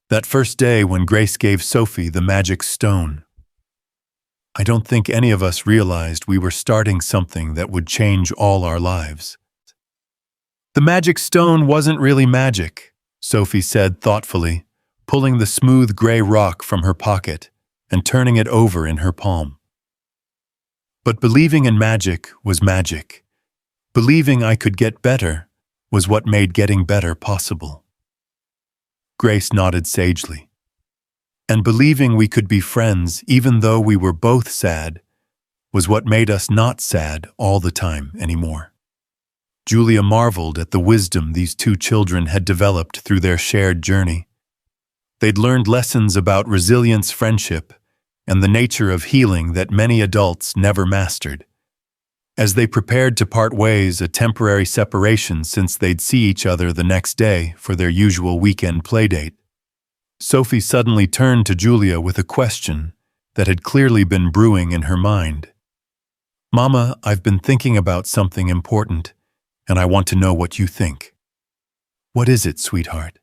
"That first day when Grace gave Sophie the magic stone. I don't think any of us realized we were starting something that would change all our lives." "The magic stone wasn't really magic," Sophie said thoughtfully, pulling the smooth gray rock from her pocket and turning it over in her palm. "But believing in magic was magic. Believing I could get better was what made getting better possible." Grace nodded sagely. "And believing we could be friends even though we were both sad was what made us not sad all the time anymore." Julia marveled at the wisdom these two children had developed through their shared journey. They'd learned lessons about resilience, friendship, and the nature of healing that many adults never mastered. As they prepared to part ways, a temporary separation since they'd see each other the next day for their usual weekend playdate, Sophie suddenly turned to Julia with a question that had clearly been brewing in her mind. "Mama, I've been thinking about something important, and I want to know what you think." "What is it, sweetheart?"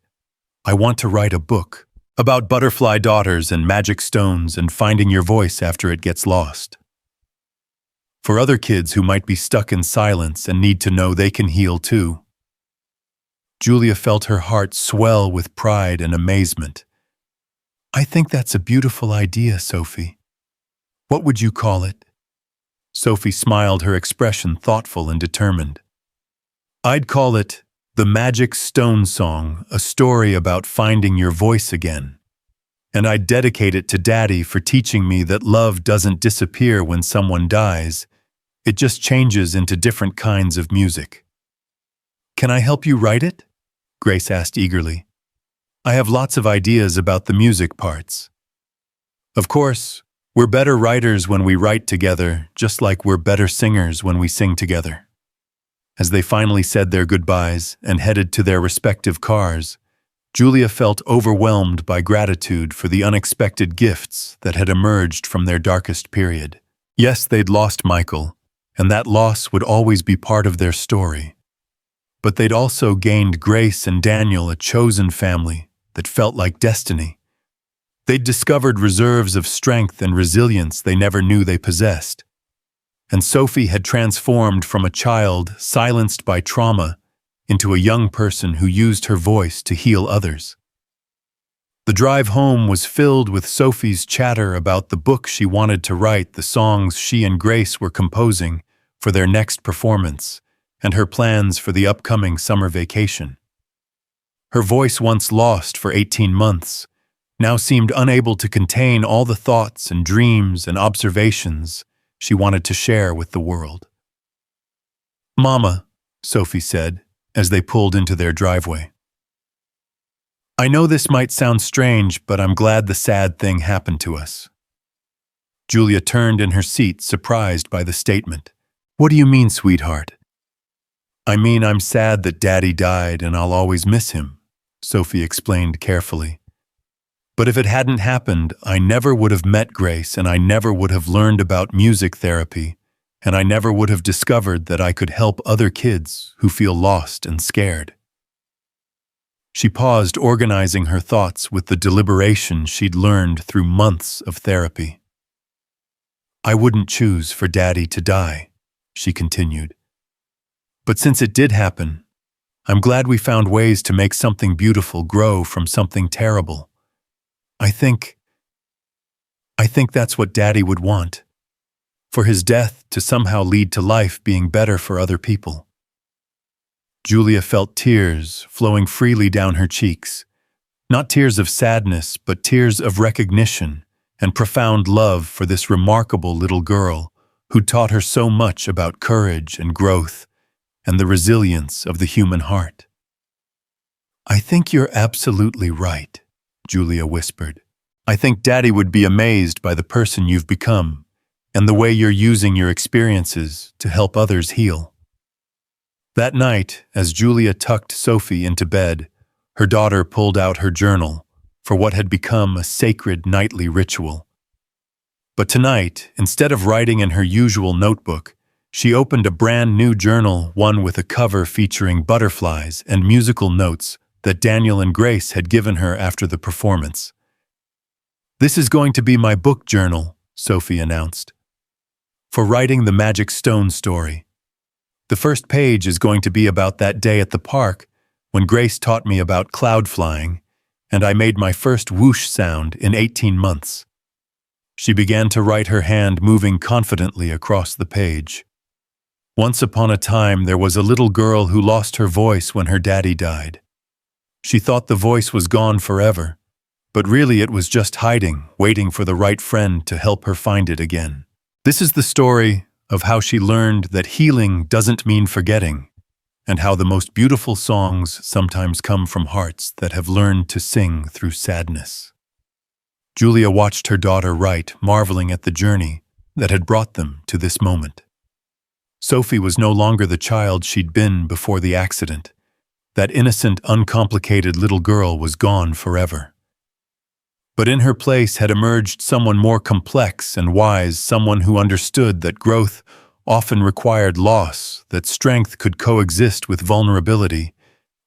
"I want to write a book about butterfly daughters and magic stones and finding your voice after it gets lost. For other kids who might be stuck in silence and need to know they can heal too." Julia felt her heart swell with pride and amazement. "I think that's a beautiful idea, Sophie. What would you call it?" Sophie smiled, her expression thoughtful and determined. "I'd call it The Magic Stone Song, a story about finding your voice again. And I'd dedicate it to Daddy for teaching me that love doesn't disappear when someone dies. It just changes into different kinds of music." "Can I help you write it?" Grace asked eagerly. "I have lots of ideas about the music parts." "Of course, we're better writers when we write together, just like we're better singers when we sing together." As they finally said their goodbyes and headed to their respective cars, Julia felt overwhelmed by gratitude for the unexpected gifts that had emerged from their darkest period. Yes, they'd lost Michael, and that loss would always be part of their story. But they'd also gained Grace and Daniel, a chosen family that felt like destiny. They'd discovered reserves of strength and resilience they never knew they possessed. And Sophie had transformed from a child silenced by trauma into a young person who used her voice to heal others. The drive home was filled with Sophie's chatter about the book she wanted to write, the songs she and Grace were composing for their next performance, and her plans for the upcoming summer vacation. Her voice, once lost for 18 months, now seemed unable to contain all the thoughts and dreams and observations she wanted to share with the world. "Mama," Sophie said, as they pulled into their driveway, "I know this might sound strange, but I'm glad the sad thing happened to us." Julia turned in her seat, surprised by the statement. "What do you mean, sweetheart?" "I mean, I'm sad that Daddy died and I'll always miss him," Sophie explained carefully. "But if it hadn't happened, I never would have met Grace, and I never would have learned about music therapy, and I never would have discovered that I could help other kids who feel lost and scared." She paused, organizing her thoughts with the deliberation she'd learned through months of therapy. "I wouldn't choose for Daddy to die," she continued. "But since it did happen, I'm glad we found ways to make something beautiful grow from something terrible. I think that's what Daddy would want, for his death to somehow lead to life being better for other people." Julia felt tears flowing freely down her cheeks, not tears of sadness, but tears of recognition and profound love for this remarkable little girl who taught her so much about courage and growth and the resilience of the human heart. "I think you're absolutely right," Julia whispered. I think Daddy would be amazed by the person you've become and the way you're using your experiences to help others heal. That night, as Julia tucked Sophie into bed, her daughter pulled out her journal for what had become a sacred nightly ritual. But tonight, instead of writing in her usual notebook, she opened a brand new journal, one with a cover featuring butterflies and musical notes that Daniel and Grace had given her after the performance. "This is going to be my book journal," Sophie announced, "for writing the Magic Stone story. The first page is going to be about that day at the park when Grace taught me about cloud flying, and I made my first whoosh sound in 18 months. She began to write, her hand moving confidently across the page. "Once upon a time, there was a little girl who lost her voice when her daddy died. She thought the voice was gone forever, but really it was just hiding, waiting for the right friend to help her find it again. This is the story of how she learned that healing doesn't mean forgetting, and how the most beautiful songs sometimes come from hearts that have learned to sing through sadness." Julia watched her daughter write, marveling at the journey that had brought them to this moment. Sophie was no longer the child she'd been before the accident. That innocent, uncomplicated little girl was gone forever. But in her place had emerged someone more complex and wise, someone who understood that growth often required loss, that strength could coexist with vulnerability,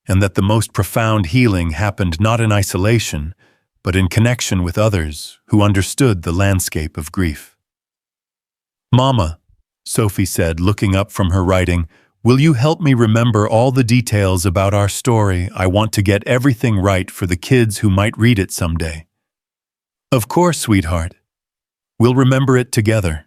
and that the most profound healing happened not in isolation, but in connection with others who understood the landscape of grief. "Mama," Sophie said, looking up from her writing, "will you help me remember all the details about our story? I want to get everything right for the kids who might read it someday." "Of course, sweetheart. We'll remember it together."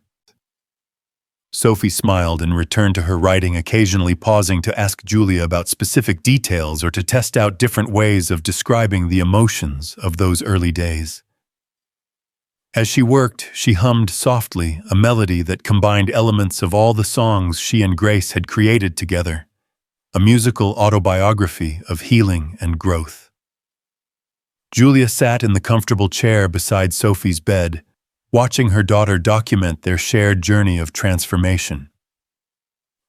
Sophie smiled and returned to her writing, occasionally pausing to ask Julia about specific details or to test out different ways of describing the emotions of those early days. As she worked, she hummed softly a melody that combined elements of all the songs she and Grace had created together, a musical autobiography of healing and growth. Julia sat in the comfortable chair beside Sophie's bed, watching her daughter document their shared journey of transformation.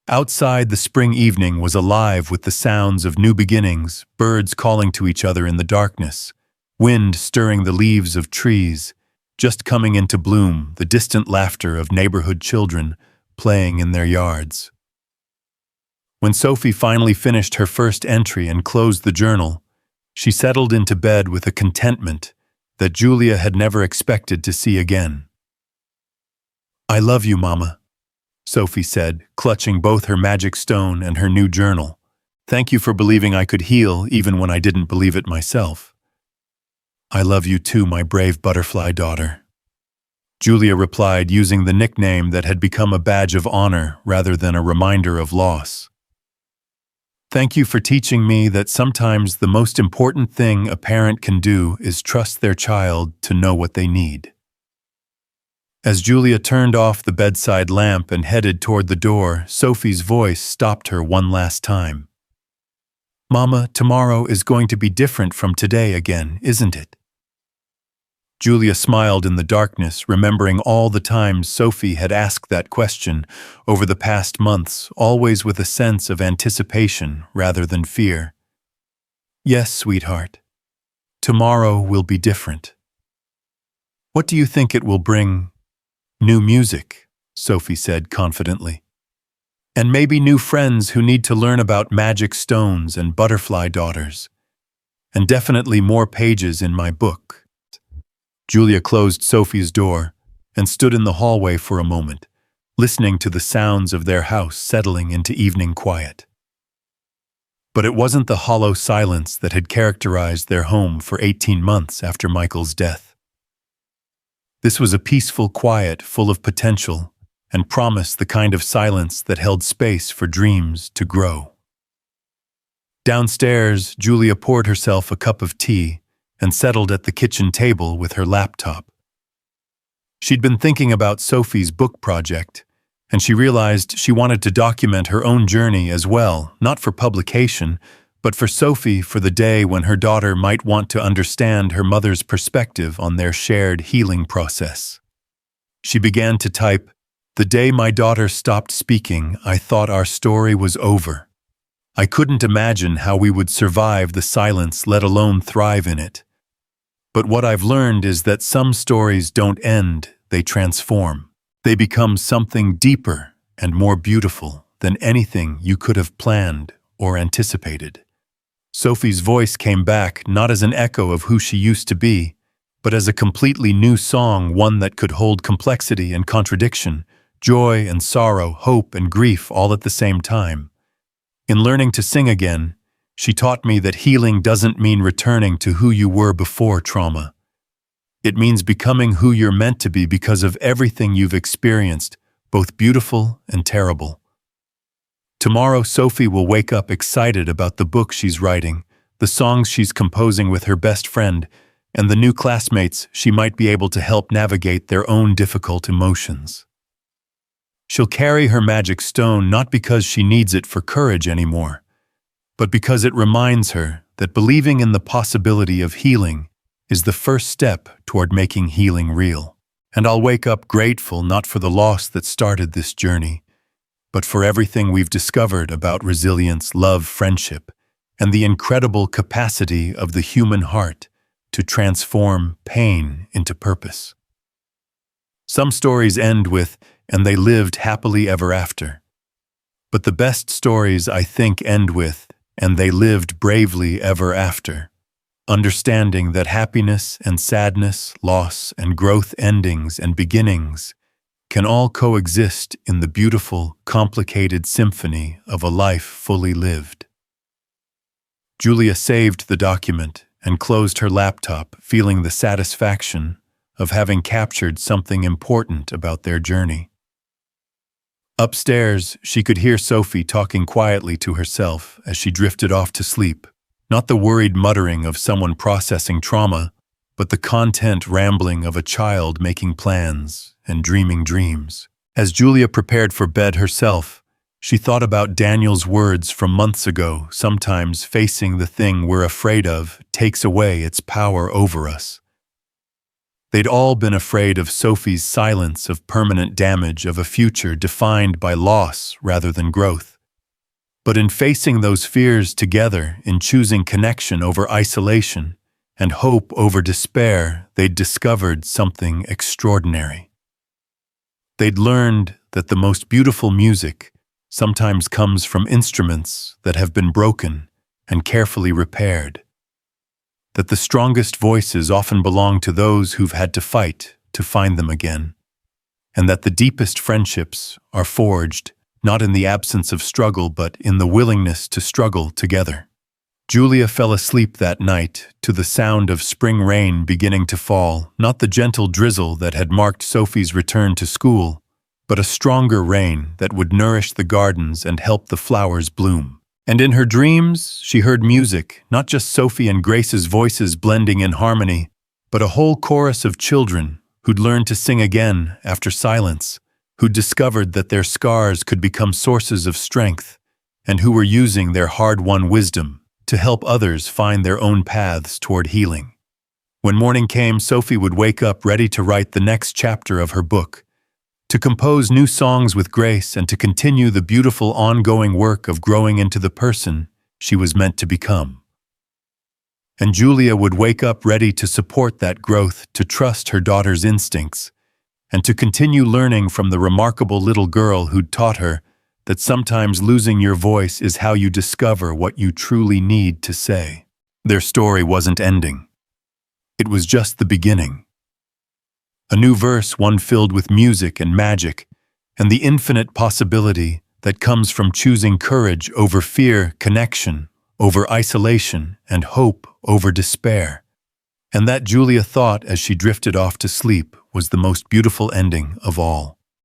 Outside, the spring evening was alive with the sounds of new beginnings, birds calling to each other in the darkness, wind stirring the leaves of trees, just coming into bloom, the distant laughter of neighborhood children playing in their yards. When Sophie finally finished her first entry and closed the journal, she settled into bed with a contentment that Julia had never expected to see again. "I love you, Mama," Sophie said, clutching both her magic stone and her new journal. "Thank you for believing I could heal even when I didn't believe it myself." "I love you too, my brave butterfly daughter," Julia replied, using the nickname that had become a badge of honor rather than a reminder of loss. "Thank you for teaching me that sometimes the most important thing a parent can do is trust their child to know what they need." As Julia turned off the bedside lamp and headed toward the door, Sophie's voice stopped her one last time. "Mama, tomorrow is going to be different from today again, isn't it?" Julia smiled in the darkness, remembering all the times Sophie had asked that question over the past months, always with a sense of anticipation rather than fear. "Yes, sweetheart. Tomorrow will be different." "What do you think it will bring?" "New music," Sophie said confidently. "And maybe new friends who need to learn about magic stones and butterfly daughters. And definitely more pages in my book." Julia closed Sophie's door and stood in the hallway for a moment, listening to the sounds of their house settling into evening quiet. But it wasn't the hollow silence that had characterized their home for 18 months after Michael's death. This was a peaceful quiet full of potential and promise, the kind of silence that held space for dreams to grow. Downstairs, Julia poured herself a cup of tea and settled at the kitchen table with her laptop. She'd been thinking about Sophie's book project, and she realized she wanted to document her own journey as well, not for publication, but for Sophie, for the day when her daughter might want to understand her mother's perspective on their shared healing process. She began to type, "The day my daughter stopped speaking, I thought our story was over. I couldn't imagine how we would survive the silence, let alone thrive in it. But what I've learned is that some stories don't end, they transform. They become something deeper and more beautiful than anything you could have planned or anticipated." Sophie's voice came back not as an echo of who she used to be, but as a completely new song, one that could hold complexity and contradiction, joy and sorrow, hope and grief all at the same time. In learning to sing again, she taught me that healing doesn't mean returning to who you were before trauma. It means becoming who you're meant to be because of everything you've experienced, both beautiful and terrible. Tomorrow, Sophie will wake up excited about the book she's writing, the songs she's composing with her best friend, and the new classmates she might be able to help navigate their own difficult emotions. She'll carry her magic stone not because she needs it for courage anymore, but because it reminds her that believing in the possibility of healing is the first step toward making healing real. And I'll wake up grateful not for the loss that started this journey, but for everything we've discovered about resilience, love, friendship, and the incredible capacity of the human heart to transform pain into purpose. Some stories end with, "and they lived happily ever after." But the best stories, I think, end with, "and they lived bravely ever after." Understanding that happiness and sadness, loss and growth, endings and beginnings can all coexist in the beautiful, complicated symphony of a life fully lived. Julia saved the document and closed her laptop, feeling the satisfaction of having captured something important about their journey. Upstairs, she could hear Sophie talking quietly to herself as she drifted off to sleep, not the worried muttering of someone processing trauma, but the content rambling of a child making plans and dreaming dreams. As Julia prepared for bed herself, she thought about Daniel's words from months ago, "Sometimes facing the thing we're afraid of takes away its power over us." They'd all been afraid of Sophie's silence, of permanent damage, of a future defined by loss rather than growth. But in facing those fears together, in choosing connection over isolation and hope over despair, they'd discovered something extraordinary. They'd learned that the most beautiful music sometimes comes from instruments that have been broken and carefully repaired, that the strongest voices often belong to those who've had to fight to find them again, and that the deepest friendships are forged not in the absence of struggle but in the willingness to struggle together. Julia fell asleep that night to the sound of spring rain beginning to fall, not the gentle drizzle that had marked Sophie's return to school, but a stronger rain that would nourish the gardens and help the flowers bloom. And in her dreams, she heard music, not just Sophie and Grace's voices blending in harmony, but a whole chorus of children who'd learned to sing again after silence, who'd discovered that their scars could become sources of strength, and who were using their hard-won wisdom to help others find their own paths toward healing. When morning came, Sophie would wake up ready to write the next chapter of her book, to compose new songs with Grace, and to continue the beautiful ongoing work of growing into the person she was meant to become. And Julia would wake up ready to support that growth, to trust her daughter's instincts, and to continue learning from the remarkable little girl who'd taught her that sometimes losing your voice is how you discover what you truly need to say. Their story wasn't ending. It was just the beginning. A new verse, one filled with music and magic, and the infinite possibility that comes from choosing courage over fear, connection over isolation, and hope over despair. And that, Julia thought as she drifted off to sleep, was the most beautiful ending of all.